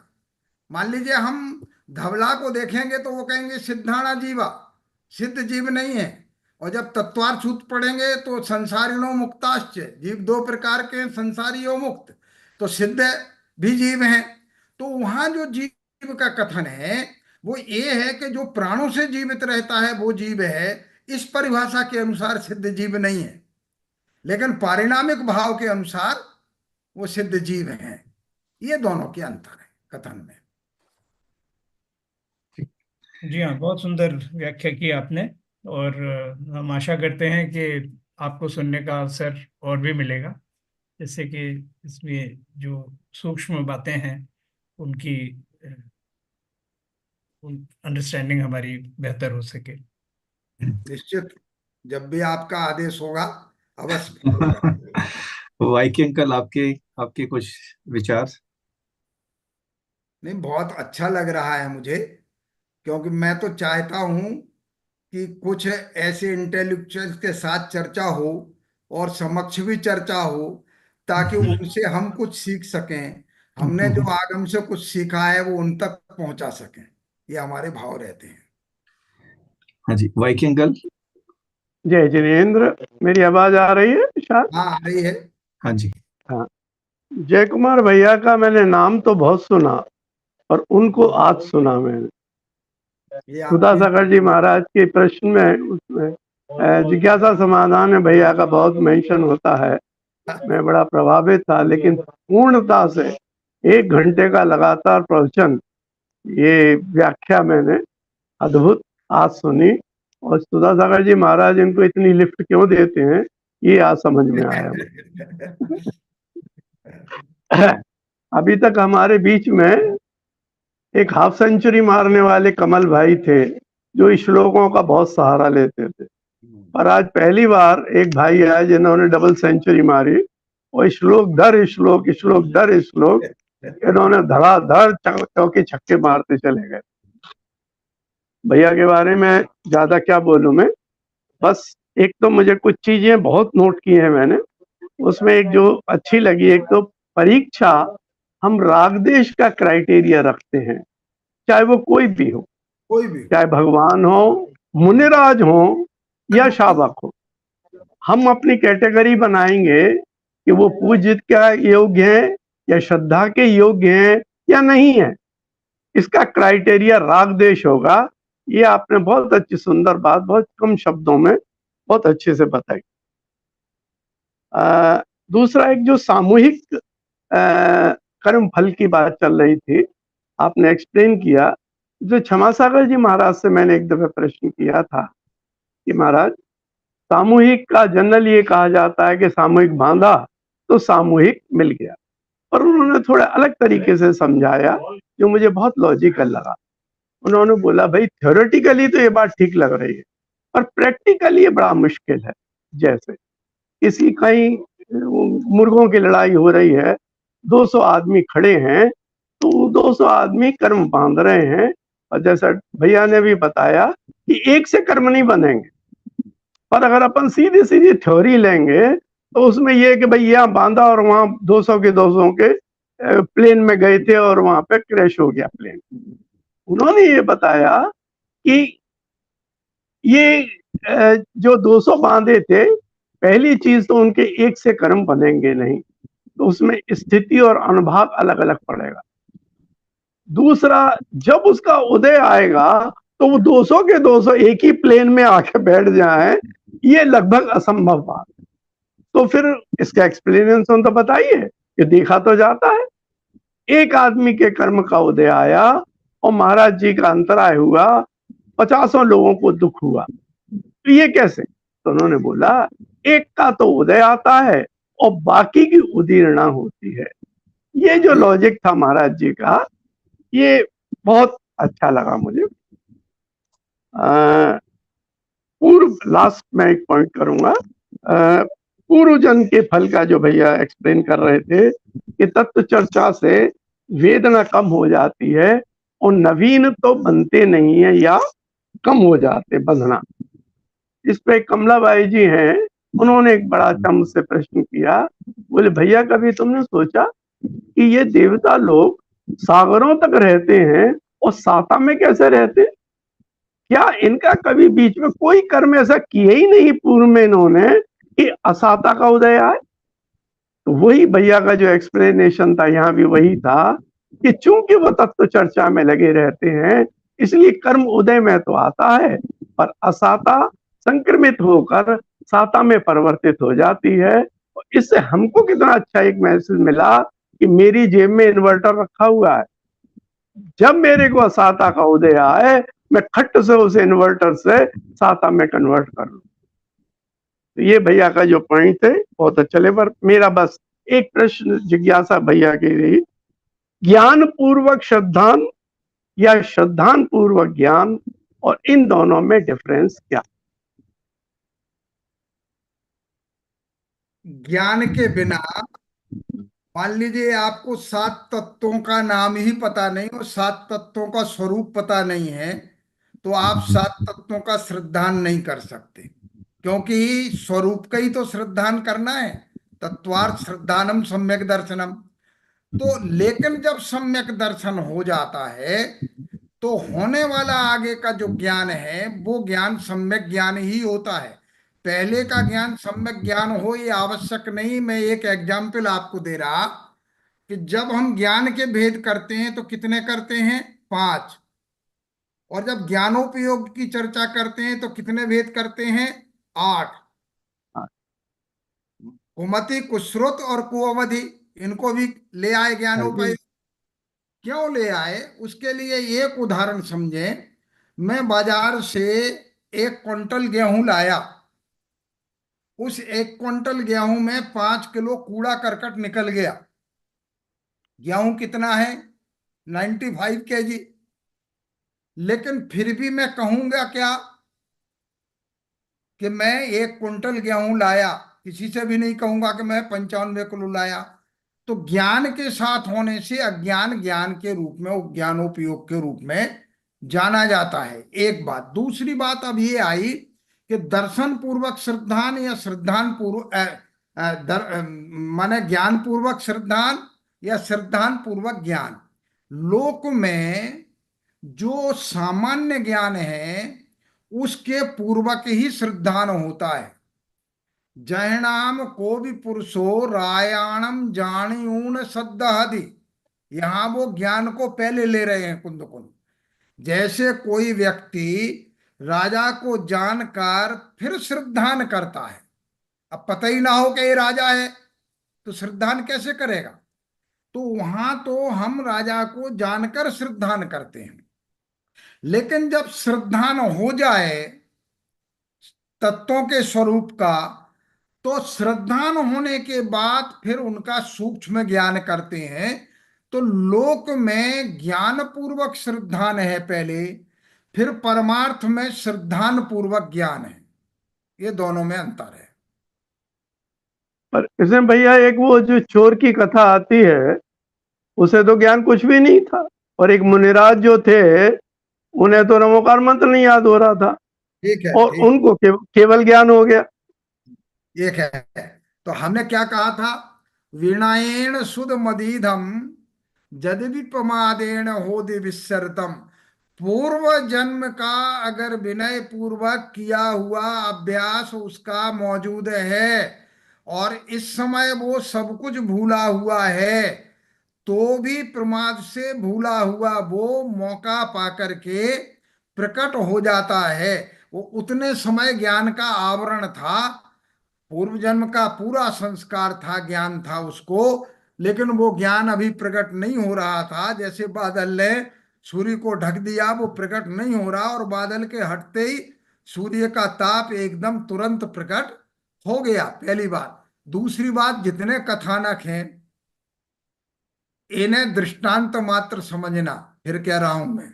Speaker 3: मान लीजिए हम धवला को देखेंगे तो वो कहेंगे सिद्धाणा जीवा, सिद्ध जीव नहीं है। और जब तत्वार्थ सूत्र पढ़ेंगे तो संसारिणो मुक्ताश्च, जीव दो प्रकार के हैं, संसारी और मुक्त। तो सिद्ध भी जीव हैं। तो वहां जो जीव का कथन है वो ये है कि जो प्राणों से जीवित रहता है वो जीव है। इस परिभाषा के अनुसार सिद्ध जीव नहीं है, लेकिन पारिणामिक भाव के अनुसार वो सिद्ध जीव हैं। ये दोनों के अंतर है कथन में।
Speaker 1: जी हाँ, बहुत सुंदर व्याख्या की आपने। और हम आशा करते हैं कि आपको सुनने का अवसर और भी मिलेगा, जिससे कि इसमें जो सूक्ष्म बातें हैं उनकी अंडरस्टैंडिंग हमारी बेहतर हो सके।
Speaker 3: निश्चित, जब भी आपका आदेश होगा अवश्य।
Speaker 2: वाइकी अंकल, आपके आपके कुछ विचार?
Speaker 3: नहीं, बहुत अच्छा लग रहा है मुझे, क्योंकि मैं तो चाहता हूँ कि कुछ ऐसे इंटेलेक्चुअल्स के साथ चर्चा हो और समक्ष भी चर्चा हो, ताकि उनसे हम कुछ सीख सकें। हमने जो आगम से कुछ सीखा है वो उन तक पहुंचा सकें। ये हमारे भाव रहते हैं।
Speaker 2: हाँ जी, वाइकी अंकल।
Speaker 4: जय जिनेन्द्र, मेरी आवाज आ रही है शायद?
Speaker 3: हाँ, आ रही है।
Speaker 2: हाँ जी।
Speaker 4: हाँ, जय कुमार भैया का मैंने नाम तो बहुत सुना और उनको आज सुना मैंने।
Speaker 3: ये
Speaker 4: खुदा
Speaker 3: आपकी
Speaker 4: सागर जी महाराज के प्रश्न में उसमें जिज्ञासा समाधान में भैया का बहुत मेंशन होता है। मैं बड़ा प्रभावित था, लेकिन पूर्णता से 1 घंटे का लगातार प्रवचन, ये व्याख्या मैंने अद्भुत आज सुनी। और सुधा सागर जी महाराज इनको इतनी लिफ्ट क्यों देते हैं ये आज समझ में आया। अभी तक हमारे बीच में एक हाफ सेंचुरी मारने वाले कमल भाई थे जो श्लोकों का बहुत सहारा लेते थे, पर आज पहली बार एक भाई आए जिन्होंने डबल सेंचुरी मारी और श्लोक दर श्लोक, श्लोक दर श्लोक इन्होंने धड़ाधड़ चौके छक्के मारते चले गए। भैया के बारे में ज्यादा क्या बोलूं मैं, बस एक तो मुझे कुछ चीजें बहुत नोट की हैं मैंने। उसमें एक जो अच्छी लगी, एक तो परीक्षा हम राग देश का क्राइटेरिया रखते हैं, चाहे वो कोई भी हो,
Speaker 3: कोई भी।
Speaker 4: चाहे भगवान हो, मुनिराज हो या शावक हो। हम अपनी कैटेगरी बनाएंगे कि वो पूज्य का योग्य है या श्रद्धा के योग्य हैं या नहीं है। इसका क्राइटेरिया राग देश होगा। ये आपने बहुत अच्छी सुंदर बात बहुत कम शब्दों में बहुत अच्छे से बताई। दूसरा, एक जो सामूहिक कर्म फल की बात चल रही थी, आपने एक्सप्लेन किया। जो क्षमा सागर जी महाराज से मैंने एक दफे प्रश्न किया था कि महाराज, सामूहिक का जनरल ये कहा जाता है कि सामूहिक बांधा तो सामूहिक मिल गया, पर उन्होंने थोड़ा अलग तरीके से समझाया जो मुझे बहुत लॉजिकल लगा। उन्होंने बोला भाई थ्योरेटिकली तो ये बात ठीक लग रही है, पर प्रैक्टिकली ये बड़ा मुश्किल है। जैसे किसी कहीं मुर्गों की लड़ाई हो रही है, 200 आदमी खड़े हैं, तो 200 आदमी कर्म बांध रहे हैं, और जैसा भैया ने भी बताया कि एक से कर्म नहीं बनेंगे। पर अगर अपन सीधी सीधी थ्योरी लेंगे तो उसमें ये है कि भाई यहाँ बांधा और वहां 200 के 200 के प्लेन में गए थे और वहां पे क्रैश हो गया प्लेन। उन्होंने ये बताया कि ये जो 200 बांधे थे, पहली चीज तो उनके एक से कर्म बनेंगे नहीं, तो उसमें स्थिति और अनुभाग अलग अलग पड़ेगा। दूसरा, जब उसका उदय आएगा तो वो 200 के 200 एक ही प्लेन में आके बैठ जाएं, ये लगभग असंभव बात। तो फिर इसका एक्सप्लेनेशन तो बताइए कि देखा तो जाता है, एक आदमी के कर्म का उदय आया और महाराज जी का अंतराय हुआ, 50 लोगों को दुख हुआ, तो ये कैसे? तो उन्होंने बोला एक का तो उदय आता है और बाकी की उदीर्णा होती है। ये जो लॉजिक था महाराज जी का, ये बहुत अच्छा लगा मुझे। पूर्व लास्ट में एक पॉइंट करूंगा, पूर्व जन्म के फल का जो भैया एक्सप्लेन कर रहे थे कि तत्व चर्चा से वेदना कम हो जाती है और नवीन तो बनते नहीं है या कम हो जाते बंधना। इस पे कमलाबाई जी हैं, उन्होंने एक बड़ा अच्छा मुझसे प्रश्न किया। बोले भैया कभी तुमने सोचा कि ये देवता लोग सागरों तक रहते हैं और साता में कैसे रहते? क्या इनका कभी बीच में कोई कर्म ऐसा किए ही नहीं पूर्व में इन्होंने कि असाता का उदय आए? तो वही भैया का जो एक्सप्लेनेशन था यहाँ भी वही था कि चूंकि वो तत्व चर्चा में लगे रहते हैं इसलिए कर्म उदय में तो आता है, पर असाता संक्रमित होकर साता में परिवर्तित हो जाती है। और इससे हमको कितना अच्छा एक मैसेज मिला कि मेरी जेब में इन्वर्टर रखा हुआ है, जब मेरे को साता का उदय आए मैं खट से उसे इन्वर्टर से साता में कन्वर्ट कर लूं। तो ये भैया का जो पॉइंट है बहुत अच्छा लगे। पर मेरा बस एक प्रश्न जिज्ञासा भैया की रही, ज्ञान पूर्वक श्रद्धान या श्रद्धान पूर्वक ज्ञान, और इन दोनों में डिफरेंस क्या?
Speaker 3: ज्ञान के बिना, मान लीजिए आपको 7 तत्वों का नाम ही पता नहीं और 7 तत्वों का स्वरूप पता नहीं है, तो आप 7 तत्वों का श्रद्धान नहीं कर सकते, क्योंकि स्वरूप का ही तो श्रद्धान करना है। तत्वार्थ श्रद्धानम सम्यक दर्शनम। तो लेकिन जब सम्यक दर्शन हो जाता है तो होने वाला आगे का जो ज्ञान है वो ज्ञान सम्यक ज्ञान ही होता है। पहले का ज्ञान सम्यक ज्ञान हो ये आवश्यक नहीं। मैं एक एग्जाम्पल आपको दे रहा कि जब हम ज्ञान के भेद करते हैं तो कितने करते हैं? 5। और जब ज्ञानोपयोग की चर्चा करते हैं तो कितने भेद करते हैं? 8। कुमति, कुश्रुत और कुअवधि, इनको भी ले आए ज्ञानोपयोग। क्यों ले आए? उसके लिए एक उदाहरण समझे। मैं बाजार से 1 क्विंटल गेहूं लाया। उस 1 क्विंटल गेहूं में 5 किलो कूड़ा करकट निकल गया। गेहूं कितना है? 95 kg। लेकिन फिर भी मैं कहूंगा क्या कि मैं 1 क्विंटल गेहूं लाया? किसी से भी नहीं कहूंगा कि मैं 95 किलो लाया। तो ज्ञान के साथ होने से अज्ञान ज्ञान के रूप में, ज्ञानोपयोग के रूप में जाना जाता है। एक बात। दूसरी बात अब ये आई कि दर्शन पूर्वक श्रद्धान या श्रद्धान पूर्व माने ज्ञान पूर्वक श्रद्धान या श्रद्धान पूर्वक ज्ञान। लोक में जो सामान्य ज्ञान है उसके पूर्वक ही श्रद्धान होता है। जैनाम को भी पुरुषो रायाणम जानियून सद्दहदि। यहां वो ज्ञान को पहले ले रहे हैं कुंद कुंद। जैसे कोई व्यक्ति राजा को जानकर फिर श्रद्धान करता है, अब पता ही ना हो कि ये राजा है तो श्रद्धान कैसे करेगा? तो वहां तो हम राजा को जानकर श्रद्धान करते हैं। लेकिन जब श्रद्धान हो जाए तत्वों के स्वरूप का, तो श्रद्धान होने के बाद फिर उनका सूक्ष्म ज्ञान करते हैं। तो लोक में ज्ञान पूर्वक श्रद्धान है पहले, फिर परमार्थ में श्रद्धान पूर्वक ज्ञान है। ये दोनों में अंतर है।
Speaker 4: पर इसमें भैया एक वो जो चोर की कथा आती है, उसे तो ज्ञान कुछ भी नहीं था, और एक मुनिराज जो थे उन्हें तो नमोकार मंत्र नहीं याद हो रहा था,
Speaker 3: ठीक है,
Speaker 4: और
Speaker 3: ठीक।
Speaker 4: उनको केवल ज्ञान हो गया।
Speaker 3: एक है। तो हमने क्या कहा था, वीणाएण सुध मदीधम यदि प्रमादेण होदि विसरतम। पूर्व जन्म का अगर विनय पूर्वक किया हुआ अभ्यास उसका मौजूद है और इस समय वो सब कुछ भूला हुआ है, तो भी प्रमाद से भूला हुआ वो मौका पाकर के प्रकट हो जाता है। वो उतने समय ज्ञान का आवरण था, पूर्व जन्म का पूरा संस्कार था, ज्ञान था उसको, लेकिन वो ज्ञान अभी प्रकट नहीं हो रहा था। जैसे बादल ने सूर्य को ढक दिया, वो प्रकट नहीं हो रहा, और बादल के हटते ही सूर्य का ताप एकदम तुरंत प्रकट हो गया, पहली बात। दूसरी बात, जितने कथानक हैं इन्हें दृष्टांत मात्र समझना, फिर कह रहा हूं मैं,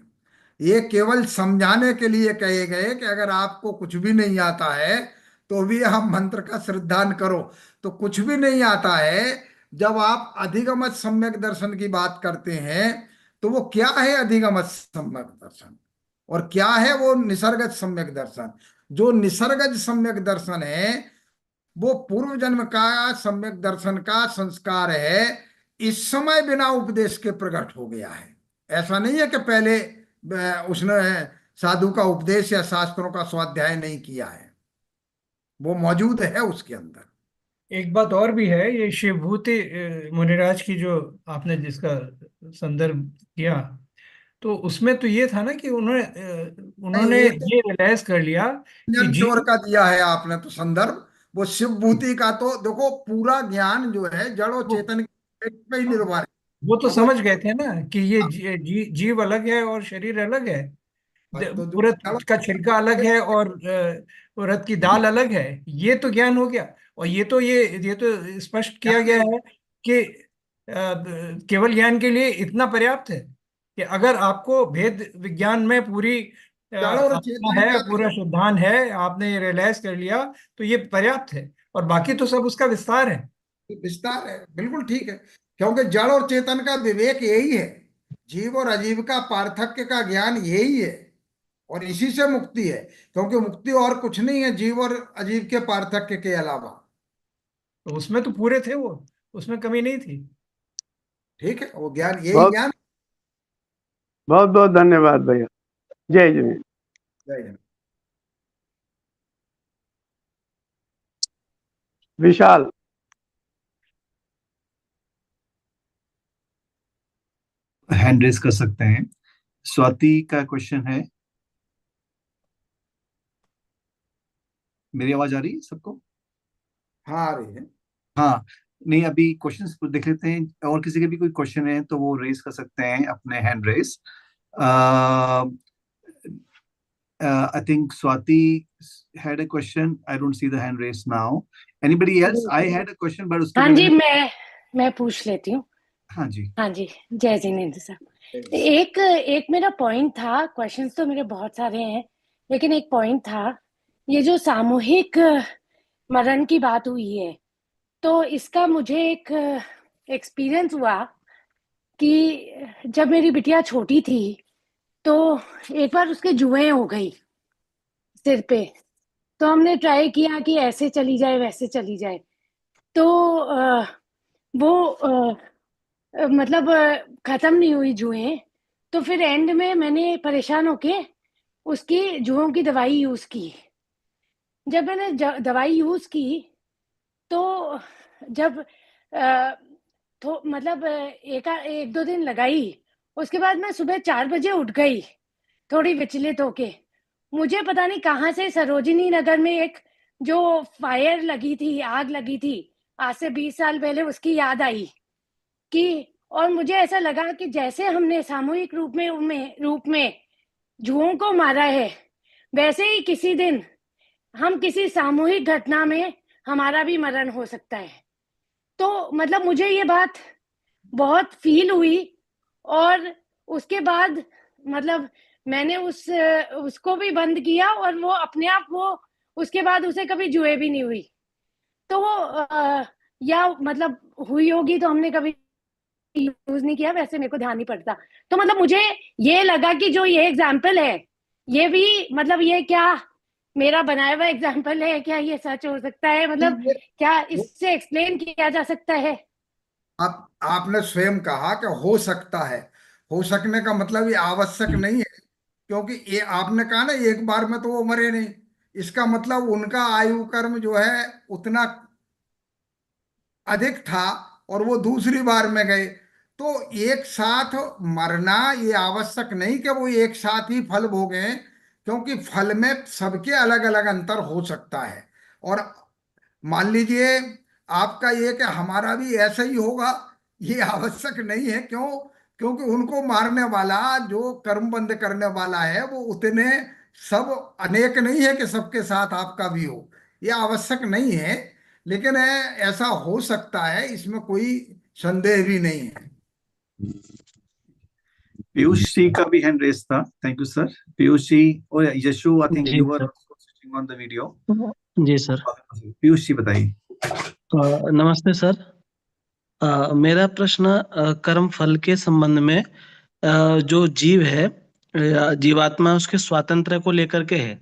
Speaker 3: ये केवल समझाने के लिए कहे गए कि अगर आपको कुछ भी नहीं आता है तो भी आप मंत्र का श्रद्धान करो। तो कुछ भी नहीं आता है, जब आप अधिगमत सम्यक दर्शन की बात करते हैं, तो वो क्या है अधिगमत सम्यक दर्शन और क्या है वो निसर्गज सम्यक दर्शन? जो निसर्गज सम्यक दर्शन है वो पूर्व जन्म का सम्यक दर्शन का संस्कार है, इस समय बिना उपदेश के प्रकट हो गया है। ऐसा नहीं है कि पहले उसने साधु का उपदेश या शास्त्रों का स्वाध्याय नहीं किया है, वो मौजूद है उसके अंदर।
Speaker 1: एक बात और भी है, ये शिवभूति मुनिराज की जो आपने जिसका संदर्भ किया, तो उसमें तो ये था ना कि
Speaker 3: नहीं,
Speaker 1: उन्होंने
Speaker 3: ये
Speaker 1: ये रियलाइज कर लिया कि
Speaker 3: ज्ञान चोर
Speaker 1: जीव,
Speaker 3: का दिया है आपने तो संदर्भ। वो शिवभूति का तो देखो, पूरा ज्ञान जो है जड़ और
Speaker 1: वो
Speaker 3: चेतन के एक पे ही
Speaker 1: हाँ,
Speaker 3: निर्भर है।
Speaker 1: वो तो
Speaker 3: अब वो
Speaker 1: समझ गए थे ना कि ये जीव अलग है और शरीर अलग है।
Speaker 3: तो जो
Speaker 1: उड़द
Speaker 3: जड़
Speaker 1: का छिलका अलग है और उड़द की दाल अलग है, ये तो ज्ञान हो गया। और ये तो स्पष्ट किया गया है कि केवल ज्ञान के लिए इतना पर्याप्त है कि अगर आपको भेद विज्ञान में पूरी
Speaker 3: जड़ और
Speaker 1: आस्था
Speaker 3: चेतन
Speaker 1: है,
Speaker 3: का
Speaker 1: पूरा श्रद्धान है, आपने ये रियलाइज कर लिया, तो ये पर्याप्त है। और बाकी तो सब उसका विस्तार है।
Speaker 3: विस्तार है, बिल्कुल ठीक है। क्योंकि जड़ और चेतन का विवेक यही है, जीव और अजीव का पार्थक्य का ज्ञान यही है, और इसी से मुक्ति है। क्योंकि मुक्ति और कुछ नहीं है जीव और अजीव के पार्थक्य के अलावा।
Speaker 1: तो उसमें तो पूरे थे वो, उसमें कमी नहीं थी।
Speaker 3: ठीक है, वो ज्ञान यही
Speaker 4: बहुत
Speaker 3: ज्ञान।
Speaker 4: बहुत बहुत धन्यवाद भैया। जय जय।
Speaker 3: जय हिंद।
Speaker 4: विशाल।
Speaker 2: हैंड रेज कर सकते हैं। स्वाति का क्वेश्चन है। मेरी आवाज आ रही है सबको?
Speaker 3: हाँ, आ रही है।
Speaker 2: हाँ। नहीं, अभी क्वेश्चंस देख लेते हैं, और किसी के भी कोई क्वेश्चन है तो वो रेज कर सकते हैं अपने hand raise. I think Swati had a question. I don't see the hand raised now. Anybody else? I had a question, but उसके
Speaker 5: हाँ
Speaker 2: लिए
Speaker 5: जी,
Speaker 2: मैंने,
Speaker 5: मैं पूछ लेती हूँ।
Speaker 2: हाँ जी।
Speaker 5: हाँ जी, जय जिनेंद्र साहब। एक मेरा पॉइंट था, क्वेश्चंस तो मेरे बहुत सारे हैं, लेकिन एक पॉइंट था, ये जो सामूहिक मरण की बात हुई है, तो इसका मुझे एक एक्सपीरियंस हुआ कि जब मेरी बिटिया छोटी थी, तो एक बार उसके जुएं हो गई सिर पे। तो हमने ट्राई किया कि ऐसे चली जाए वैसे चली जाए, तो वो मतलब खत्म नहीं हुई जुएं। तो फिर एंड में मैंने परेशान होके उसकी जुओं की दवाई यूज की। जब मैंने दवाई यूज की, तो जब तो मतलब एक दो दिन लगाई, उसके बाद मैं सुबह 4 बजे उठ गई थोड़ी विचलित होके। मुझे पता नहीं कहाँ से सरोजिनी नगर में एक जो फायर लगी थी, आग लगी थी आज से 20 साल पहले, उसकी याद आई कि, और मुझे ऐसा लगा कि जैसे हमने सामूहिक रूप में जुओं को मारा है, वैसे ही किसी दिन हम किसी सामूहिक घटना में हमारा भी मरण हो सकता है। तो मतलब मुझे ये बात बहुत फील हुई, और उसके बाद मतलब मैंने उसको भी बंद किया, और वो अपने आप वो उसके बाद उसे कभी जुए भी नहीं हुई। तो वो या मतलब हुई होगी तो हमने कभी यूज नहीं किया, वैसे मेरे को ध्यान नहीं पड़ता। तो मतलब मुझे ये लगा कि जो ये एग्जाम्पल है, ये भी मतलब ये क्या मेरा बनाया हुआ एग्जाम्पल है, क्या ये सच हो सकता है? मतलब क्या इससे एक्सप्लेन किया जा सकता है?
Speaker 3: आपने स्वयं कहा कि हो सकता है। हो सकने का मतलब ये आवश्यक नहीं है, क्योंकि ये आपने कहा ना एक बार में तो वो मरे नहीं। इसका मतलब उनका आयु कर्म जो है उतना अधिक था और वो दूसरी बार में गए। तो एक साथ मरना ये आवश्यक नहीं कि वो एक साथ ही फल भोगें, क्योंकि फल में सबके अलग अलग अंतर हो सकता है। और मान लीजिए आपका ये कि हमारा भी ऐसा ही होगा, ये आवश्यक नहीं है। क्यों? क्योंकि उनको मारने वाला जो कर्म बंद करने वाला है वो उतने सब अनेक नहीं है कि सबके साथ आपका भी हो। ये आवश्यक नहीं है, लेकिन ऐसा हो सकता है, इसमें कोई संदेह भी नहीं है।
Speaker 2: पीयूष जी का भी हैंड रेस था। Thank you sir. Piyush ji और यशु, आई थिंक
Speaker 6: जी
Speaker 2: you were
Speaker 6: sir.
Speaker 2: Switching on the video.
Speaker 6: जी सर।
Speaker 2: पीयूष जी बताइए।
Speaker 6: नमस्ते सर। मेरा प्रश्न कर्म फल के संबंध में जो जीव है, जीवात्मा, उसके स्वातंत्र को लेकर के है।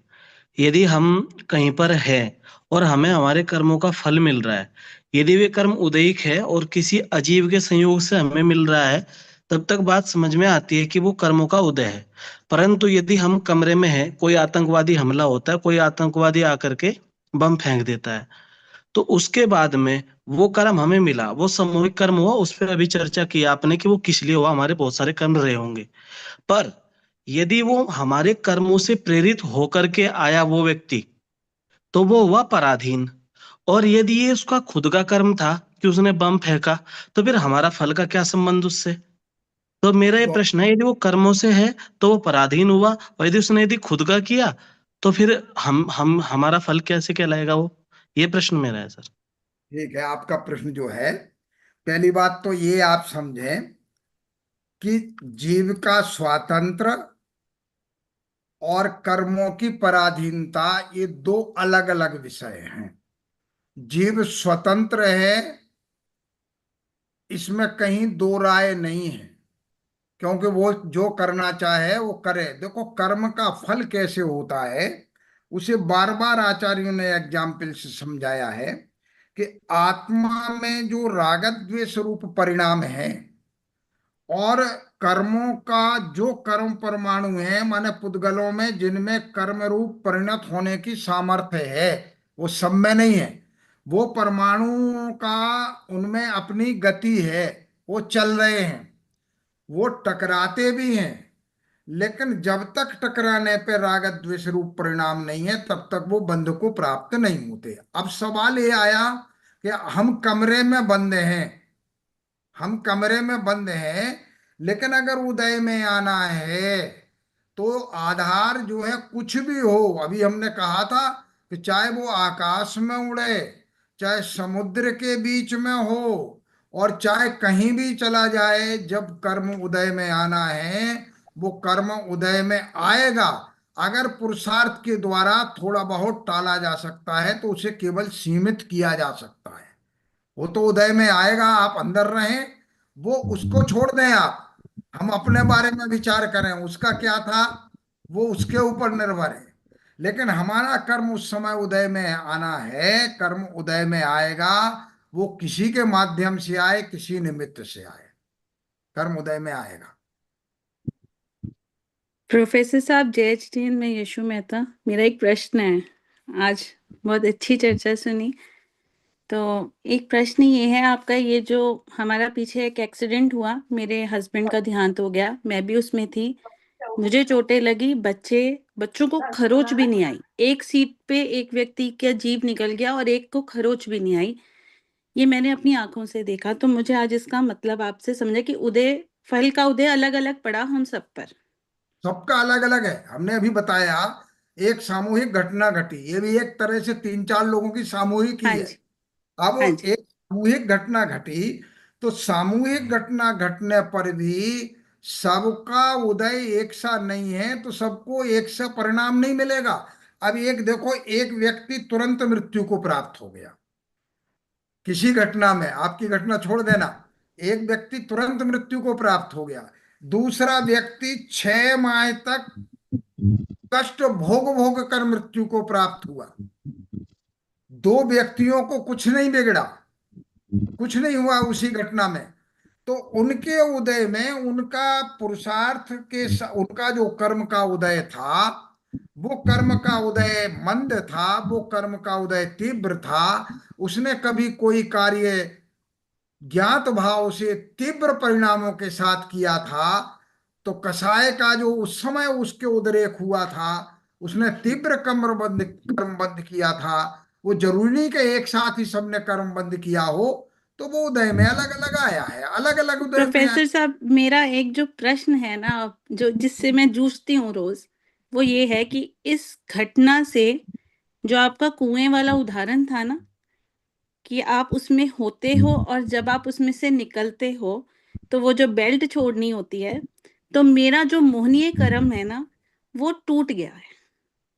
Speaker 6: यदि हम कहीं पर है और हमें हमारे कर्मों का फल मिल रहा है, यदि वे कर्म उदयिक है और किसी अजीव के संयोग से हमें मिल रहा है, तब तक बात समझ में आती है कि वो कर्मों का उदय है। परंतु यदि हम कमरे में हैं, कोई आतंकवादी हमला होता है, कोई आतंकवादी आकर के बम फेंक देता है, तो उसके बाद में वो कर्म हमें मिला, वो सामूहिक कर्म हुआ। उस पर अभी चर्चा की आपने कि वो किस लिए हुआ, हमारे बहुत सारे कर्म रहे होंगे। पर यदि वो हमारे कर्मों से प्रेरित होकर के आया वो व्यक्ति, तो वो हुआ पराधीन। और यदि ये उसका खुद का कर्म था कि उसने बम फेंका, तो फिर हमारा फल का क्या संबंध उससे? तो मेरा ये
Speaker 3: तो
Speaker 6: प्रश्न है, यदि वो कर्मों से है तो वो पराधीन हुआ, और यदि उसने यदि खुद का किया तो फिर हम हमारा फल कैसे कहलाएगा वो? ये प्रश्न मेरा है सर।
Speaker 3: ठीक है, आपका प्रश्न जो है, पहली बात तो ये आप समझें कि जीव का स्वातंत्र और कर्मों की पराधीनता ये दो अलग अलग विषय हैं। जीव स्वतंत्र है, इसमें कहीं दो राय नहीं है, क्योंकि वो जो करना चाहे वो करे। देखो कर्म का फल कैसे होता है, उसे बार बार आचार्यों ने एग्जाम्पल से समझाया है कि आत्मा में जो रागत द्वेष रूप परिणाम है और कर्मों का जो कर्म परमाणु है, माने पुद्गलों में जिनमें कर्म रूप परिणत होने की सामर्थ्य है, वो सब में नहीं है। वो परमाणुओं का उनमें अपनी गति है, वो चल रहे हैं, वो टकराते भी हैं, लेकिन जब तक टकराने पे रागत द्वेष रूप परिणाम नहीं है तब तक वो बंध को प्राप्त नहीं होते। अब सवाल ये आया कि हम कमरे में बंद हैं, हम कमरे में बंद हैं, लेकिन अगर उदय में आना है तो आधार जो है कुछ भी हो। अभी हमने कहा था कि चाहे वो आकाश में उड़े, चाहे समुद्र के बीच में हो, और चाहे कहीं भी चला जाए, जब कर्म उदय में आना है वो कर्म उदय में आएगा। अगर पुरुषार्थ के द्वारा थोड़ा बहुत टाला जा सकता है तो उसे केवल सीमित किया जा सकता है। वो तो उदय में आएगा, आप अंदर रहें, वो उसको छोड़ दें आप, हम अपने बारे में विचार करें उसका क्या था, वो उसके ऊपर निर्भर है। लेकिन हमारा कर्म उस समय उदय में आना है, कर्म उदय में आएगा, वो किसी के माध्यम से आए किसी निमित्त से आए, कर्म उदय में आएगा।
Speaker 7: प्रोफेसर साहब, जय जितेंद्र, मैं यशु मेहता। मेरा एक प्रश्न है। आज बहुत अच्छी चर्चा सुनी, तो एक प्रश्न ये है आपका, ये जो हमारा पीछे एक एक्सीडेंट हुआ, मेरे हस्बैंड का देहांत हो गया, मैं भी उसमें थी, मुझे चोटें लगी, बच्चों को खरोच भी नहीं आई। एक सीट पे एक व्यक्ति का जीव निकल गया और एक को खरोच भी नहीं आई। ये मैंने अपनी आंखों से देखा। तो मुझे आज इसका मतलब आपसे समझा कि फल का उदय अलग अलग पड़ा हम सब पर।
Speaker 3: सबका अलग अलग है। हमने अभी बताया एक सामूहिक घटना घटी, ये भी एक तरह से तीन चार लोगों की सामूहिक ही
Speaker 7: हाँ
Speaker 3: है।
Speaker 7: जी, हाँ
Speaker 3: अब
Speaker 7: जी।
Speaker 3: एक सामूहिक घटना घटी, तो सामूहिक घटना घटने पर भी सबका उदय एक सा नहीं है, तो सबको एक सा परिणाम नहीं मिलेगा। अब एक देखो, एक व्यक्ति तुरंत मृत्यु को प्राप्त हो गया किसी घटना में, आपकी घटना छोड़ देना, एक व्यक्ति तुरंत मृत्यु को प्राप्त हो गया। दूसरा व्यक्ति 6 माह तक कष्ट भोग भोग कर मृत्यु को प्राप्त हुआ। दो व्यक्तियों को कुछ नहीं बिगड़ा, कुछ नहीं हुआ उसी घटना में। तो उनके उदय में उनका पुरुषार्थ उनका जो कर्म का उदय था, वो कर्म का उदय मंद था, वो कर्म का उदय तीव्र था। उसने कभी कोई कार्य ज्ञात भाव से तीव्र परिणामों के साथ किया था। तो कसाय का जो उस समय उसके उद्रेक हुआ था, उसने तीव्र कर्मबंध किया था। वो जरूरी नहीं कि एक साथ ही सबने कर्मबंध किया हो। तो वो उदय में अलग अलग आया है, अलग अलग उदय में आया।
Speaker 7: प्रोफेसर साहब, मेरा एक जो प्रश्न है ना, जो जिससे मैं जूझती हूँ रोज, वो ये है कि इस घटना से, जो आपका कुएं वाला उदाहरण था ना, कि आप उसमें होते हो और जब आप उसमें से निकलते हो तो वो जो बेल्ट छोड़नी होती है, तो मेरा जो मोहनीय कर्म है ना, वो टूट गया है।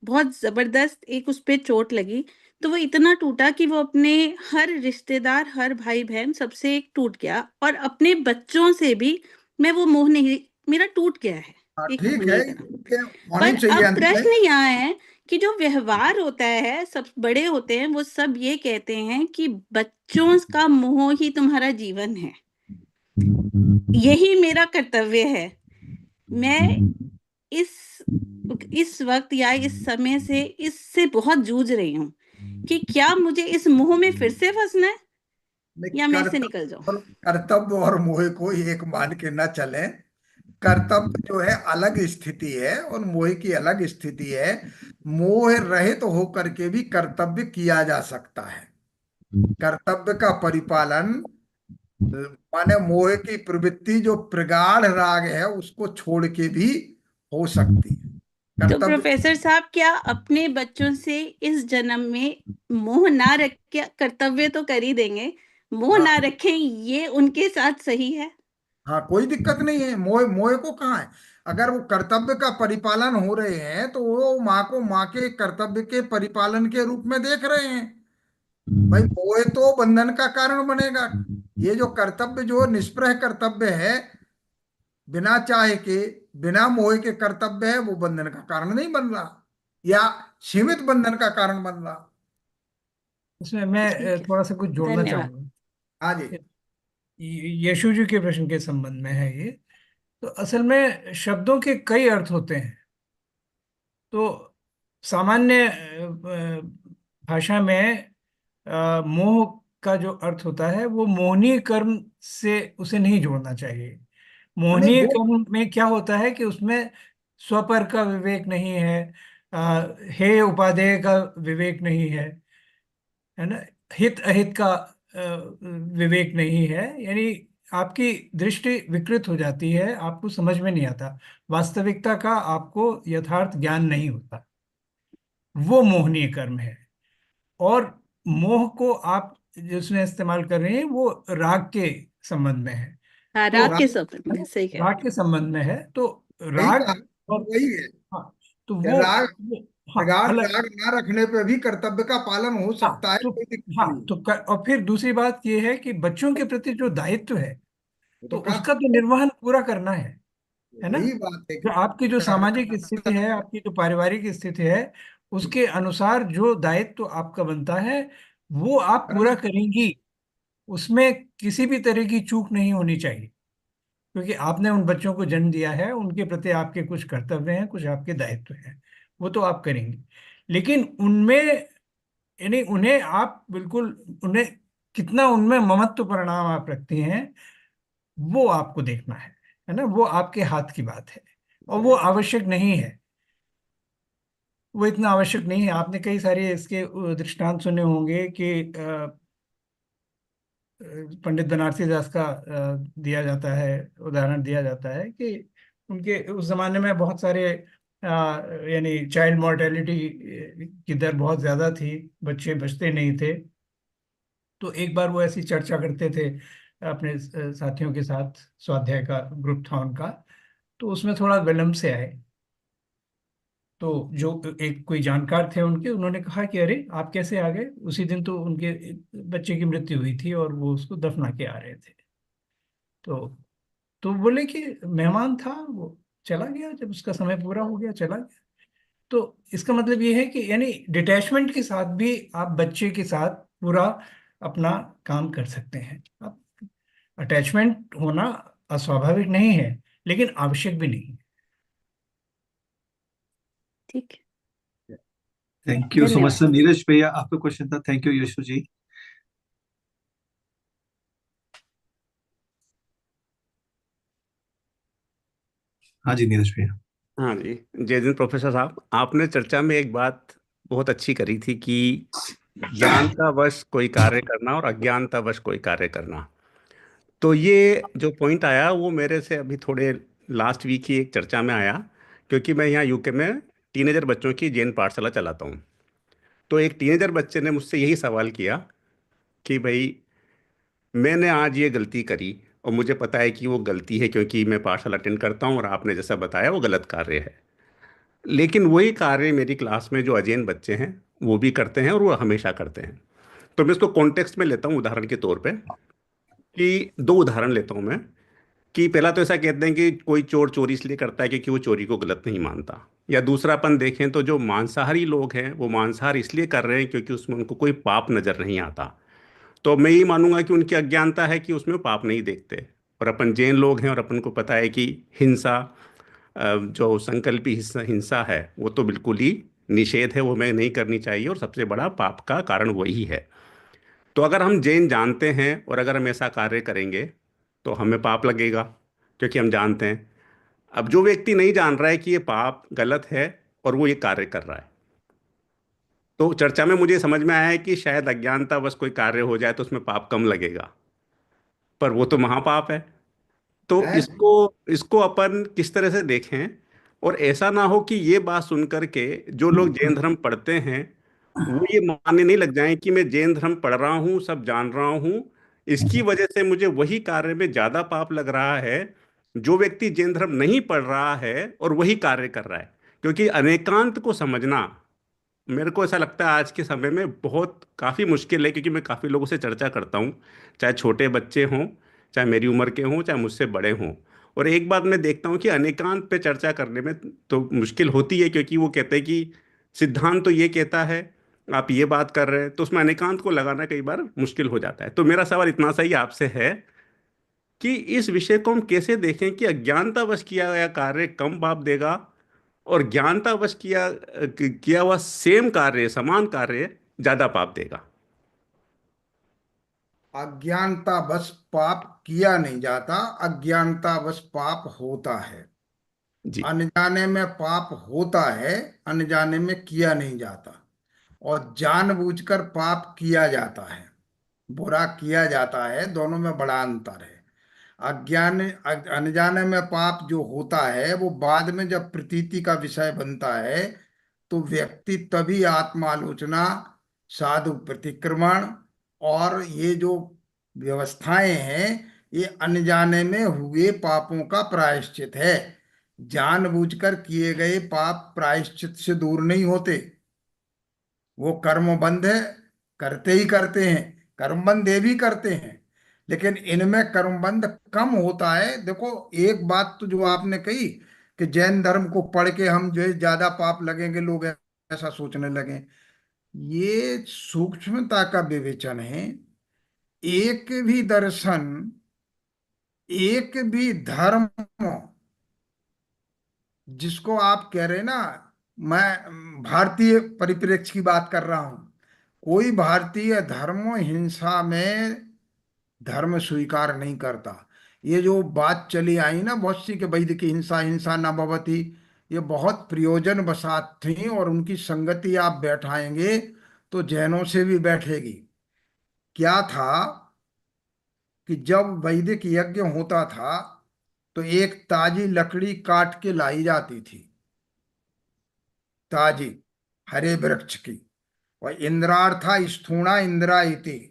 Speaker 7: बहुत जबरदस्त एक उस पे चोट लगी, तो वो इतना टूटा कि वो अपने हर रिश्तेदार, हर भाई बहन सबसे एक टूट गया, और अपने बच्चों से भी मैं वो मोह नहीं, मेरा टूट गया है
Speaker 3: हाँ,
Speaker 7: एक
Speaker 3: ठीक है,
Speaker 7: मोहनीय कर्म।
Speaker 3: ये होनी
Speaker 7: पर
Speaker 3: चाहिए
Speaker 7: अब
Speaker 3: अंत में।
Speaker 7: प्रश्न यहाँ है कि जो व्यवहार होता है, सब बड़े होते हैं, वो सब ये कहते हैं कि बच्चों का मोह ही तुम्हारा जीवन है, यही मेरा कर्तव्य है। मैं इस वक्त या इस समय से इससे बहुत जूझ रही हूँ कि क्या मुझे इस मोह में फिर से फंसना है
Speaker 3: नहीं,
Speaker 7: या मैं इससे निकल जाऊं।
Speaker 3: कर्तव्य और मोह को एक मान के न चलें। कर्तव्य जो है अलग स्थिति है और मोह की अलग स्थिति है। मोह रहित तो होकर के भी कर्तव्य किया जा सकता है। कर्तव्य का परिपालन माने मोह की प्रवृत्ति जो प्रगाढ़ राग है उसको छोड़ के भी हो सकती है।
Speaker 7: तो
Speaker 3: कर्तव्य
Speaker 7: प्रोफेसर साहब, क्या अपने बच्चों से इस जन्म में मोह ना रख के, कर्तव्य तो कर ही देंगे, मोह
Speaker 3: हाँ,
Speaker 7: ना रखें, ये उनके साथ सही है?
Speaker 3: हाँ, कोई दिक्कत नहीं है। मोह मोह को कहाँ है? अगर वो कर्तव्य का परिपालन हो रहे हैं तो वो माँ को माँ के कर्तव्य के परिपालन के रूप में देख रहे हैं। भाई मोह तो बंधन का कारण बनेगा। ये जो कर्तव्य जो निष्प्रह कर्तव्य है, बिना चाहे के, बिना मोह के कर्तव्य है, वो बंधन का कारण नहीं बन रहा, या सीमित बंधन का कारण बन रहा।
Speaker 1: इसमें मैं
Speaker 7: ठीक है,
Speaker 1: थोड़ा सा कुछ जोड़ना
Speaker 7: धन्यवाद।
Speaker 1: चाहूंगा।
Speaker 3: हाँ जी।
Speaker 1: यीशु जी के प्रश्न के संबंध में है ये। तो असल में शब्दों के कई अर्थ होते हैं। तो सामान्य भाषा में मोह का जो अर्थ होता है वो मोहनीय कर्म से उसे नहीं जोड़ना चाहिए।
Speaker 3: नहीं
Speaker 1: मोहनीय
Speaker 3: वो
Speaker 1: कर्म में क्या होता है कि उसमें स्वपर का विवेक नहीं है, हेय उपादेय का विवेक नहीं है ना, हित अहित का विवेक नहीं है। यानी आपकी दृष्टि विकृत हो जाती है, आपको समझ में नहीं आता, वास्तविकता का आपको यथार्थ ज्ञान नहीं होता। वो मोहनीय कर्म है। और मोह को आप जिसमें इस्तेमाल कर रहे हैं वो राग के संबंध में है।
Speaker 7: हाँ,
Speaker 1: तो
Speaker 7: राग के संबंध में सही कह
Speaker 1: राग के संबंध में है तो
Speaker 3: यही
Speaker 1: राग
Speaker 3: कहा,
Speaker 1: और
Speaker 3: वही है
Speaker 1: हाँ, तो
Speaker 3: कि राग,
Speaker 1: हाँ
Speaker 3: प्रगाढ़
Speaker 1: अलग।
Speaker 3: राग ना रखने पे भी कर्तव्य का पालन हो
Speaker 1: हाँ
Speaker 3: सकता है,
Speaker 1: तो
Speaker 3: कोई दिक्कत
Speaker 1: हाँ
Speaker 3: नहीं।
Speaker 1: तो और फिर दूसरी बात ये है कि बच्चों के प्रति जो दायित्व है
Speaker 3: वो तो
Speaker 1: तो
Speaker 3: कहा,
Speaker 1: उसका तो निर्वहन पूरा करना है ना।
Speaker 3: वही बात है कि
Speaker 1: जो आपकी जो सामाजिक स्थिति है, आपकी जो पारिवारिक स्थिति है, उसके अनुसार जो दायित्व आपका बनता है वो आप पूरा करेंगी। उसमें किसी भी तरह की चूक नहीं होनी चाहिए, क्योंकि आपने उन बच्चों को जन्म दिया है, उनके प्रति आपके कुछ कर्तव्य हैं, कुछ आपके दायित्व हैं, वो तो आप करेंगे। लेकिन उनमें यानी उन्हें आप बिल्कुल, उन्हें कितना उनमें ममत्व परिणाम आप रखती हैं वो आपको देखना है ना। वो आपके हाथ की बात है और वो आवश्यक नहीं है। वो इतना आवश्यक नहीं है। आपने कई सारे इसके दृष्टांत सुने होंगे कि पंडित बनारसी दास का दिया जाता है, उदाहरण दिया जाता है कि उनके उस जमाने में बहुत सारे यानी चाइल्ड मोर्टेलिटी की दर बहुत ज्यादा थी, बच्चे बचते नहीं थे। तो एक बार वो ऐसी चर्चा करते थे अपने साथियों के साथ, स्वाध्याय का ग्रुप था उनका, तो उसमें थोड़ा विलम्ब से आए। तो जो एक कोई जानकार थे उनके, उन्होंने कहा कि अरे आप कैसे आ गए, उसी दिन तो उनके बच्चे की मृत्यु हुई थी और वो उसको दफना के आ रहे थे। तो बोले कि मेहमान था वो, चला गया, जब उसका समय पूरा हो गया चला गया। तो इसका मतलब ये है कि यानी डिटैचमेंट के साथ भी आप बच्चे के साथ पूरा अपना काम कर सकते हैं। आप अटैचमेंट होना अस्वाभाविक नहीं है, लेकिन आवश्यक भी नहीं है।
Speaker 7: ठीक है,
Speaker 2: thank you so much sir.
Speaker 7: धन्यवाद।
Speaker 2: नीरज भैया आपका क्वेश्चन था। थैंक यू यशु जी। हाँ जी नीरज भैया।
Speaker 8: हाँ जी, जय हिंद प्रोफेसर साहब। आपने चर्चा में एक बात बहुत अच्छी करी थी कि ज्ञानता वश कोई कार्य करना और अज्ञानता वश कोई कार्य करना। तो ये जो पॉइंट आया वो मेरे से अभी थोड़े लास्ट वीक ही एक चर्चा में आया, क्योंकि मैं यहाँ यूके में टीनेजर बच्चों की जैन पाठशाला चलाता हूँ। तो एक टीनेजर बच्चे ने मुझसे यही सवाल किया कि भाई मैंने आज ये गलती करी और मुझे पता है कि वो गलती है, क्योंकि मैं पाठशाला अटेंड करता हूँ और आपने जैसा बताया वो गलत कार्य है। लेकिन वही कार्य मेरी क्लास में जो अजैन बच्चे हैं वो भी करते हैं और वो हमेशा करते हैं। तो मैं इसको कॉन्टेक्स्ट में लेता हूँ उदाहरण के तौर पे, कि दो उदाहरण लेता हूँ मैं। कि पहला तो ऐसा कहते हैं कि कोई चोर चोरी इसलिए करता है क्योंकि वो चोरी को गलत नहीं मानता। या दूसरापन देखें तो जो मांसाहारी लोग हैं वो मांसाहार इसलिए कर रहे हैं क्योंकि उसमें उनको कोई पाप नजर नहीं आता। तो मैं यही मानूंगा कि उनकी अज्ञानता है कि उसमें पाप नहीं देखते। और अपन जैन लोग हैं और अपन को पता है कि हिंसा, जो संकल्पी हिंसा हिंसा है वो तो बिल्कुल ही निषेध है, वो हमें नहीं करनी चाहिए और सबसे बड़ा पाप का कारण वही है। तो अगर हम जैन जानते हैं और अगर हम ऐसा कार्य करेंगे तो हमें पाप लगेगा, क्योंकि हम जानते हैं। अब जो व्यक्ति नहीं जान रहा है कि ये पाप गलत है और वो ये कार्य कर रहा है, तो चर्चा में मुझे समझ में आया है कि शायद अज्ञानता बस कोई कार्य हो जाए तो उसमें पाप कम लगेगा, पर वो तो महापाप है। तो
Speaker 3: है।
Speaker 8: इसको इसको अपन किस तरह से देखें, और ऐसा ना हो कि ये बात सुन करके जो लोग जैन धर्म पढ़ते हैं वो ये मानने नहीं लग जाएं कि मैं जैन धर्म पढ़ रहा हूँ, सब जान रहा हूँ, इसकी वजह से मुझे वही कार्य में ज्यादा पाप लग रहा है जो व्यक्ति जैन धर्म नहीं पढ़ रहा है और वही कार्य कर रहा है। क्योंकि अनेकांत को समझना मेरे को ऐसा लगता है आज के समय में बहुत काफ़ी मुश्किल है, क्योंकि मैं काफ़ी लोगों से चर्चा करता हूँ, चाहे छोटे बच्चे हों, चाहे मेरी उम्र के हों, चाहे मुझसे बड़े हों। और एक बात मैं देखता हूँ कि अनेकांत पे चर्चा करने में तो मुश्किल होती है, क्योंकि वो कहते हैं कि सिद्धांत तो ये कहता है, आप ये बात कर रहे हैं, तो उसमें अनेकांत को लगाना कई बार मुश्किल हो जाता है। तो मेरा सवाल इतना सा ही आपसे है कि इस विषय को हम कैसे देखें कि अज्ञानतावश किया गया कार्य कम पाप देगा और ज्ञानतावश किया हुआ सेम कार्य, समान कार्य ज्यादा पाप देगा।
Speaker 3: अज्ञानता बस पाप किया नहीं जाता, अज्ञानता बस पाप होता है।
Speaker 8: जी।
Speaker 3: अनजाने में पाप होता है, अनजाने में किया नहीं जाता। और जानबूझकर पाप किया जाता है, बुरा किया जाता है, दोनों में बड़ा अंतर है। अनजाने में पाप जो होता है वो बाद में जब प्रतीति का विषय बनता है तो व्यक्ति तभी आत्मालोचना, साधु प्रतिक्रमण और ये जो व्यवस्थाएं हैं ये अनजाने में हुए पापों का प्रायश्चित है। जानबूझकर किए गए पाप प्रायश्चित से दूर नहीं होते, वो कर्म बंध है, करते ही करते हैं, कर्म बंध ये भी करते हैं, लेकिन इनमें कर्म बंध कम होता है। देखो, एक बात तो जो आपने कही कि जैन धर्म को पढ़ के हम जो है ज्यादा पाप लगेंगे, लोग ऐसा सोचने लगे, ये सूक्ष्मता का विवेचन है। एक भी दर्शन, एक भी धर्म जिसको आप कह रहे हैं ना, मैं भारतीय परिप्रेक्ष्य की बात कर रहा हूं, कोई भारतीय धर्म हिंसा में धर्म स्वीकार नहीं करता। ये जो बात चली आई ना बहुत सी कि वैदिक हिंसा हिंसा न भवति, ये बहुत प्रयोजन बसात थी और उनकी संगति आप बैठाएंगे तो जैनों से भी बैठेगी। क्या था कि जब वैदिक यज्ञ होता था तो एक ताजी लकड़ी काट के लाई जाती थी, ताजी हरे वृक्ष की, और इंद्रार्था स्थूणा इंद्रा इति,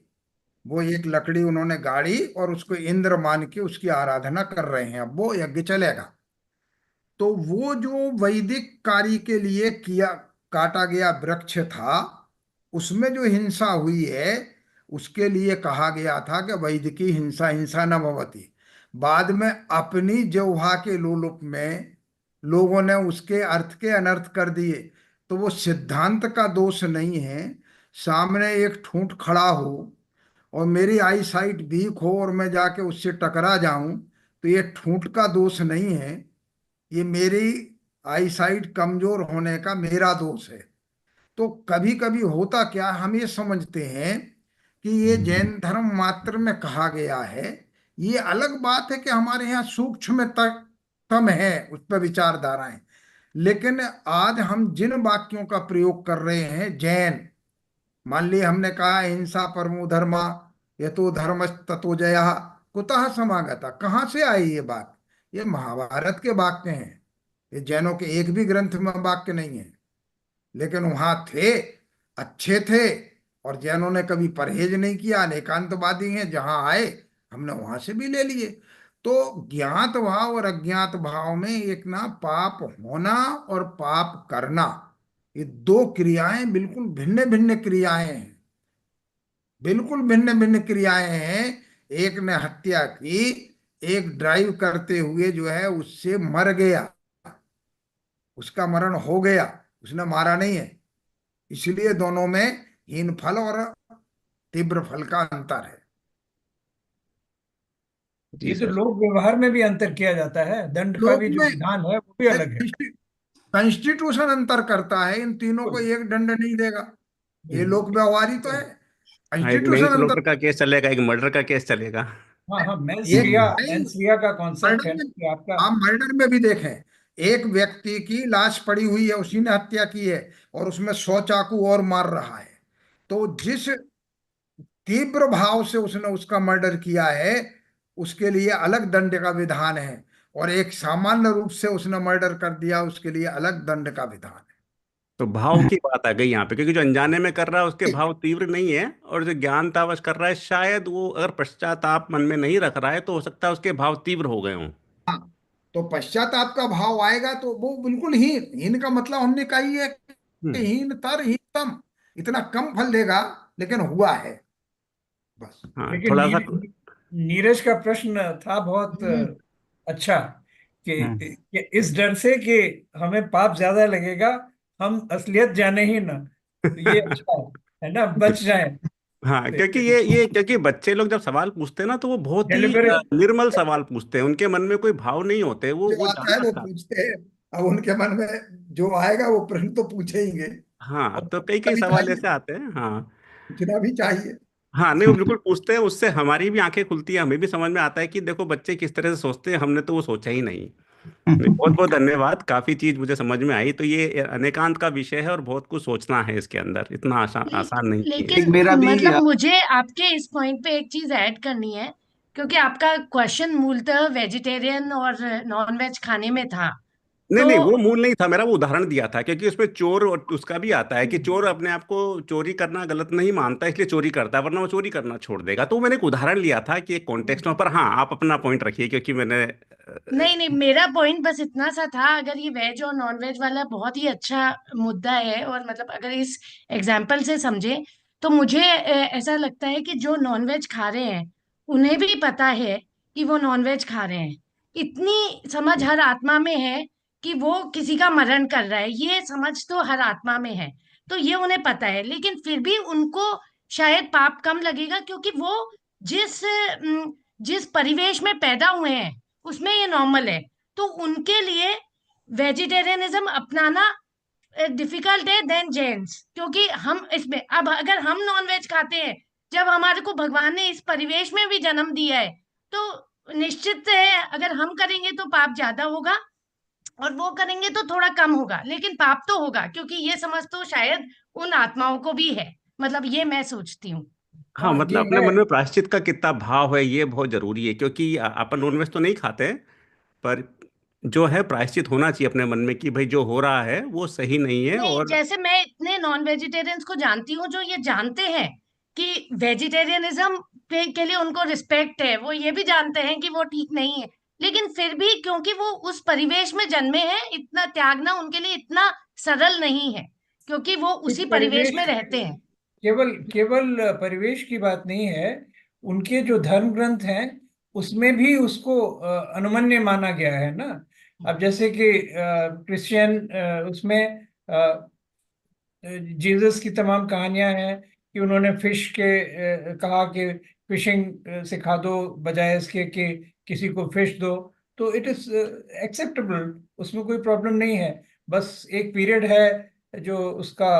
Speaker 3: वो एक लकड़ी उन्होंने गाड़ी और उसको इंद्र मान के उसकी आराधना कर रहे हैं, अब वो यज्ञ चलेगा। तो वो जो वैदिक कार्य के लिए किया काटा गया वृक्ष था, उसमें जो हिंसा हुई है उसके लिए कहा गया था कि वैदिकी हिंसा हिंसा न भवति। बाद में अपनी जौहा के लोलुप में लोगों ने उसके अर्थ के अनर्थ कर दिए। तो वो सिद्धांत का दोष नहीं है। सामने एक ठूंठ खड़ा हो और मेरी आई साइट वीक हो और मैं जाके उससे टकरा जाऊं, तो ये ठूंठ का दोष नहीं है, ये मेरी आई साइट कमजोर होने का मेरा दोष है। तो कभी कभी होता क्या, हम ये समझते हैं कि ये जैन धर्म मात्र में कहा गया है। ये अलग बात है कि हमारे यहाँ सूक्ष्म तक कम है उस पर विचारधाराएं। लेकिन आज हम जिन वाक्यों का प्रयोग कर रहे हैं जैन, मान ली हमने कहा हिंसा परमो धर्मा, यतो धर्म ततो जया, कुतः समागता, कहाँ से आई ये बात? ये महाभारत के वाक्य हैं। ये जैनों के एक भी ग्रंथ में वाक्य नहीं है, लेकिन वहां थे, अच्छे थे। और जैनों ने कभी परहेज नहीं किया, अनेकांतवादी हैं, जहां आए हमने वहां से भी ले लिए। तो ज्ञात भाव और अज्ञात भाव में एक ना पाप होना और पाप करना, ये दो क्रियाएं बिल्कुल भिन्न भिन्न क्रियाएं हैं, बिल्कुल भिन्न भिन्न क्रियाएं हैं। एक ने हत्या की, एक ड्राइव करते हुए जो है उससे मर गया, उसका मरण हो गया, उसने मारा नहीं है। इसलिए दोनों में हीन फल और तीव्र फल का अंतर है।
Speaker 8: जी
Speaker 1: ये तो
Speaker 8: सर।
Speaker 1: लोक व्यवहार में भी अंतर किया जाता है, दंड का
Speaker 3: लोक
Speaker 1: भी जो
Speaker 3: में
Speaker 1: विधान है वो भी अलग है।
Speaker 3: कॉन्स्टिट्यूशन अंतर करता है, इन तीनों को
Speaker 1: बिल्कुल
Speaker 3: एक दंड नहीं देगा। ये
Speaker 1: बिल्कुल
Speaker 3: लोक व्यवहारी तो है,
Speaker 8: हाँ, एक
Speaker 3: कॉन्स्टिट्यूशन
Speaker 8: मैनस्लॉटर
Speaker 3: अंतर।
Speaker 8: का केस चलेगा, एक मर्डर का केस चलेगा।
Speaker 1: हाँ हाँ, मेंस
Speaker 3: एक
Speaker 1: रिया,
Speaker 3: नहीं,
Speaker 1: मेंस रिया का कॉन्सेप्ट
Speaker 3: मर्डर
Speaker 1: है
Speaker 3: में,
Speaker 1: ना कि आपका।
Speaker 3: आप मर्डर में भी देखें, एक व्यक्ति की लाश पड़ी हुई है, उसी ने हत्या की है, और उसमें 100 चाकू और मार रहा है। तो जिस तीव्र भाव से उसने उसका मर्डर किया है, उसके लिए अलग दंड का विधान है, और एक सामान्य रूप से उसने मर्डर कर दिया, उसके लिए अलग दंड का विधान
Speaker 8: तो भाव की बात आ गई यहाँ पे, क्योंकि जो अनजाने में कर रहा है उसके भाव तीव्र नहीं है, और जो ज्ञानतावश कर रहा है शायद वो अगर पश्चाताप मन में नहीं रख रहा है तो हो सकता है उसके भाव तीव्र हो गए हों।
Speaker 3: हाँ, तो पश्चाताप का भाव आएगा तो वो बिल्कुल हीन, हीन का मतलब हमने कहा ही है कि
Speaker 8: हम्म।
Speaker 3: हीन तर हीनतम, इतना कम फल देगा, लेकिन हुआ है, बस।
Speaker 8: हाँ,
Speaker 1: लेकिन
Speaker 8: थोड़ा सा।
Speaker 1: नीरज का प्रश्न था बहुत
Speaker 3: हम्म,
Speaker 1: अच्छा
Speaker 2: हम्म।
Speaker 1: कि इस डर से कि हमें पाप ज्यादा लगेगा, हम असलियत जाने ही ना, तो ये अच्छा है ना, बच जाए।
Speaker 8: हाँ, क्योंकि ये क्योंकि बच्चे लोग जब सवाल पूछते हैं ना तो वो बहुत ही
Speaker 1: डेलिबरेट।
Speaker 8: निर्मल सवाल पूछते हैं, उनके मन में कोई भाव नहीं होते,
Speaker 3: जो
Speaker 8: वो
Speaker 3: आता है
Speaker 8: जानना
Speaker 3: वो
Speaker 8: चाहते।
Speaker 3: पूछते हैं। अब उनके मन में जो आएगा वो प्रश्न तो पूछेंगे,
Speaker 8: हाँ,
Speaker 3: और
Speaker 8: तो कई
Speaker 3: पूछना
Speaker 8: कई
Speaker 3: भी
Speaker 8: सवाल
Speaker 3: चाहिए,
Speaker 8: ऐसे आते हैं। हाँ।
Speaker 3: पूछना भी चाहिए।
Speaker 8: हाँ, नहीं वो बिल्कुल पूछते हैं, उससे हमारी भी आंखें खुलती है, हमें भी समझ में आता है कि देखो बच्चे किस तरह से सोचते हैं, हमने तो वो सोचा ही नहीं। बहुत बहुत धन्यवाद, काफी चीज मुझे समझ में आई। तो ये अनेकांत का विषय है और बहुत कुछ सोचना है इसके अंदर, इतना आसान नहीं है।
Speaker 2: एक
Speaker 5: लेकिन
Speaker 2: मेरा भी
Speaker 5: मतलब मुझे आपके इस पॉइंट पे एक चीज ऐड करनी है, क्योंकि आपका क्वेश्चन मूलतः वेजिटेरियन और नॉन वेज खाने में था।
Speaker 8: नहीं
Speaker 5: तो
Speaker 8: नहीं, वो मूल नहीं था, मेरा वो उदाहरण दिया था, क्योंकि उसमें चोर और उसका भी आता है कि चोर अपने आप को चोरी करना गलत नहीं मानता इसलिए चोरी करता है, वरना वो चोरी करना छोड़ देगा। तो मैंने एक उदाहरण लिया था कि एक कॉन्टेक्स्ट में। पर हाँ, आप अपना पॉइंट रखिए, क्योंकि मैंने
Speaker 5: नहीं नहीं, मेरा पॉइंट बस इतना सा था, अगर ये वेज और नॉन वेज वाला बहुत ही अच्छा मुद्दा है, और मतलब अगर इस एग्जाम्पल से समझे, तो मुझे ऐसा लगता है कि जो नॉन वेज खा रहे हैं उन्हें भी पता है कि वो नॉन वेज खा रहे हैं। इतनी समझ हर आत्मा में है कि वो किसी का मरण कर रहा है, ये समझ तो हर आत्मा में है। तो ये उन्हें पता है, लेकिन फिर भी उनको शायद पाप कम लगेगा, क्योंकि वो जिस परिवेश में पैदा हुए हैं उसमें ये नॉर्मल है। तो उनके लिए वेजिटेरियनिज्म अपनाना डिफिकल्ट है देन जैन्स, क्योंकि हम इसमें अब अगर हम नॉन वेज खाते हैं, जब हमारे को भगवान ने इस परिवेश में भी जन्म दिया है, तो निश्चित है अगर हम करेंगे तो पाप ज्यादा होगा, और वो करेंगे तो थोड़ा कम होगा, लेकिन पाप तो होगा, क्योंकि ये समझ तो शायद उन आत्माओं को भी है। मतलब ये मैं सोचती हूँ।
Speaker 8: हाँ,
Speaker 1: हाँ
Speaker 8: मतलब
Speaker 1: ये
Speaker 8: अपने
Speaker 1: है।
Speaker 8: मन में प्रायश्चित का कितना भाव है ये बहुत जरूरी है, क्योंकि अपन नॉनवेज तो नहीं खाते हैं, पर जो है प्रायश्चित होना चाहिए अपने मन में कि भाई जो हो रहा है वो सही नहीं है।
Speaker 5: नहीं,
Speaker 8: और
Speaker 5: जैसे मैं इतने नॉन वेजिटेरियंस को जानती हूँ जो ये जानते हैं कि वेजिटेरियनिज्म के लिए उनको रिस्पेक्ट है, वो ये भी जानते हैं कि वो ठीक नहीं है, लेकिन फिर भी क्योंकि वो उस परिवेश में जन्मे हैं, इतना त्यागना उनके लिए इतना सरल नहीं है, क्योंकि वो
Speaker 1: ये
Speaker 5: उसी परिवेश
Speaker 1: परिवेश
Speaker 5: में रहते हैं।
Speaker 1: केवल केवल परिवेश की बात नहीं है, उनके जो धर्म ग्रंथ हैं उसमें भी उसको अनुमन्य माना गया है ना। अब जैसे कि क्रिश्चियन उसमें जीसस की तमाम कहानियां हैं कि उन्होंने फिश के कहा कि फिशिंग सिखा दो बजाय इसके कि किसी को फिश दो, तो इट इज एक्सेप्टेबल, उसमें कोई प्रॉब्लम नहीं है। बस एक पीरियड है जो उसका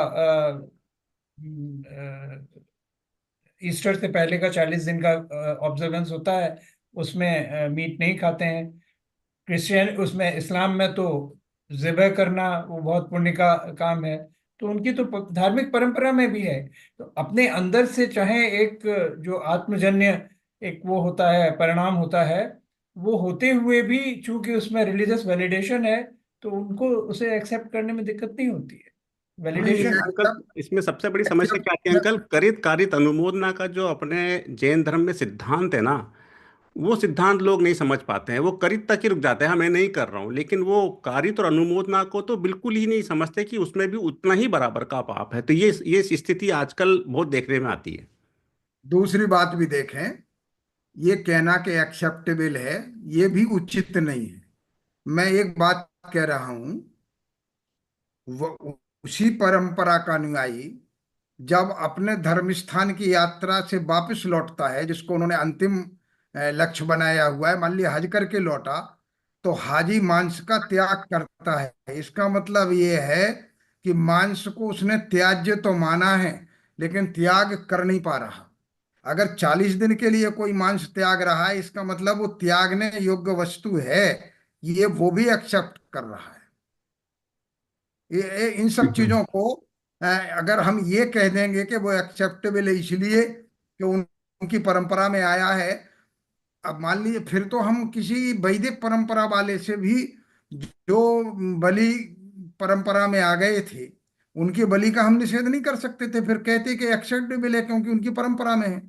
Speaker 1: ईस्टर से पहले का 40 दिन का ऑब्जर्वेंस होता है, उसमें मीट नहीं खाते हैं। क्रिश्चियन उसमें, इस्लाम में तो ज़िबह करना वो बहुत पुण्य का काम है, तो उनकी तो धार्मिक परंपरा में भी है। तो अपने अंदर से चाहे एक जो आत्मजन्य एक वो होता है, परिणाम होता है, वो होते हुए भी चूंकि उसमें रिलीजियस वैलिडेशन है, तो उनको उसे एक्सेप्ट करने में दिक्कत नहीं होती है।
Speaker 3: नहीं,
Speaker 1: वैलिडेशन।
Speaker 3: ये
Speaker 8: अंकल,
Speaker 3: सब
Speaker 8: इसमें सबसे बड़ी समस्या क्या आती है अंकल? करित कारित अनुमोदना का जो अपने जैन धर्म में सिद्धांत है ना, वो सिद्धांत लोग नहीं समझ पाते हैं। वो करित तक ही रुक जाते हैं, हाँ मैं नहीं कर रहा हूँ, लेकिन वो कारित और अनुमोदना को तो बिल्कुल ही नहीं समझते कि उसमें भी उतना ही बराबर का पाप है। तो ये स्थिति आजकल बहुत देखने में आती है।
Speaker 3: दूसरी बात भी देखें, ये कहना कि एक्सेप्टेबल है, ये भी उचित नहीं है। मैं एक बात कह रहा हूं, वो उसी परंपरा का अनुयायी जब अपने धर्म स्थान की यात्रा से वापस लौटता है, जिसको उन्होंने अंतिम लक्ष्य बनाया हुआ है, मान लिया हज करके लौटा, तो हाजी मांस का त्याग करता है। इसका मतलब ये है कि मांस को उसने त्याज्य तो माना है, लेकिन त्याग कर नहीं पा रहा। अगर 40 दिन के लिए कोई मांस त्याग रहा है, इसका मतलब वो त्यागने योग्य वस्तु है, ये वो भी एक्सेप्ट कर रहा है। इन सब चीजों को अगर हम ये कह देंगे कि वो एक्सेप्टेबल है इसलिए कि उनकी परंपरा में आया है, अब मान लीजिए फिर तो हम किसी वैदिक परंपरा वाले से भी, जो बलि परंपरा में आ गए थे, उनकी बलि का हम निषेध नहीं कर सकते थे, फिर कहते कि एक्सेप्टेबल है क्योंकि उनकी परंपरा में है।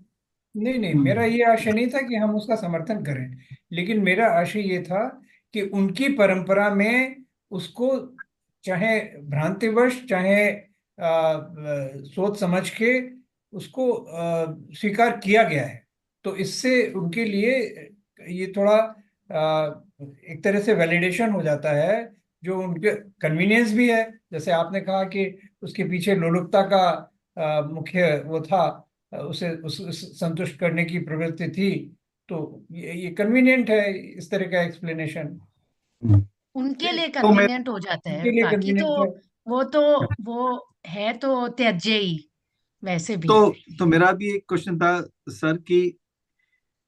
Speaker 1: नहीं नहीं, मेरा ये आशय नहीं था कि हम उसका समर्थन करें, लेकिन मेरा आशय ये था कि उनकी परंपरा में उसको चाहे भ्रांतिवश चाहे सोच समझ के उसको स्वीकार किया गया है। तो इससे उनके लिए ये थोड़ा एक तरह से वैलिडेशन हो जाता है, जो उनके कन्वीनियंस भी है। जैसे आपने कहा कि उसके पीछे लोलुपता का मुख्य वो था, उसे उस संतुष्ट करने की प्रवृत्ति थी, तो ये कन्वीनियंट है इस तरह का एक्सप्लेनेशन।
Speaker 9: उनके लिए
Speaker 2: तो मैं
Speaker 9: कन्वीनियंट हो जाता है,
Speaker 1: उनके लिए
Speaker 9: बाकी तो
Speaker 1: कन्वीनियंट है।
Speaker 9: वो तो वो है तो त्याज्य ही वैसे भी।
Speaker 2: तो मेरा भी एक क्वेश्चन था सर कि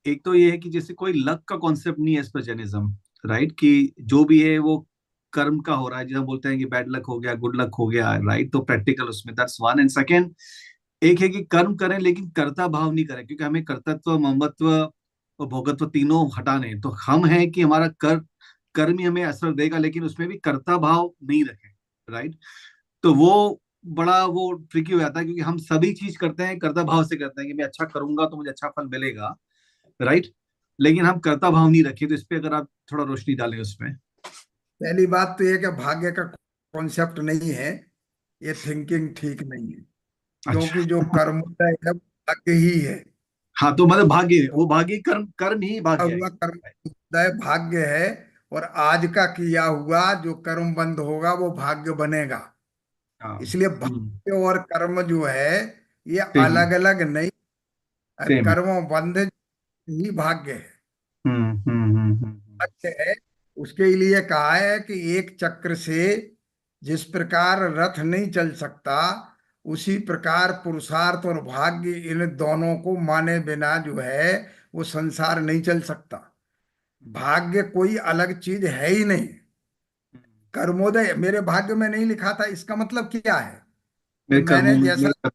Speaker 2: एक तो ये है कि जैसे कोई लक का कॉन्सेप्ट नहीं है एज पर जैनिज्म, राइट, कि जो भी है वो कर्म का हो रहा है, जैसे हम बोलते हैं कि बैड लक हो गया, गुड लक हो गया, राइट। तो प्रैक्टिकल उसमें दैट्स वन, एंड सेकंड एक है कि कर्म करें लेकिन कर्ता भाव नहीं करें, क्योंकि हमें कर्तत्व, ममत्व और भोगत्व तीनों हटाने हैं। तो हम हैं कि हमारा कर्म ही हमें असर देगा, लेकिन उसमें भी कर्ता भाव नहीं रखें, राइट। तो वो बड़ा वो ट्रिकी हो जाता है, क्योंकि हम सभी चीज करते हैं कर्ता भाव से करते हैं कि मैं अच्छा करूंगा तो मुझे अच्छा फल मिलेगा, राइट। लेकिन हम कर्ता भाव नहीं रखे। तो इस पे अगर आप थोड़ा रोशनी डालें उसमें।
Speaker 3: पहली बात तो ये कि भाग्य का कॉन्सेप्ट नहीं है, ये थिंकिंग ठीक नहीं है, क्योंकि जो
Speaker 2: अच्छा।
Speaker 3: कर्मोदय है वो भाग्य ही है।
Speaker 2: हाँ, तो मतलब भाग्य, वो भाग्य कर्म, कर्म ही भाग्य है।
Speaker 3: हुआ कर्मोदय भाग्य है, और आज का किया हुआ जो कर्म बंद होगा वो भाग्य बनेगा।
Speaker 2: हाँ।
Speaker 3: इसलिए भाग्य और कर्म जो है ये
Speaker 2: सेम है।
Speaker 3: अलग अलग नहीं,
Speaker 2: सेम है।
Speaker 3: कर्म बंध ही भाग्य है।
Speaker 2: हम्म।
Speaker 3: भाग्य है, उसके लिए कहा है कि एक चक्र से जिस प्रकार रथ नहीं चल सकता, उसी प्रकार पुरुषार्थ और भाग्य, इन दोनों को माने बिना जो है वो संसार नहीं चल सकता। भाग्य कोई अलग चीज है ही नहीं। कर्मोदय मेरे भाग्य में नहीं लिखा था, इसका मतलब क्या है कि
Speaker 2: मेरे कर्मों
Speaker 3: मैंने
Speaker 2: में
Speaker 3: जैसा,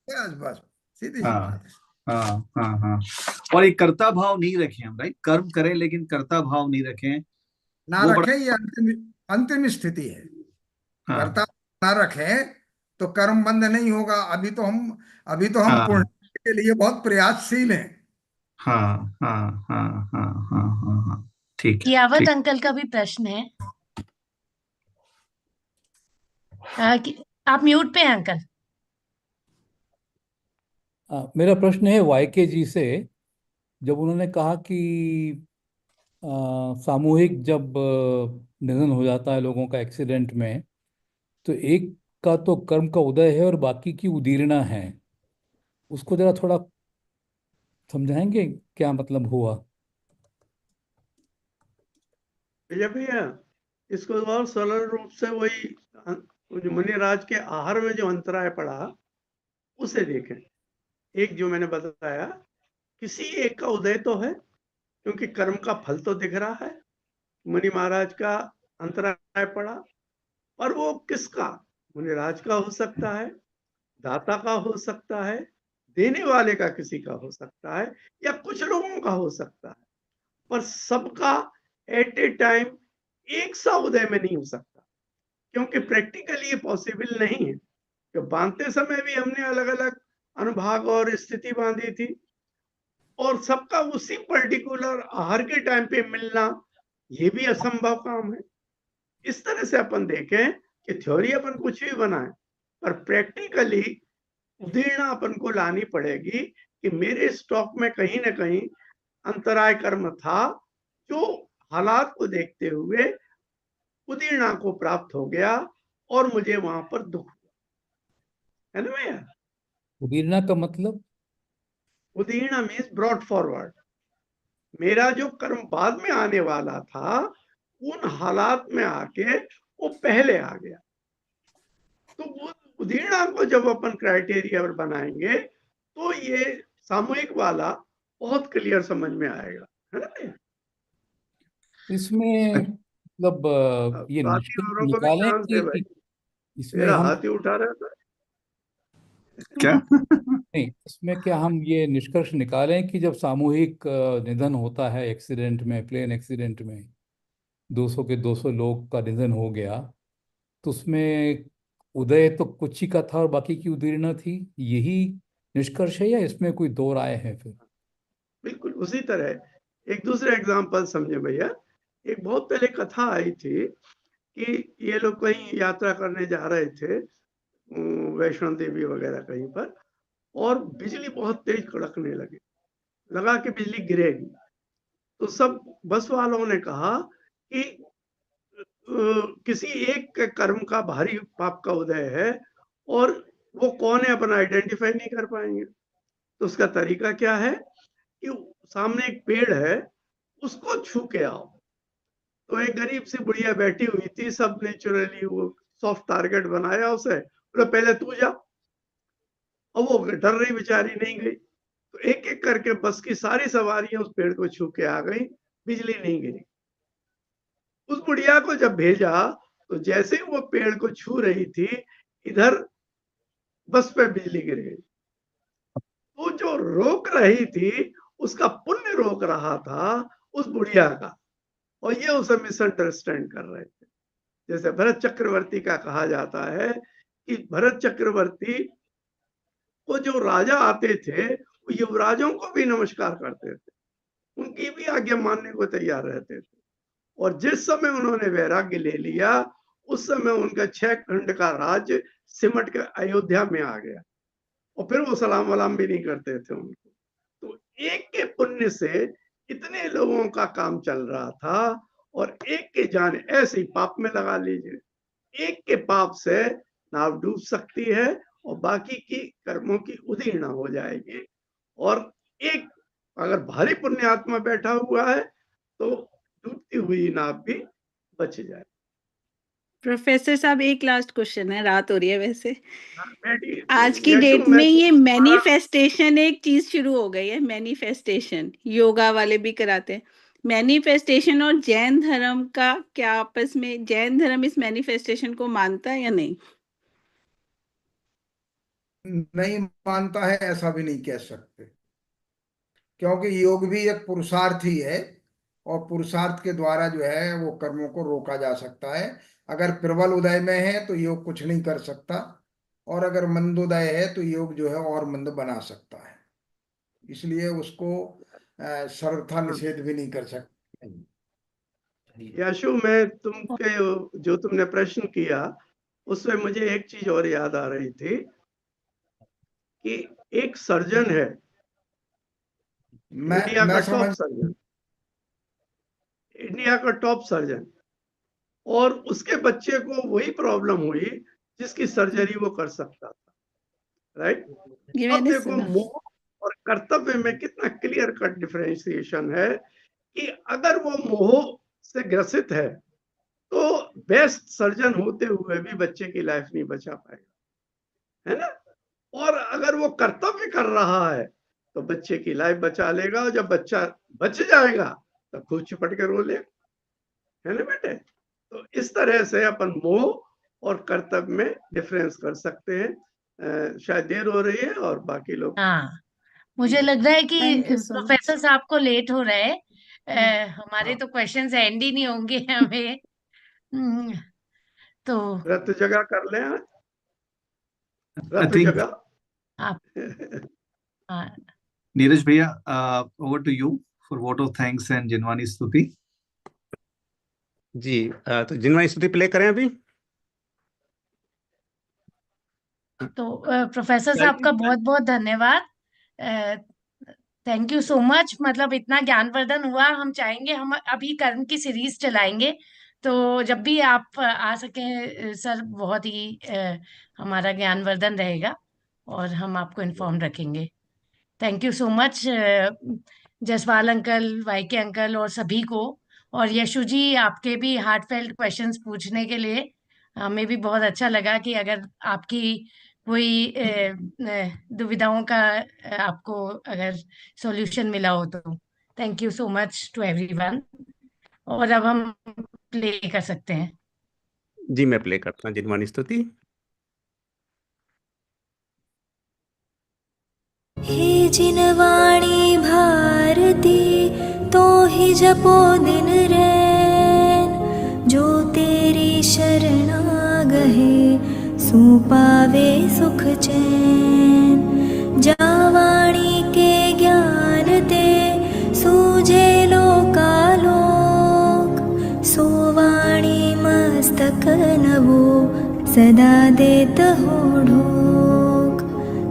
Speaker 3: बस बस सीधी सी
Speaker 2: हाँ,
Speaker 3: बात है।
Speaker 2: हाँ, हाँ, हाँ। और एक कर्ता भाव नहीं रखें हम, राइट, कर्म करें लेकिन कर्ता भाव नहीं रखें।
Speaker 3: ना
Speaker 2: वो बड़ा,
Speaker 3: रखें, ये अंतिम अंतिम स्थिति है। कर्ता
Speaker 2: हाँ,
Speaker 3: ना रखें तो कर्म बंद नहीं होगा। अभी तो हम पूर्ण
Speaker 2: हाँ,
Speaker 3: के लिए बहुत प्रयासशील हैं।
Speaker 2: हाँ, हाँ, हाँ, हाँ, हाँ, हाँ, हाँ। ठीक है,
Speaker 9: कियावत
Speaker 2: ठीक।
Speaker 9: अंकल का भी प्रश्न है। आप म्यूट पे हैं अंकल।
Speaker 10: मेरा प्रश्न है वाईके जी से। जब उन्होंने कहा कि सामूहिक जब निधन हो जाता है लोगों का एक्सीडेंट में, तो एक का तो कर्म का उदय है और बाकी की उदीर्णा है। उसको जरा थोड़ा समझाएंगे क्या मतलब हुआ?
Speaker 4: भैया भैया, इसको और सरल रूप से वही जो मुनिराज के आहार में जो अंतराय पड़ा उसे देखें। एक जो मैंने बताया, किसी एक का उदय तो है क्योंकि कर्म का फल तो दिख रहा है, मुनि महाराज का अंतराय पड़ा, और वो किसका? मुनिराज का हो सकता है, दाता का हो सकता है, देने वाले का किसी का हो सकता है, या कुछ लोगों का हो सकता है, पर सबका एट ए टाइम एक सा उदय में नहीं हो सकता, क्योंकि प्रैक्टिकली ये पॉसिबल नहीं है। तो बांधते समय भी हमने अलग अलग अनुभाग और स्थिति बांधी थी, और सबका उसी पर्टिकुलर आहार के टाइम पे मिलना ये भी असंभव काम है। इस तरह से अपन देखें कि थ्योरी अपन कुछ भी बनाए, पर प्रैक्टिकली उदीर्णा अपन को लानी पड़ेगी कि मेरे स्टॉक में कहीं ना कहीं अंतराय कर्म था, जो हालात को देखते हुए उदीर्णा को प्राप्त हो गया और मुझे वहां पर दुख हुआ, है ना भैया?
Speaker 10: उदीर्णा का मतलब?
Speaker 4: उदीर्णा मीन्स ब्रॉट फॉरवर्ड। मेरा जो कर्म बाद में आने वाला था, उन हालात में आके वो पहले आ गया। तो वो उदीर्णा को जब अपन क्राइटेरिया पर बनाएंगे तो ये सामूहिक वाला बहुत क्लियर समझ में आएगा, है ना?
Speaker 10: इसमें मतलब ये
Speaker 4: साथी
Speaker 10: निष्कर्ष
Speaker 4: औरों को भी
Speaker 10: निकालें
Speaker 4: चांस दे भाई।
Speaker 10: कि इसमें
Speaker 4: तेरा
Speaker 10: हम
Speaker 4: हाथ ही उठा रहा था।
Speaker 2: क्या?
Speaker 10: नहीं, इसमें क्या हम ये निष्कर्ष निकालें कि जब सामूहिक निधन होता है एक्सीडेंट में, प्लेन एक्सीडेंट में 200 के 200 लोग का निधन हो गया, तो उसमें उदय तो कुछ ही का था और बाकी की उदीर्णा थी, यही निष्कर्ष है या इसमें कोई दो राय है फिर?
Speaker 4: बिल्कुल उसी तरह एक दूसरे एग्जाम्पल समझे भैया। एक बहुत पहले कथा आई थी कि ये लोग कहीं यात्रा करने जा रहे थे, वैष्णो देवी वगैरह कहीं पर, और बिजली बहुत तेज कड़कने लगी, लगा कि बिजली गिरेगी। तो सब बस वालों ने कहा कि किसी एक के कर्म का भारी पाप का उदय है, और वो कौन है अपन आइडेंटिफाई नहीं कर पाएंगे। तो उसका तरीका क्या है कि सामने एक पेड़ है, उसको छू के आओ। तो एक गरीब सी बुढ़िया बैठी हुई थी, सब नेचुरली वो सॉफ्ट टारगेट बनाया उसे, बोले पहले तू जा। और वो डर रही बेचारी, नहीं गई। तो एक एक करके बस की सारी सवारियां उस पेड़ को छू के आ गई, बिजली नहीं गिरी। उस बुढ़िया को जब भेजा तो जैसे ही वो पेड़ को छू रही थी, इधर बस पे बिजली गिर गई। वो जो रोक रही थी उसका पुण्य रोक रहा था उस बुढ़िया का, और ये उसे मिसअंडरस्टैंड कर रहे थे। जैसे भरत चक्रवर्ती का कहा जाता है कि भरत चक्रवर्ती को जो राजा आते थे वो युवराजों को भी नमस्कार करते थे, उनकी भी आज्ञा मानने को तैयार रहते थे। और जिस समय उन्होंने वैराग्य ले लिया, उस समय उनका 6 खंड का राज्य सिमट के अयोध्या में आ गया, और फिर वो सलाम वलाम भी नहीं करते थे उनको। तो एक के पुण्य से इतने लोगों का काम चल रहा था, और एक के जान ऐसे ही पाप में लगा लीजिए। एक के पाप से नाव डूब सकती है और बाकी की कर्मों की उदीर्णा हो जाएगी। और एक अगर भारी पुण्य आत्मा बैठा हुआ है तो डूबती हुई नाव भी बच जाए।
Speaker 7: प्रोफेसर साहब, एक लास्ट क्वेश्चन है, रात हो रही है वैसे।
Speaker 4: बैठी
Speaker 7: आज की
Speaker 4: यशु,
Speaker 7: डेट
Speaker 4: मैं
Speaker 7: में ये
Speaker 4: तुम्हारा
Speaker 7: मैनिफेस्टेशन एक चीज शुरू हो गई है, मैनिफेस्टेशन योगा वाले भी कराते हैं। मैनिफेस्टेशन और जैन धर्म का क्या आपस में, जैन धर्म इस मैनिफेस्टेशन को मानता है या नहीं?
Speaker 3: नहीं मानता है ऐसा भी नहीं कह सकते, क्योंकि योग भी एक पुरुषार्थ ही है, और पुरुषार्थ के द्वारा जो है वो कर्मों को रोका जा सकता है। अगर प्रबल उदय में है तो योग कुछ नहीं कर सकता, और अगर मंदोदय है तो योग जो है और मंद बना सकता है। इसलिए उसको सर्वथा निषेध भी नहीं कर सकते।
Speaker 4: यशु, मैं तुमके जो तुमने प्रश्न किया उसमें मुझे एक चीज और याद आ रही थी कि एक सर्जन है, इंडिया का
Speaker 3: मैं
Speaker 4: टॉप
Speaker 3: समझ
Speaker 4: सर्जन, इंडिया का टॉप सर्जन, और उसके बच्चे को वही प्रॉब्लम हुई जिसकी सर्जरी वो कर सकता था, राइट।
Speaker 7: ये
Speaker 4: अब
Speaker 7: मैंने
Speaker 4: देखो
Speaker 7: सुना।
Speaker 4: मोह और कर्तव्य में कितना क्लियर कट डिफरेंशिएशन है कि अगर वो मोह से ग्रसित है तो बेस्ट सर्जन होते हुए भी बच्चे की लाइफ नहीं बचा पाएगा, है ना। और अगर वो कर्तव्य कर रहा है तो बच्चे की लाइफ बचा लेगा, और जब बच्चा बच जाएगा तो खुद चिपट के रो ले, है ना बेटे। तो इस तरह से अपन मोह और कर्तव्य में डिफरेंस कर सकते हैं। शायद देर हो रही है और बाकी लोग।
Speaker 9: हाँ, मुझे लग रहा है कि
Speaker 7: thank you so
Speaker 9: professor
Speaker 7: much.
Speaker 9: साहब को लेट हो रहा है। हमारे
Speaker 4: हाँ,
Speaker 9: तो क्वेश्चंस एंड ही नहीं होंगे हमें। तो
Speaker 4: रत जगह कर लें,
Speaker 2: I
Speaker 4: रत
Speaker 2: think
Speaker 4: जगह।
Speaker 9: आप हाँ,
Speaker 2: Neeraj Bhaiya, over to you for vote of thanks and Jinwani Stuti.
Speaker 8: जी, तो जिनवानी स्तुति प्ले करें अभी।
Speaker 9: तो प्रोफेसर साहब का बहुत बहुत धन्यवाद। Thank you so much. मतलब इतना ज्ञानवर्धन हुआ। हम चाहेंगे, हम अभी कर्म की सीरीज चलाएंगे, तो जब भी आप आ सकें सर, बहुत ही हमारा ज्ञानवर्धन रहेगा और हम आपको इन्फॉर्म रखेंगे। Thank you so much Jaswal uncle, YK uncle और सभी को। और यशु जी, आपके भी हार्टफेल्ट क्वेश्चंस पूछने के लिए हमें भी बहुत अच्छा लगा कि अगर आपकी कोई दुविधाओं का आपको अगर सॉल्यूशन मिला हो तो। Thank you so much to everyone. और अब हम प्ले कर सकते हैं।
Speaker 8: जी, मैं प्ले करता हूँ जिनवानी स्तुति।
Speaker 11: हे जिनवाणी भारती, तो ही जपो दिन रैन, जो तेरी शरणा गहे, सो पावे सुख चैन। जावाणी के ज्ञान ते, सूझे लोकालोक, सो वाणी मस्तक नवो, सदा देत हो ढोक,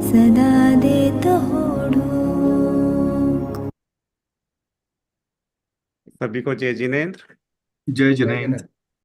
Speaker 11: सदा देत हो ढोक।
Speaker 8: सभी को जय जिनेंद्र।
Speaker 2: Jai Jinendra.